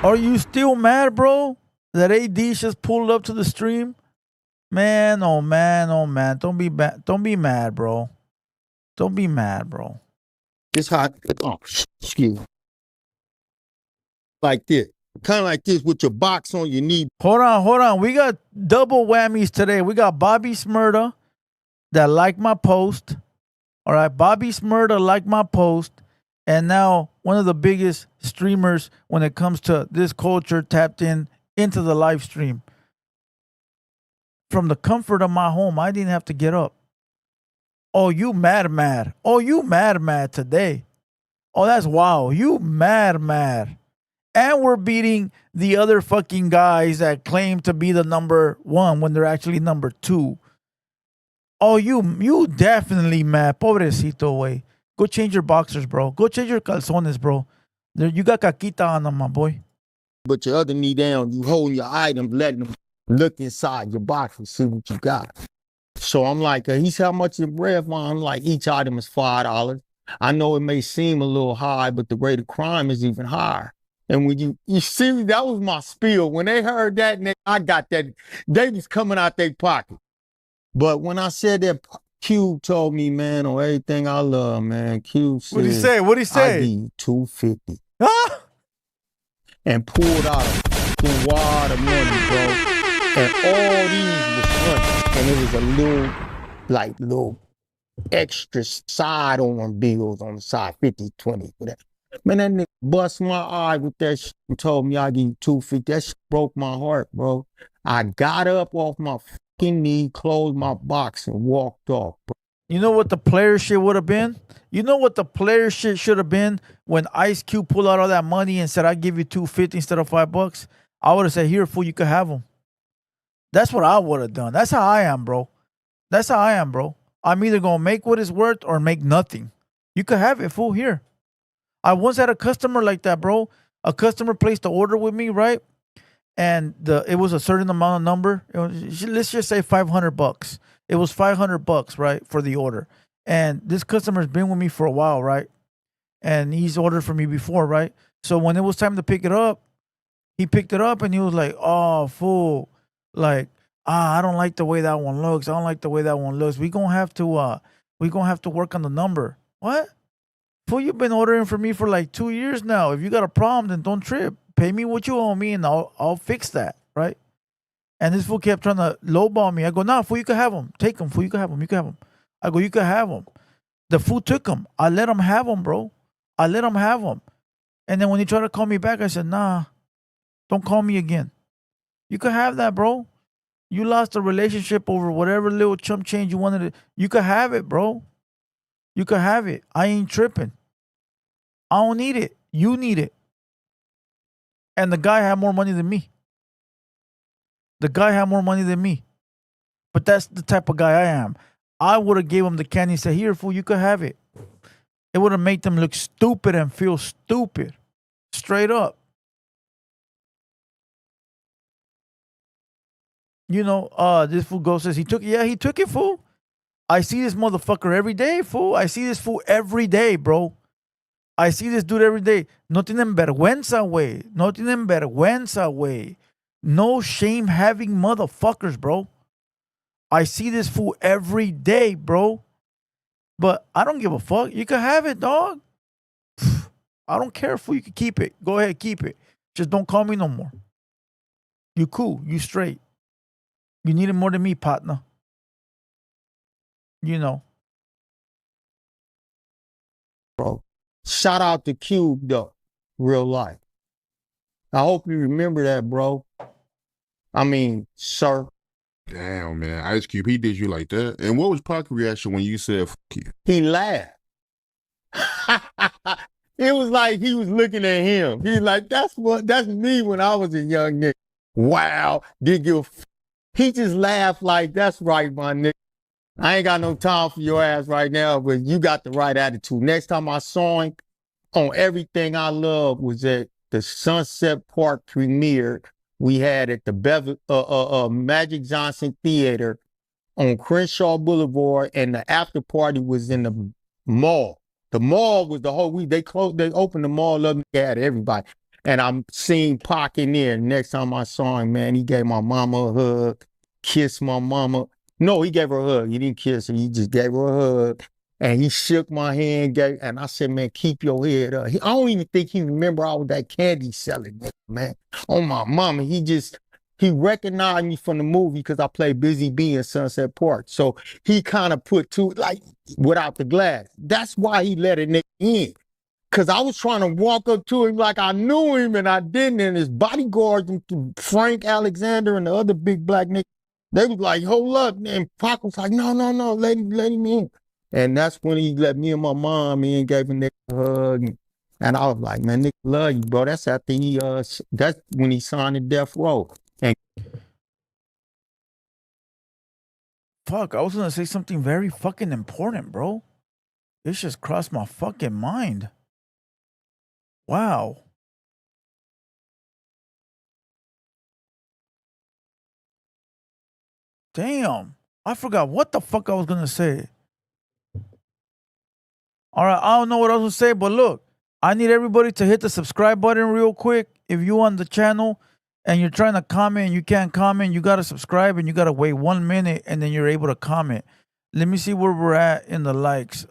Are you still mad, bro? That AD just pulled up to the stream? Man, oh man. Don't be mad, bro. Don't be mad, bro. This hot. Oh, excuse me. Like this. Kind of like this with your box on your knee. Hold on. We got double whammies today. We got Bobby Smurda that liked my post. All right, Bobby Smurda liked my post. And now one of the biggest streamers when it comes to this culture tapped into the live stream. From the comfort of my home, I didn't have to get up. Oh, you mad. Oh, you mad today. Oh, that's wow. You mad. And we're beating the other fucking guys that claim to be the number one when they're actually number two. Oh, you definitely mad. Pobrecito, way. Go change your boxers, bro. Go change your calzones, bro. You got caquita on them, my boy. But your other knee down, you holding your items, letting them look inside your box and see what you got. So I'm like, he said, how much is red vine? I'm like, each item is $5. I know it may seem a little high, but the rate of crime is even higher. And when you see, that was my spiel. When they heard that, I got that. They was coming out their pocket. But when I said that, Q told me, man, on everything I love, man. Q said, What'd he say? I give you $250. And pulled out a wad of money, bro. And all these was money. And it was a little extra side-on bills on the side, 50, 20, whatever. Man, that nigga bust my eye with that shit and told me I give you $250. That shit broke my heart, bro. I got up off my fucking knee, closed my box, and walked off, bro. You know what the player shit would have been? You know what the player shit should have been when Ice Cube pulled out all that money and said, I give you $250 instead of $5? I would have said, here, fool, you could have them. That's what I would have done. That's how I am, bro. I'm either going to make what it's worth or make nothing. You could have it, fool, here. I once had a customer like that, bro. A customer placed the order with me, right? And it was a certain amount of number. Let's just say $500. It was $500, right, for the order. And this customer's been with me for a while, right? And he's ordered for me before, right? So when it was time to pick it up, he picked it up and he was like, oh, fool. Like, I don't like the way that one looks. We're gonna have to work on the number. What? Fool, you've been ordering for me for like 2 years now. If you got a problem, then don't trip. Pay me what you owe me and I'll fix that, right? And this fool kept trying to lowball me. I go, nah, fool, you can have them. Take them, fool, you can have them. I go, you can have them. The fool took them. I let him have them, bro. And then when he tried to call me back, I said, nah, don't call me again. You could have that, bro. You lost a relationship over whatever little chump change you wanted to. You could have it, bro. You could have it. I ain't tripping. I don't need it. You need it. And the guy had more money than me. But that's the type of guy I am. I would have gave him the candy and said, here, fool, you could have it. It would have made them look stupid and feel stupid. Straight up. You know, this fool goes says he took it. Yeah, he took it, fool. I see this motherfucker every day, fool. I see this fool every day, bro. I see this dude every day. No tienen vergüenza, güey. No shame having motherfuckers, bro. I see this fool every day, bro. But I don't give a fuck. You can have it, dog. I don't care, fool. You can keep it. Go ahead, keep it. Just don't call me no more. You cool. You straight. You need it more than me, partner. You know. Bro, shout out to Cube, though. Real life. I hope you remember that, bro. I mean, sir. Damn, man. Ice Cube, he did you like that. And what was Pac's reaction when you said, fuck you? He laughed. He it was like he was looking at him. He's like, that's me when I was a young nigga. Wow, did you? He just laughed like, that's right, my nigga. I ain't got no time for your ass right now, but you got the right attitude. Next time I saw him on Everything I Love was at the Sunset Park premiere we had at the Magic Johnson Theater on Crenshaw Boulevard, and the after party was in the mall. The mall was the whole week. They opened the mall up and they had everybody. And I'm seeing Pac in there. Next time I saw him, man, he gave my mama a hug, kissed my mama. No, he gave her a hug. He didn't kiss her. He just gave her a hug. And he shook my hand, and I said, man, keep your head up. I don't even think he remember I was that candy selling, man. On my mama, he recognized me from the movie because I played Busy Bee in Sunset Park. So he kind of put two, like, without the glass. That's why he let a nigga in. Because I was trying to walk up to him like I knew him, and I didn't. And his bodyguards, Frank Alexander and the other big black nigga, they was like, hold up. And Pac was like, no, let him in. And that's when he let me and my mom in, gave a nigga a hug. And I was like, man, nigga love you, bro. That's after that's when he signed the death row. And fuck, I was gonna say something very fucking important, bro. This just crossed my fucking mind. Wow. Damn. I forgot what the fuck I was gonna say. All right, I don't know what I was gonna say, but look, I need everybody to hit the subscribe button real quick. If you on the channel and you're trying to comment and you can't comment, you gotta subscribe and you gotta wait 1 minute and then you're able to comment. Let me see where we're at in the likes.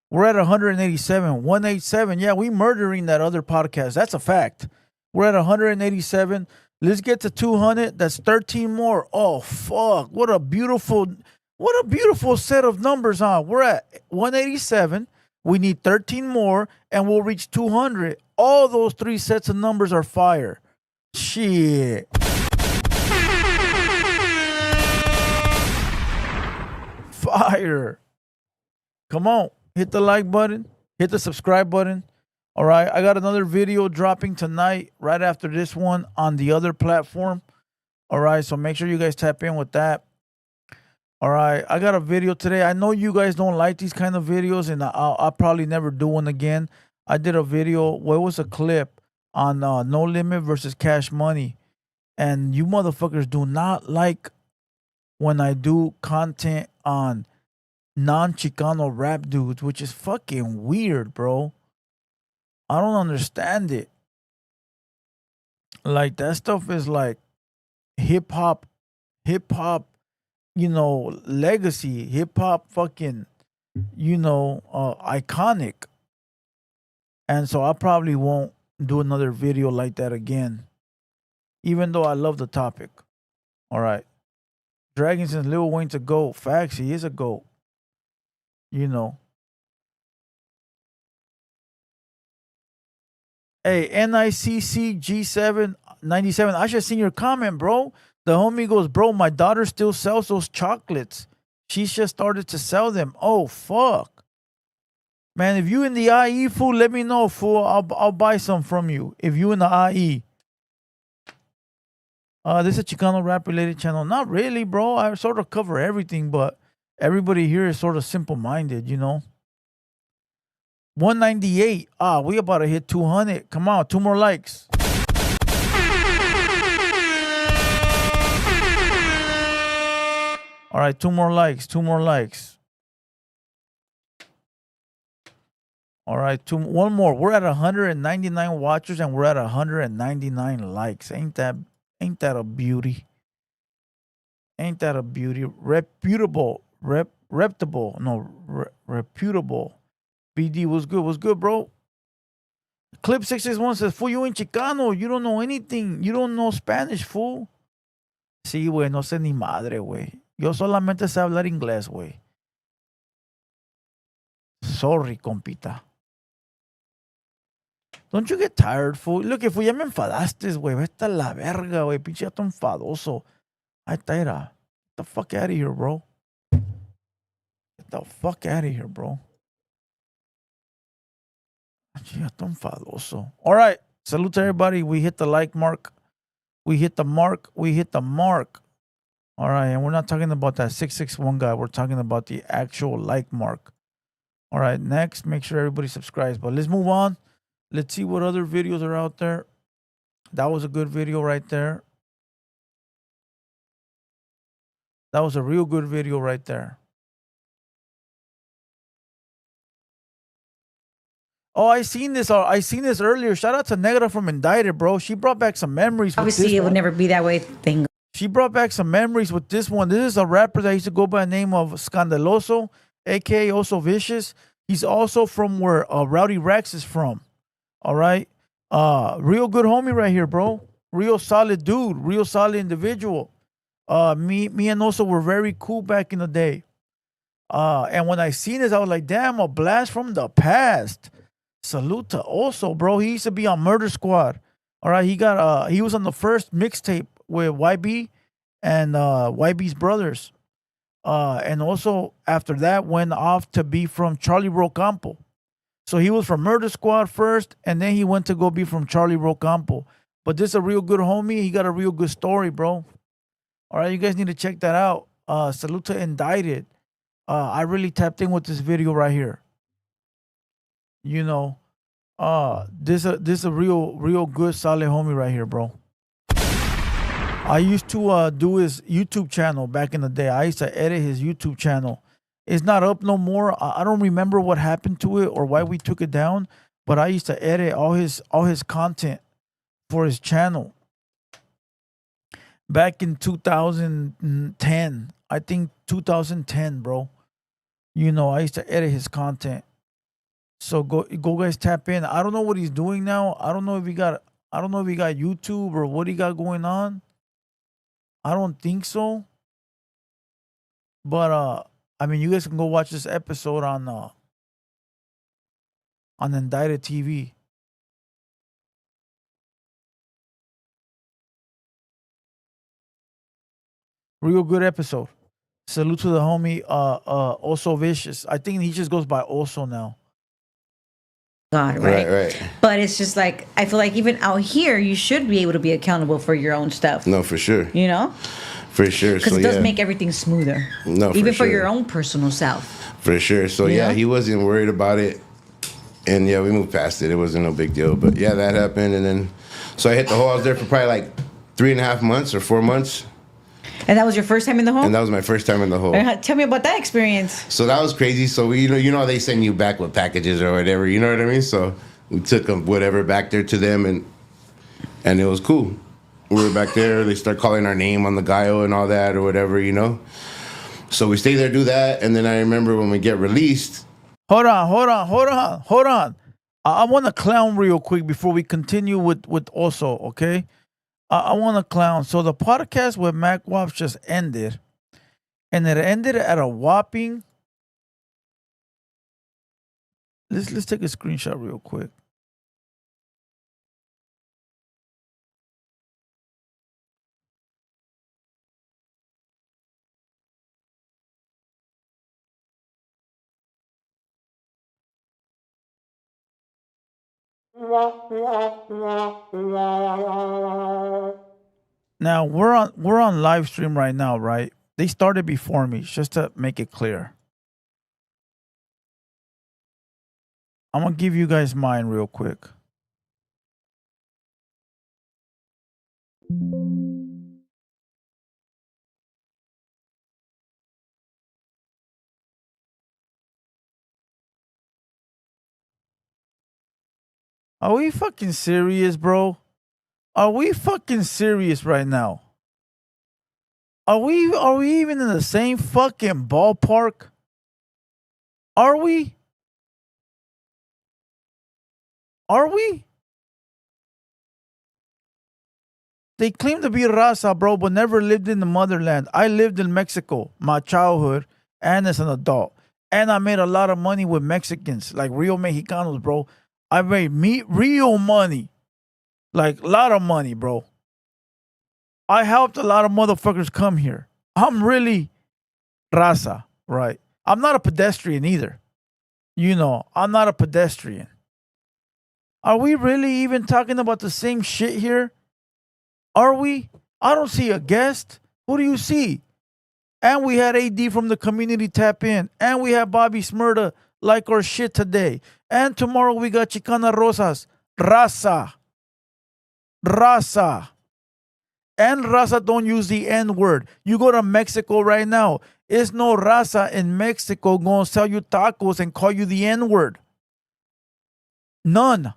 We're at 187, 187. Yeah, we murdering that other podcast. That's a fact. We're at 187. Let's get to 200. That's 13 more. Oh fuck! What a beautiful set of numbers, huh? We're at 187. We need 13 more, and we'll reach 200. All those 3 sets of numbers are fire. Shit. Fire. Come on. Hit the like button. Hit the subscribe button. All right. I got another video dropping tonight right after this one on the other platform. All right. So make sure you guys tap in with that. All right. I got a video today. I know you guys don't like these kind of videos, and I'll probably never do one again. I did a video. What was a clip on No Limit versus Cash Money. And you motherfuckers do not like when I do content on non-Chicano rap dudes, which is fucking weird, bro. I don't understand it. Like, that stuff is like hip hop, legacy, hip hop fucking, iconic. And so I probably won't do another video like that again, even though I love the topic. All right. Dragon since Lil Wayne's a GOAT. Facts, he is a GOAT. Hey, NICC G797. I should have seen your comment, bro. The homie goes, bro, my daughter still sells those chocolates. She's just started to sell them. Oh, fuck. Man, if you in the IE, fool, let me know, fool. I'll buy some from you. If you in the IE. This is a Chicano rap related channel. Not really, bro. I sort of cover everything, but everybody here is sort of simple-minded, 198. We about to hit 200. Come on, 2 more likes. All right, 2 more likes. All right, 1 more. We're at 199 watchers and we're at 199 likes. Ain't that a beauty? Reputable. BD was good, bro. Clip 661 says, fool, you ain't Chicano. You don't know anything. You don't know Spanish, fool. Sí, güey, no sé ni madre, güey. Yo solamente sé hablar inglés, güey. Sorry, compita. Don't you get tired, fool? Look, fool, ya me enfadaste, güey. Vete a la verga, güey. Pinche gato enfadoso. Ahí está, era. Get the fuck out of here, bro. Get the fuck out of here, bro. All right. Salute to everybody. We hit the like mark. We hit the mark. We hit the mark. All right. And we're not talking about that 661 guy. We're talking about the actual like mark. All right. Next, make sure everybody subscribes. But let's move on. Let's see what other videos are out there. That was a good video right there. That was a real good video right there. Oh, I seen this earlier. Shout out to Negra from Indicted, bro. She brought back some memories. Obviously, it would never be that way. Thing. She brought back some memories with this one. This is a rapper that used to go by the name of Scandaloso, aka Also Vicious. He's also from where Rowdy Rex is from. All right, real good homie right here, bro. Real solid dude. Real solid individual. Me and Also were very cool back in the day. And when I seen this, I was like, damn, a blast from the past. Salute to Also, bro. He used to be on Murder Squad. All right, he was on the first mixtape with YB and YB's brothers. And also after that went off to be from Charlie Rocampo. So he was from Murder Squad first, and then he went to go be from Charlie Rocampo. But this is a real good homie. He got a real good story, bro. All right, you guys need to check that out. Salute to Indicted. I really tapped in with this video right here. You know, this a real good solid homie right here, bro. I used to do his YouTube channel back in the day. I used to edit his YouTube channel. It's not up no more. I don't remember what happened to it or why we took it down, but I used to edit all his content for his channel. Back in 2010, I think 2010, bro. You know, I used to edit his content. So go guys, tap in. I don't know what he's doing now. I don't know if he got YouTube or what he got going on. I don't think so. But I mean, you guys can go watch this episode on Indicted TV. Real good episode. Salute to the homie Also Vicious. I think he just goes by Also now. God, right? But it's just like, I feel like even out here, you should be able to be accountable for your own stuff. No, for sure. You know? For sure. Because it does make everything smoother. No, even for for your own personal self. For sure. So yeah, he wasn't worried about it. And yeah, we moved past it. It wasn't no big deal. But yeah, that happened. And then, so I hit the hole. I was there for probably like 3.5 months or 4 months. And that was your first time in the hole? And that was my first time in the hole. Tell me about that experience. So that was crazy. So we, you know, they send you back with packages or whatever. You know what I mean? So we took them whatever back there to them, and it was cool. We were back there. They start calling our name on the guile and all that or whatever, you know. So we stay there, do that, and then I remember when we get released. Hold on. I want to clown real quick before we continue with Also, okay? I want to clown. So the podcast with Mac Wops just ended, and it ended at a whopping. Let's take a screenshot real quick. Now we're on live stream right now, right? They started before me, just to make it clear. I'm gonna give you guys mine real quick. Are we fucking serious, bro? Are we fucking serious right now? Are we even in the same fucking ballpark? Are we? Are we? They claim to be raza, bro, but never lived in the motherland. I lived in Mexico, my childhood, and as an adult. And I made a lot of money with Mexicans, like real Mexicanos, bro. I made real money. Like, a lot of money, bro. I helped a lot of motherfuckers come here. I'm really raza, right? I'm not a pedestrian either. You know, I'm not a pedestrian. Are we really even talking about the same shit here? Are we? I don't see a guest. Who do you see? And we had AD from the community tap in. And we have Bobby Smurda like our shit today. And tomorrow we got Chicana Rosas. Raza. Raza. And raza don't use the N word. You go to Mexico right now. It's no raza in Mexico gonna sell you tacos and call you the N word. None.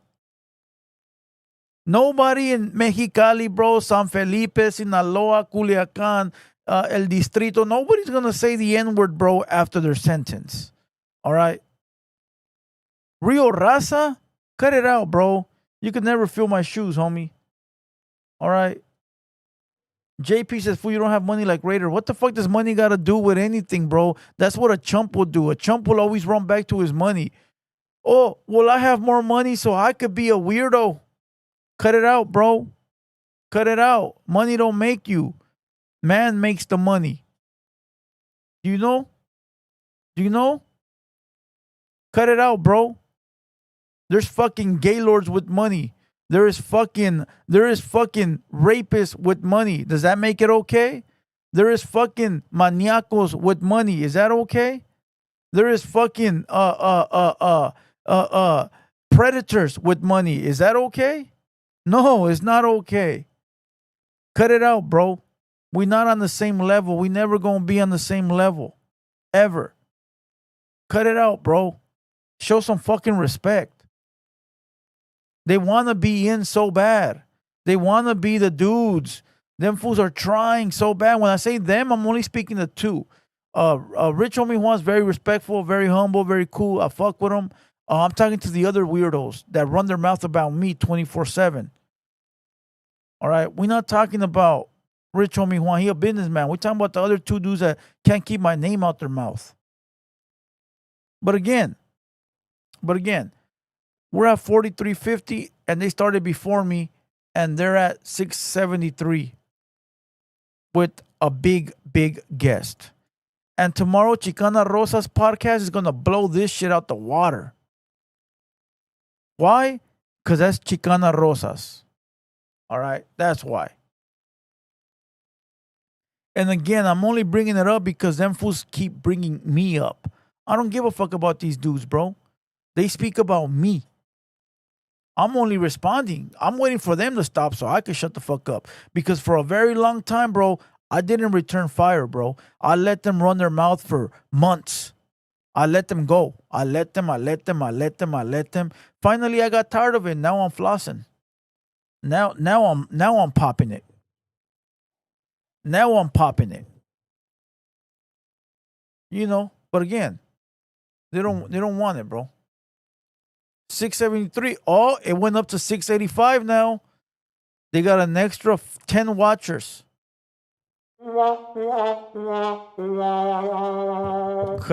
Nobody in Mexicali, bro, San Felipe, Sinaloa, Culiacan, El Distrito, nobody's gonna say the N word, bro, after their sentence. All right? Real raza, cut it out, bro. You could never fill my shoes, homie. All right? JP says, fool, you don't have money like Raider. What the fuck does money got to do with anything, bro? That's what a chump will do. A chump will always run back to his money. Oh, well, I have more money so I could be a weirdo. Cut it out, bro. Cut it out. Money don't make you. Man makes the money. Do you know? Do you know? Cut it out, bro. There's fucking gaylords with money. There is fucking rapists with money. Does that make it okay? There is fucking maniacos with money. Is that okay? There is fucking predators with money. Is that okay? No, it's not okay. Cut it out, bro. We're not on the same level. We never gonna be on the same level. Ever. Cut it out, bro. Show some fucking respect. They want to be in so bad. They want to be the dudes. Them fools are trying so bad. When I say them, I'm only speaking to two. Rich Homie Juan's very respectful, very humble, very cool. I fuck with him. I'm talking to the other weirdos that run their mouth about me 24/7. All right? We're not talking about Rich Homie Juan. He a businessman. We're talking about the other two dudes that can't keep my name out their mouth. But again, we're at 43.50, and they started before me, and they're at 673 with a big, big guest. And tomorrow, Chicana Rosa's podcast is going to blow this shit out the water. Why? Because that's Chicana Rosas. All right? That's why. And again, I'm only bringing it up because them fools keep bringing me up. I don't give a fuck about these dudes, bro. They speak about me. I'm only responding. I'm waiting for them to stop so I can shut the fuck up. Because for a very long time, bro, I didn't return fire, bro. I let them run their mouth for months. I let them go. I let them. Finally, I got tired of it. Now I'm flossing. Now I'm popping it. You know, but again, they don't want it, bro. 673. Oh, it went up to 685 now. They got an extra 10 watchers. Cut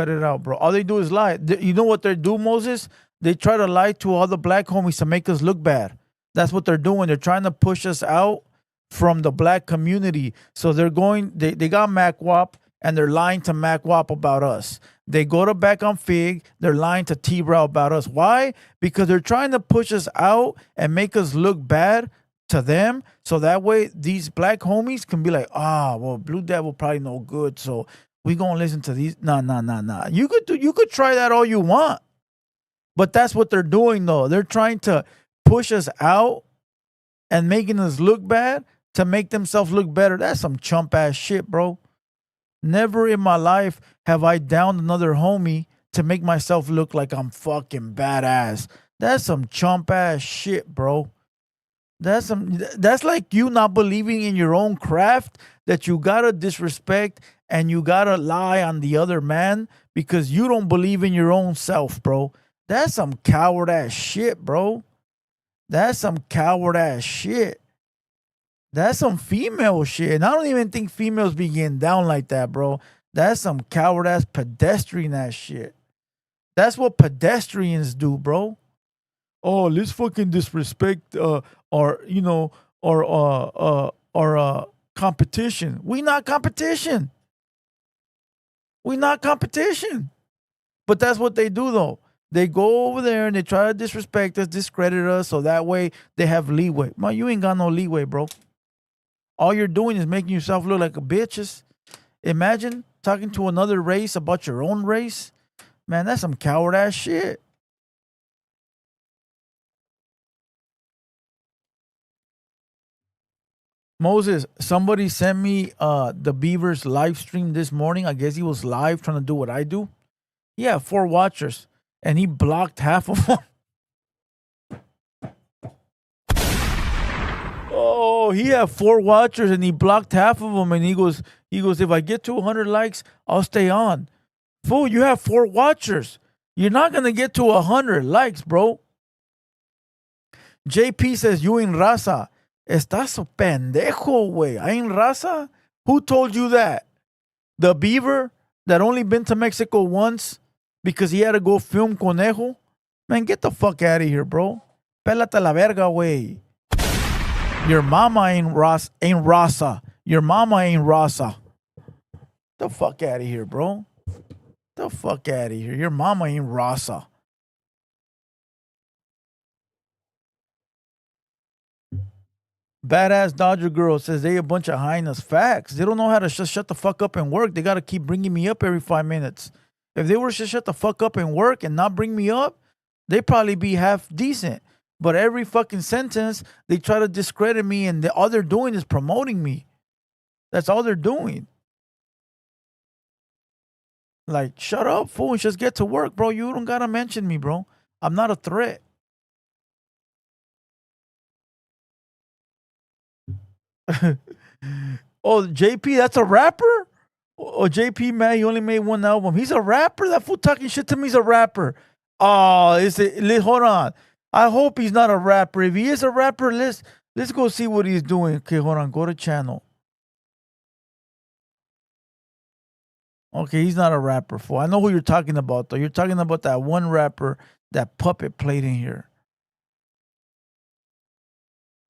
it out, bro. All they do is lie. You know what they do, Moses? They try to lie to all the black homies to make us look bad. That's what they're doing. They're trying to push us out from the black community. So they got MacWap, and they're lying to MacWap about us. They go to Back on Fig, they're lying to T-Brow about us. Why? Because they're trying to push us out and make us look bad to them, so that way these black homies can be like, well, Blue Devil probably no good, so we gonna listen to these. Nah. You could try that all you want, but that's what they're doing though. They're trying to push us out and making us look bad to make themselves look better. That's some chump ass shit, bro. Never in my life have I downed another homie to make myself look like I'm fucking badass. That's some chump ass shit, bro. That's like you not believing in your own craft, that you gotta disrespect and you gotta lie on the other man because you don't believe in your own self, bro. That's some coward ass shit, bro. That's some coward ass shit. That's some female shit. And I don't even think females be getting down like that, bro. That's some coward ass pedestrian ass shit. That's what pedestrians do, bro. Oh, let's fucking disrespect our competition. We not competition. But that's what they do though. They go over there and they try to disrespect us, discredit us, so that way they have leeway. Man, you ain't got no leeway, bro. All you're doing is making yourself look like a bitches. Imagine talking to another race about your own race. Man, that's some coward ass shit. Moses, somebody sent me the Beaver's live stream this morning. I guess he was live trying to do what I do. He had 4 watchers, and he blocked half of them. Oh, he had 4 watchers, and he blocked half of them. And he goes, if I get to 100 likes, I'll stay on. Fool, you have 4 watchers. You're not gonna get to 100 likes, bro. JP says, you in raza. Estás pendejo, güey. I ain't raza? Who told you that? The Beaver that only been to Mexico once because he had to go film Conejo? Man, get the fuck out of here, bro. Pélate la verga, güey. Your mama ain't raza. Your mama ain't raza. The fuck out of here, bro. The fuck out of here. Your mama ain't raza. Badass Dodger girl says they a bunch of hyenas. Facts. They don't know how to just shut the fuck up and work. They got to keep bringing me up every 5 minutes. If they were to shut the fuck up and work and not bring me up, they'd probably be half decent. But every fucking sentence, they try to discredit me, and all they're doing is promoting me. That's all they're doing. Like, shut up, fool, and just get to work, bro. You don't got to mention me, bro. I'm not a threat. Oh, JP, that's a rapper? Oh, JP, man, he only made 1 album. He's a rapper? That fool talking shit to me is a rapper. Oh, hold on. I hope he's not a rapper. If he is a rapper, let's go see what he's doing. Okay, hold on. Go to channel. Okay, he's not a rapper, fool. I know who you're talking about, though. You're talking about that one rapper that Puppet played in here.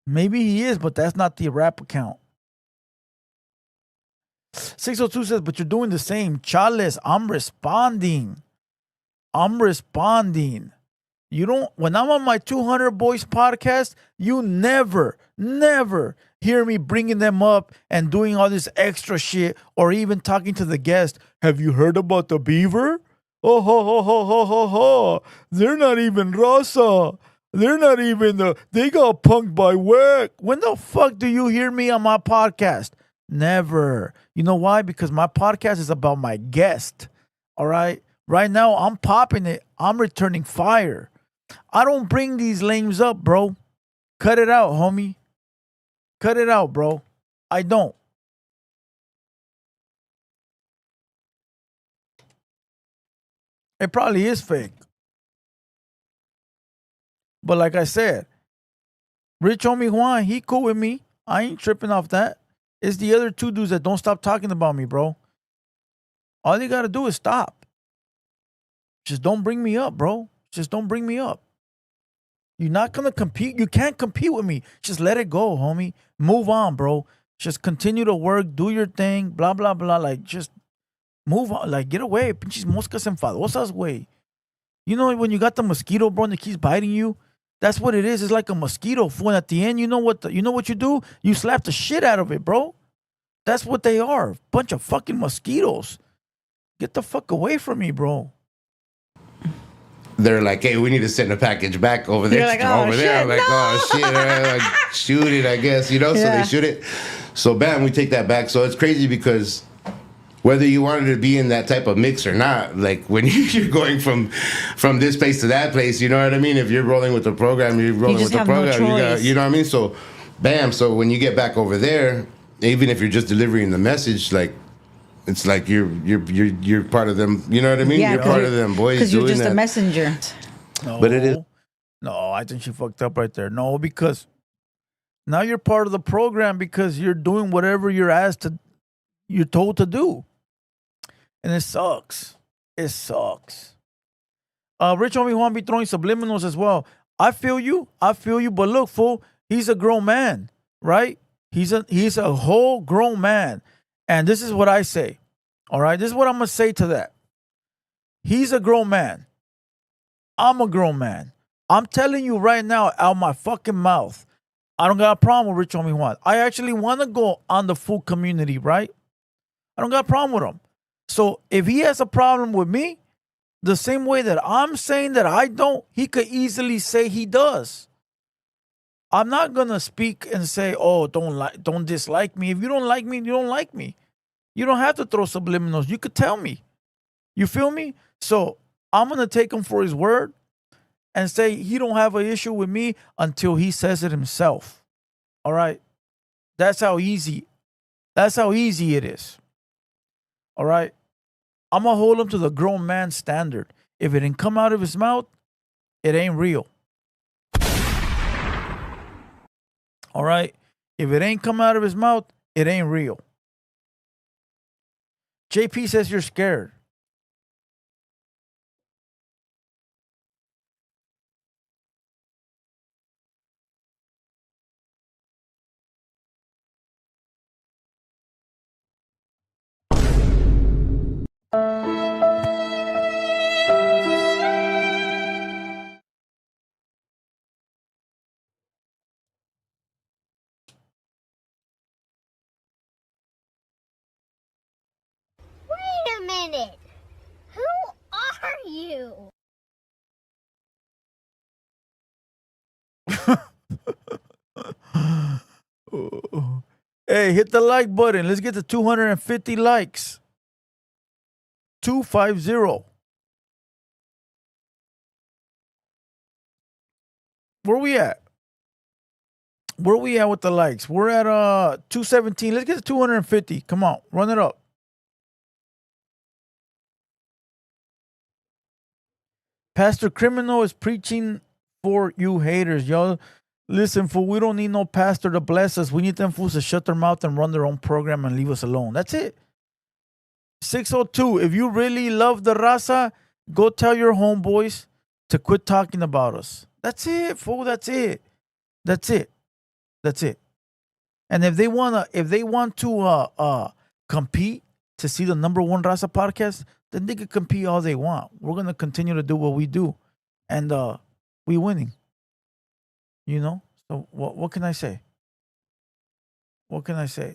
Maybe he is, but that's not the rap account. 602 says, but you're doing the same. Chales, I'm responding. You don't, when I'm on my 200 Boys podcast, you never hear me bringing them up and doing all this extra shit or even talking to the guest. Have you heard about the Beaver? Oh, ho, ho, ho, ho, ho, ho. They're not even Raza. They're not even they got punked by Wick. When the fuck do you hear me on my podcast? Never. You know why? Because my podcast is about my guest. All right? Right now, I'm popping it. I'm returning fire. I don't bring these lames up, bro. Cut it out, homie. Cut it out, bro. I don't. It probably is fake. But like I said, Rich Homie Juan, he cool with me. I ain't tripping off that. It's the other 2 dudes that don't stop talking about me, bro. All you got to do is stop. Just don't bring me up, bro. Just don't bring me up. You're not going to compete. You can't compete with me. Just let it go, homie. Move on, bro. Just continue to work. Do your thing. Blah, blah, blah. Like, just move on. Like, get away. Pinches moscas enfadosas, güey. You know when you got the mosquito, bro, and it keeps biting you? That's what it is. It's like a mosquito, fool. And at the end, you know what you do? You slap the shit out of it, bro. That's what they are. Bunch of fucking mosquitoes. Get the fuck away from me, bro. They're like, hey, we need to send a package back over there. You're like, oh, over shit, there. I'm like, no. oh shit, like, shoot it, I guess, you know. So Yeah. they shoot it. So bam, we take that back. So it's crazy because whether you wanted to be in that type of mix or not, like when you're going from this place to that place, you know what I mean? If you're rolling with the program, you're rolling with the program. You know what I mean? So bam, so when you get back over there, even if you're just delivering the message, like it's like you're part of them. You know what I mean? Yeah, you're part of them boys. Because you're doing just that. a messenger. No. But it is. No, I think she fucked up right there. No, because now you're part of the program because you're doing whatever you're told to do. And it sucks. It sucks. Rich Homie Juan be throwing subliminals as well. I feel you. But look, fool, he's a grown man, right? He's a whole grown man. And this is what I say. All right? This is what I'm going to say to that. He's a grown man. I'm a grown man. I'm telling you right now out my fucking mouth. I don't got a problem with Rich Homie Juan. I actually want to go on the food community, right? I don't got a problem with him. So if he has a problem with me, the same way that I'm saying that I don't, he could easily say he does. I'm not gonna speak and say, "Oh, don't dislike me." If you don't like me, you don't like me. You don't have to throw subliminals. You could tell me. You feel me? So I'm gonna take him for his word and say he don't have an issue with me until he says it himself. All right? That's how easy it is. All right? I'm going to hold him to the grown man standard. If it didn't come out of his mouth, it ain't real. All right? If it ain't come out of his mouth, it ain't real. JP says you're scared. Wait a minute. Who are you? Hey, hit the like button. Let's get to 250 likes. 250. Where we at? Where we at with the likes? We're at 217. Let's get to 250. Come on, run it up. Pastor Criminal is preaching for you haters, y'all. Listen, fool, we don't need no pastor to bless us. We need them fools to shut their mouth and run their own program and leave us alone. That's it. 602. If you really love the raza, go tell your homeboys to quit talking about us. That's it, fool. That's it. That's it. That's it. And if they want to compete to see the number one raza podcast, then they can compete all they want. We're gonna continue to do what we do, and we winning. You know. So what can I say? What can I say?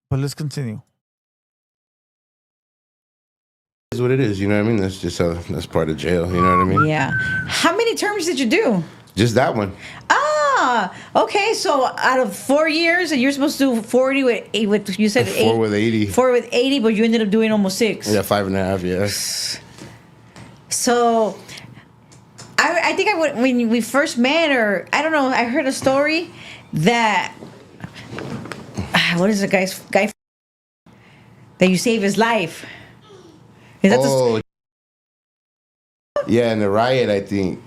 But let's continue. Is what it is, you know what I mean? That's just that's part of jail, you know what I mean? Yeah. How many terms did you do? Just that one. Ah, okay. So out of 4 years, and you're supposed to do 40 with you said 4 with 80. 4 with 80, but you ended up doing almost 6. Yeah, 5.5. Yeah. So I think when we first met, or I don't know, I heard a story that what is the guy that you saved his life? Is that yeah, in the riot, I think.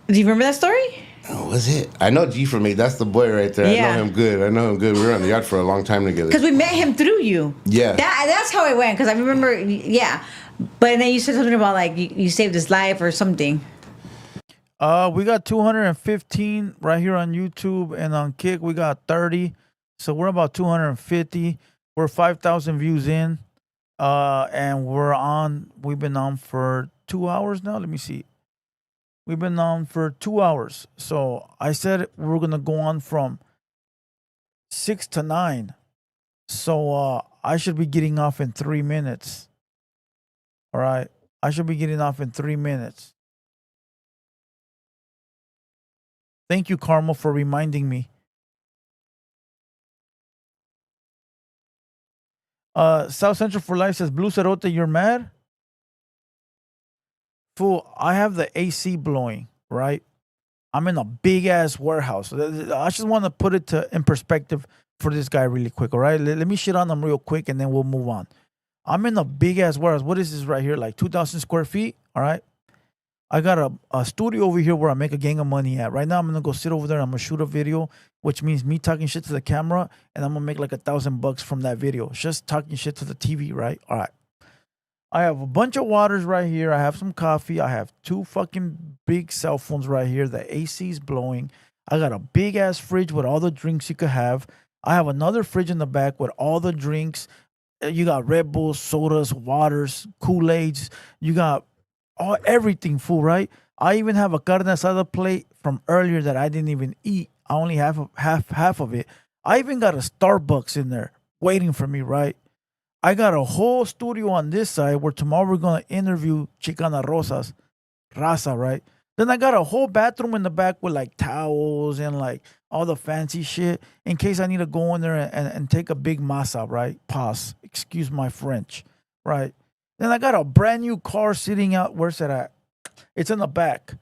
Do you remember that story? Oh, was it? I know G from 8. That's the boy right there. Yeah. I know him good. We were on the yacht for a long time together. Because we met him through you. Yeah. That's how it went. Because I remember, yeah. But then you said something about like you saved his life or something. We got 215 right here on YouTube, and on Kick we got 30. So we're about 250. We're 5,000 views in. And we've been on for 2 hours now. Let me see. We've been on for 2 hours. So I said we're going to go on from 6 to 9. So I should be getting off in 3 minutes. All right. I should be getting off in 3 minutes. Thank you, Karma, for reminding me. South Central for Life says, Blue Cerote, you're mad? Fool, I have the AC blowing, right? I'm in a big-ass warehouse. I just want to put it in perspective for this guy really quick, all right? Let me shit on him real quick, and then we'll move on. I'm in a big-ass warehouse. What is this right here? Like 2,000 square feet, all right? I got a studio over here where I make a gang of money at. Right now, I'm gonna go sit over there and I'm gonna shoot a video, which means me talking shit to the camera, and I'm gonna make like $1,000 from that video. Just talking shit to the TV, right? All right. I have a bunch of waters right here. I have some coffee. I have 2 fucking big cell phones right here. The AC is blowing. I got a big ass fridge with all the drinks you could have. I have another fridge in the back with all the drinks. You got Red Bulls, sodas, waters, Kool-Aids. You got everything, fool, right? I even have a carne asada plate from earlier that I didn't even eat. I only have half of it. I even got a Starbucks in there waiting for me, right? I got a whole studio on this side where tomorrow we're gonna interview Chicana Raza, right? Then I got a whole bathroom in the back with like towels and like all the fancy shit in case I need to go in there and take a big masa, right? Pause. Excuse my French, right? Then I got a brand new car sitting out. Where's it at? It's in the back,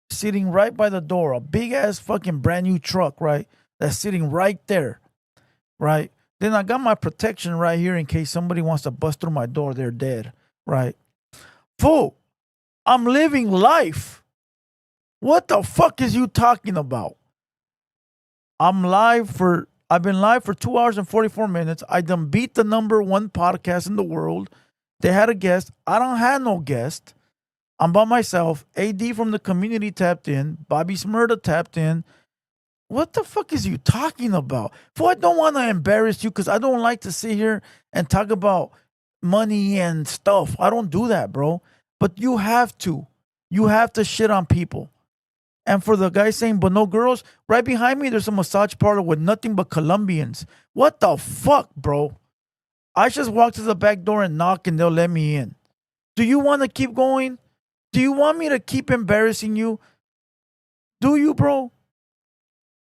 sitting right by the door. A big ass fucking brand new truck, right? That's sitting right there, right? Then I got my protection right here in case somebody wants to bust through my door. They're dead, right? Fool, I'm living life. What the fuck is you talking about? I've been live for 2 hours and 44 minutes. I done beat the #1 podcast in the world. They had a guest. I don't have no guest. I'm by myself. AD from the community tapped in. Bobby Smurda tapped in. What the fuck is you talking about? For I don't want to embarrass you because I don't like to sit here and talk about money and stuff. I don't do that, bro. But you have to. You have to shit on people. And for the guy saying, but no girls, right behind me, there's a massage parlor with nothing but Colombians. What the fuck, bro? I just walk to the back door and knock and they'll let me in. Do you want to keep going? Do you want me to keep embarrassing you? Do you, bro?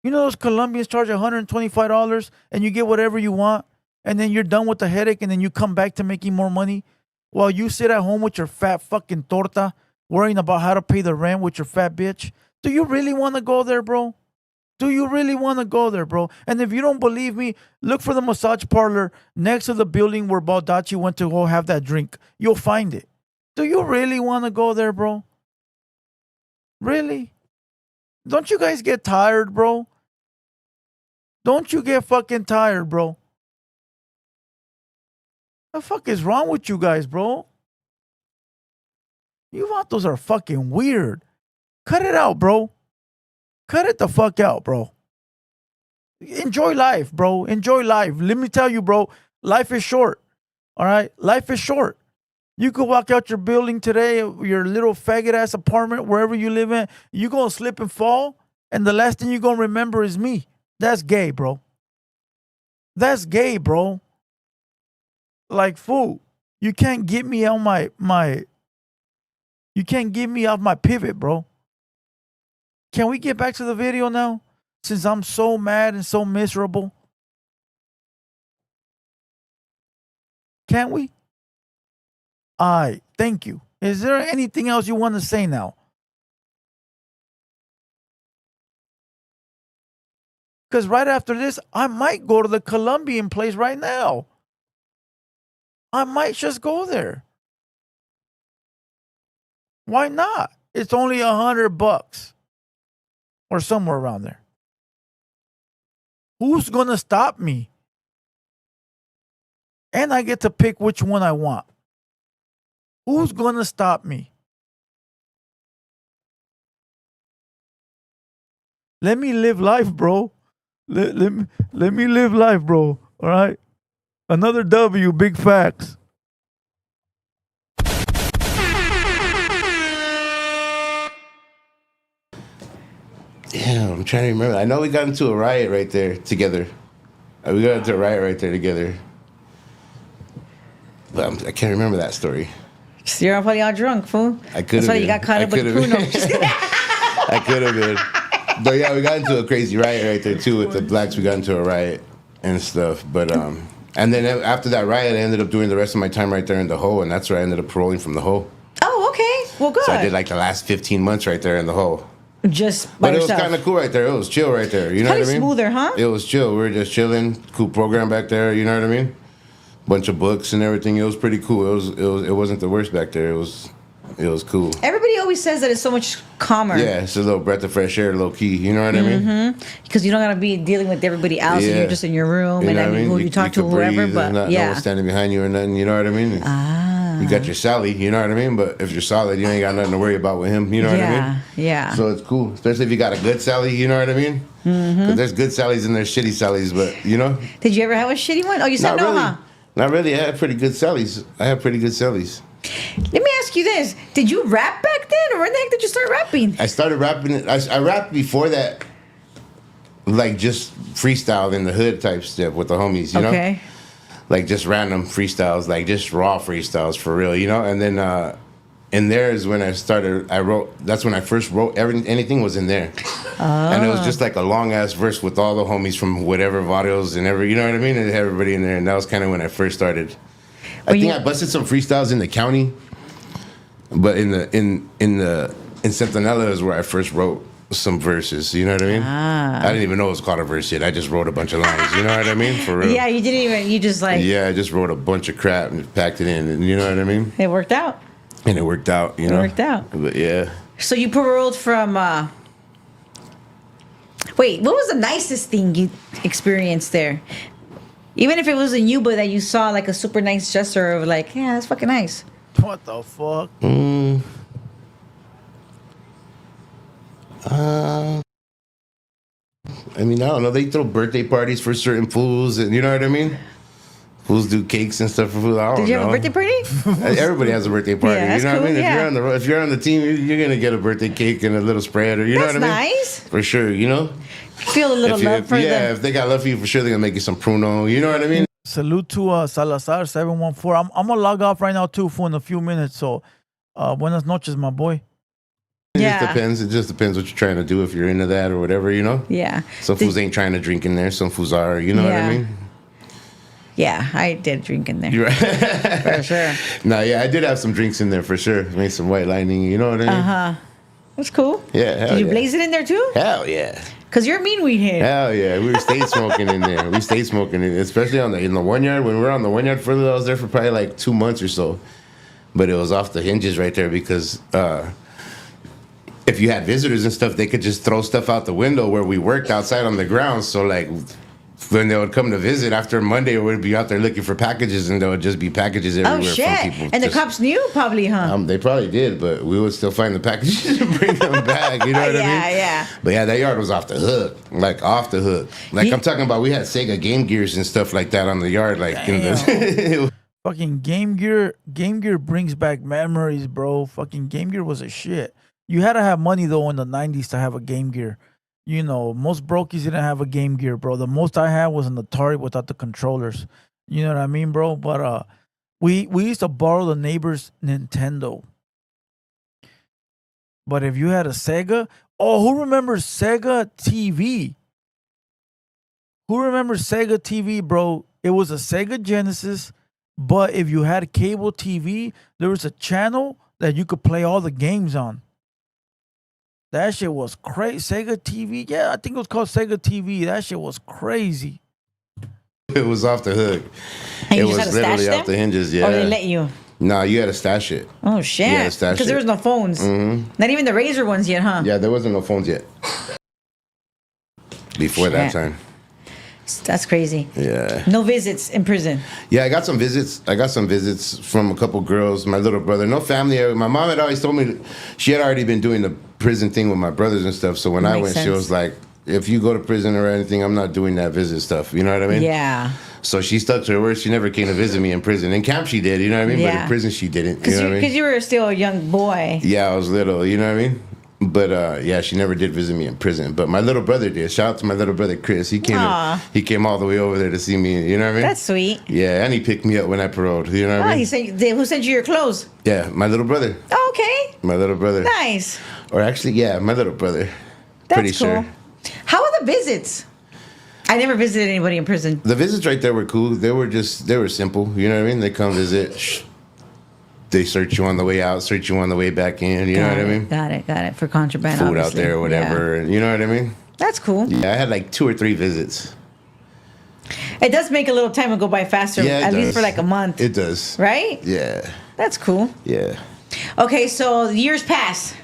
You know those Colombians charge $125 and you get whatever you want and then you're done with the headache and then you come back to making more money while you sit at home with your fat fucking torta worrying about how to pay the rent with your fat bitch? Do you really want to go there, bro? Do you really want to go there, bro? And if you don't believe me, look for the massage parlor next to the building where Baldacci went to go have that drink. You'll find it. Do you really want to go there, bro? Really? Don't you guys get tired, bro? Don't you get fucking tired, bro? The fuck is wrong with you guys, bro? You vatos are fucking weird. Cut it out, bro. Cut it the fuck out, bro. Enjoy life, bro. Enjoy life. Let me tell you, bro, life is short. All right? Life is short. You could walk out your building today, your little faggot-ass apartment, wherever you live in, you going to slip and fall, and the last thing you're going to remember is me. That's gay, bro. That's gay, bro. Like, fool, you can't get me on you can't get me off my pivot, bro. Can we get back to the video now? Since I'm so mad and so miserable. Can't we? All right, thank you. Is there anything else you want to say now? Because right after this, I might go to the Colombian place right now. I might just go there. Why not? It's only $100 or somewhere around there. Who's going to stop me? And I get to pick which one I want. Who's going to stop me? Let me live life, bro. Let me live life, bro. All right? Another W, big facts. Yeah, I'm trying to remember. I know we got into a riot right there together. We got into a riot right there together. But I can't remember that story. You're probably all drunk, fool. I could have been. That's why you got caught up with Bruno. I could have been. But yeah, we got into a crazy riot right there too with the blacks. We got into a riot and stuff. But and then after that riot, I ended up doing the rest of my time right there in the hole, and that's where I ended up paroling from the hole. Oh, okay. Well, good. So I did like the last 15 months right there in the hole. Just by But it yourself. was kind of cool right there. It was chill right there. You know what I mean? Smoother, huh? It was chill. We were just chilling. Cool program back there. You know what I mean? Bunch of books and everything. It was pretty cool. It wasn't the worst back there. It was It was cool. Everybody always says that it's so much calmer. Yeah, it's a little breath of fresh air, low key. You know what I mean? Because you don't gotta be dealing with everybody else, and you're just in your room, and I mean, who you talk to, could whoever. breathe, But and no one standing behind you or nothing. You know what I mean? You got your Sally. You know what I mean? But if you're solid, you ain't got nothing to worry about with him. You know what I mean? Yeah. So it's cool, especially if you got a good Sally. You know what I mean? Because there's good Sallys and there's shitty Sallys, but you know. Did you ever have a shitty one? Oh, you said Not no, really. huh? Not really. I had pretty good Sallys. Let me ask you this: did you rap back then, or when the heck did you start rapping? I started rapping. I rapped before that, like just freestyle in the hood type stuff with the homies. You know, like just random freestyles, like just raw freestyles for real. You know, and then in there is when I started. I wrote. That's when I first wrote. Anything was in there, and it was just like a long ass verse with all the homies from whatever barrios and every. You know what I mean? And everybody in there, and that was kind of when I first started. I think I busted some freestyles in the county, but in Centinela is where I first wrote some verses. You know what I mean? I didn't even know it was called a verse yet. I just wrote a bunch of lines. You know what I mean? For real. Yeah, you didn't even. You just like. Yeah, I just wrote a bunch of crap and packed it in, and you know what I mean? It worked out. And it worked out. You know. It worked out. But yeah. So you paroled from. Wait, what was the nicest thing you experienced there? Even if it was a Yuba that you saw like a super nice gesture of like, yeah, that's fucking nice. What the fuck? I mean, I don't know. They throw birthday parties for certain fools, and you know what I mean. Fools do cakes and stuff for food. I don't know. Did you have a birthday party? Everybody has a birthday party. Yeah, you know that's what I mean? cool, If you're on the team, you're gonna get a birthday cake and a little spread, or you know what I mean. Nice. For sure, you know. Feel a little love for them. Yeah, if they got love for you, for sure they're gonna make you some pruno. You know what I mean? Salute to Salazar 714. I'm gonna log off right now too for in a few minutes. So, buenas noches, my boy. It just depends. It just depends what you're trying to do. If you're into that or whatever, you know. Yeah. Some fools ain't trying to drink in there. Some fools are. You know what I mean? Yeah, I did drink in there. You're right. For sure. No, yeah, I did have some drinks in there for sure. Made some white lightning. You know what I mean? That's cool. Yeah. Did you blaze it in there too? Hell yeah. Cause you're a mean weed head. Hell yeah, we stayed smoking in there. We stayed smoking in, especially in the 1 yard. When we were on the 1 yard further, I was there for probably like 2 months or so. But it was off the hinges right there because if you had visitors and stuff, they could just throw stuff out the window where we worked outside on the grounds. So like when they would come to visit after Monday, we'd be out there looking for packages, and there would just be packages everywhere Oh shit! from people. And the cops knew probably, huh? They probably did, but we would still find the packages and bring them back. You know what I mean? Yeah. But yeah, that yard was off the hook, like off the hook. Like I'm talking about, we had Sega Game Gears and stuff like that on the yard, like in the. Fucking Game Gear. Game Gear brings back memories, bro. Fucking Game Gear was a shit. You had to have money though in the 90s to have a Game Gear. You know, most brokies didn't have a Game Gear, bro. The most I had was an Atari without the controllers. You know what I mean, bro? But we used to borrow the neighbor's Nintendo. But if you had a Sega, who remembers Sega TV? Who remembers Sega TV, bro? It was a Sega Genesis, but if you had cable TV, there was a channel that you could play all the games on. That shit was crazy. Sega TV. Yeah, I think it was called Sega TV. That shit was crazy. It was off the hook. And it you was just had to literally stash off them? the hinges, yeah. Or they let you? Nah, you had to stash it. Oh shit! You had to stash Because there was no phones. Mm-hmm. Not even the Razor ones yet, huh? Yeah, there wasn't no phones yet. Before that time. That's crazy. Yeah. No visits in prison. Yeah, I got some visits from a couple girls, my little brother. No family. My mom had always told me she had already been doing the prison thing with my brothers and stuff. So when I went, she was like, if you go to prison or anything, I'm not doing that visit stuff. You know what I mean? Yeah. So she stuck to her word. She never came to visit me in prison. In camp, she did. You know what I mean? But in prison, she didn't. You know what I mean? Because you were still a young boy. Yeah, I was little. You know what I mean? But yeah, she never did visit me in prison. But my little brother did. Shout out to my little brother Chris. He came all the way over there to see me. You know what I mean? That's sweet. Yeah, and he picked me up when I paroled. You know what I mean? Who sent you your clothes? Yeah, my little brother. Oh, okay. My little brother. Nice. Or actually, yeah, my little brother. That's Pretty cool. sure. How are the visits? I never visited anybody in prison. The visits right there were cool. They were simple. You know what I mean? They come visit. They search you on the way out, search you on the way back in. You know what I mean? Got it. For contraband, food obviously. out there or whatever. Yeah. You know what I mean? That's cool. Yeah, I had like 2 or 3 visits. It does make a little time go by faster, Yeah, at least for like a month. It does. Right? Yeah. That's cool. Yeah. Okay, so years pass.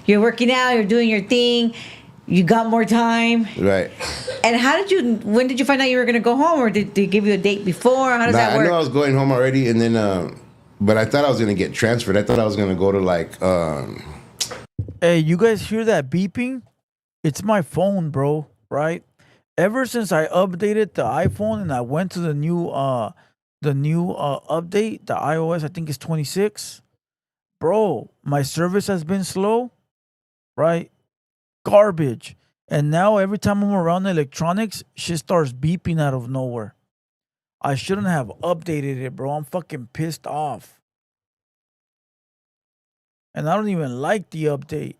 You're working out. You're doing your thing. You got more time. Right. And when did you find out you were going to go home, or did they give you a date before? How does that work? I knew I was going home already, and then, but I thought I was going to get transferred. I thought I was going to go to like. Hey, you guys hear that beeping? It's my phone, bro. Right? Ever since I updated the iPhone and I went to the new update, the iOS, I think it's 26. Bro, my service has been slow. Right? Garbage. And now every time I'm around electronics, shit starts beeping out of nowhere. I shouldn't have updated it, bro. I'm fucking pissed off. And I don't even like the update.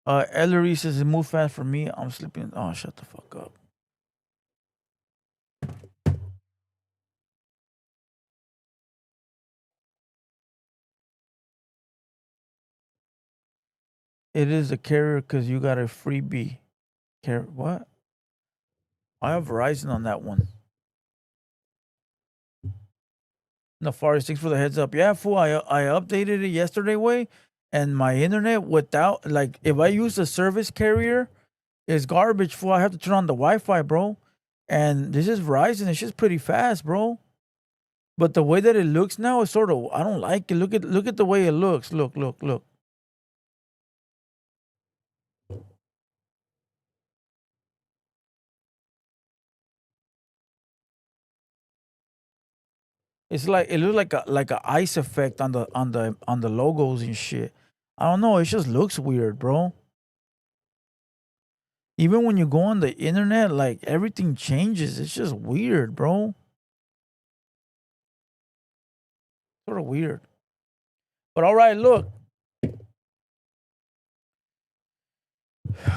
Ellery says it moved fast for me. I'm sleeping. Oh, shut the fuck up. It is a carrier because you got a freebie. What? I have Verizon on that one. Nefarious, thanks for the heads up. Yeah, fool. I updated it yesterday, way, and my internet without if I use the service carrier, it's garbage. Fool. I have to turn on the Wi-Fi, bro. And this is Verizon. It's just pretty fast, bro. But the way that it looks now is sort of I don't like it. Look at the way it looks. Look. It's like it looks like a ice effect on the logos and shit. I don't know. It just looks weird, bro. Even when you go on the internet, like everything changes. It's just weird, bro. Sort of weird. But all right, look.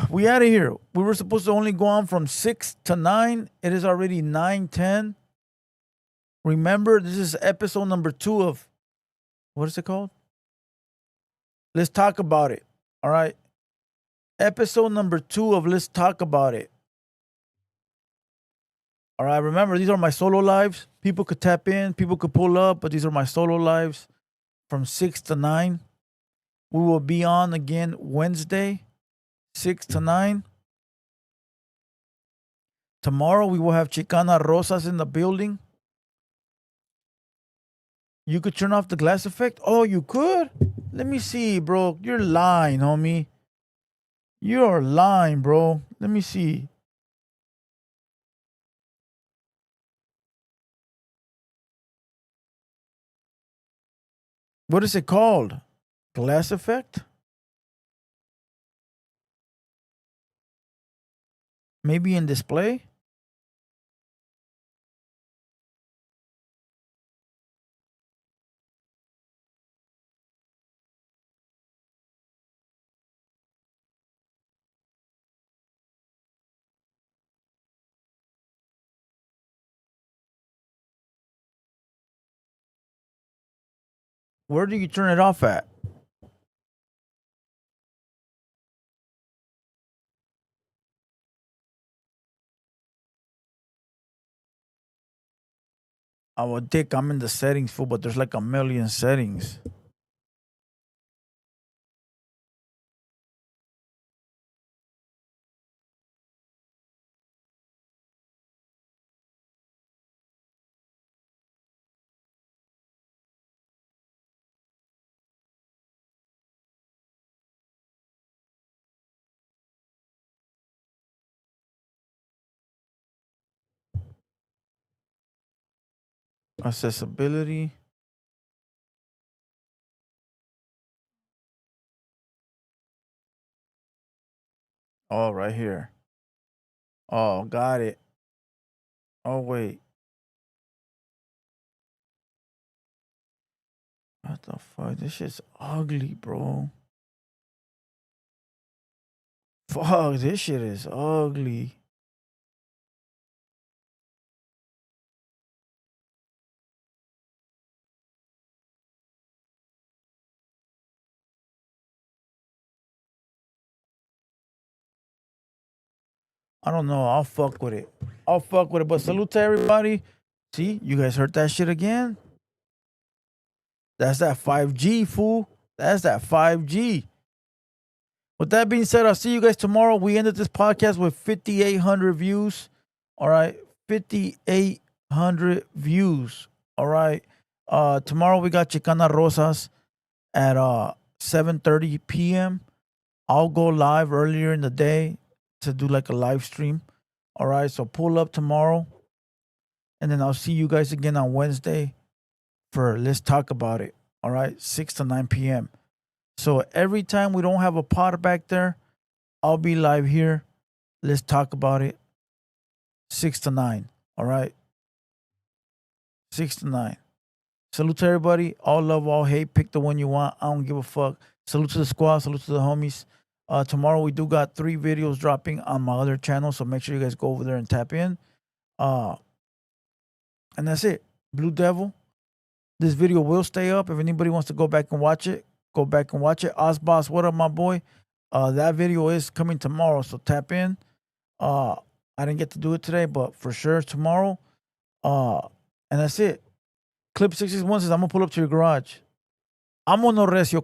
We out of here. We were supposed to only go on from 6 to 9. It is already 9:10. Remember, this is episode number 2 of what is it called? Let's talk about it. All right. Episode number 2 of Let's Talk About It. All right. Remember, these are my solo lives. People could tap in, people could pull up, but these are my solo lives from 6 to 9. We will be on again Wednesday, 6 to 9. Tomorrow we will have Chicana Rosas in the building. You could turn off the glass effect? Oh, you could? Let me see, bro. You're lying, homie. You're lying, bro. Let me see. What is it called? Glass effect? Maybe in display? Where do you turn it off at? Oh, dick, I'm in the settings, fool, but there's like a million settings. Accessibility. Oh, right here. Oh, got it. Oh, wait. What the fuck? This shit's ugly, bro. Fuck, this shit is ugly. I don't know. I'll fuck with it. But salute to everybody. See, you guys heard that shit again? That's that 5G, fool. That's that 5G. With that being said, I'll see you guys tomorrow. We ended this podcast with 5,800 views. All right. 5,800 views. All right. Tomorrow we got Chicana Rosas at 7:30 p.m. I'll go live earlier in the day to do like a live stream. All right. So pull up tomorrow. And then I'll see you guys again on Wednesday for Let's Talk About It. All right. 6 to 9 p.m. So every time we don't have a pod back there, I'll be live here. Let's talk about it. 6 to 9. All right. 6 to 9. Salute to everybody. All love, all hate. Pick the one you want. I don't give a fuck. Salute to the squad. Salute to the homies. Tomorrow we do got 3 videos dropping on my other channel. So make sure you guys go over there and tap in. And that's it. Blue Devil. This video will stay up. If anybody wants to go back and watch it, go back and watch it. Osboss, what up, my boy? That video is coming tomorrow, so tap in. I didn't get to do it today, but for sure tomorrow. And that's it. Clip 661 says, I'm going to pull up to your garage. I'm on no recio,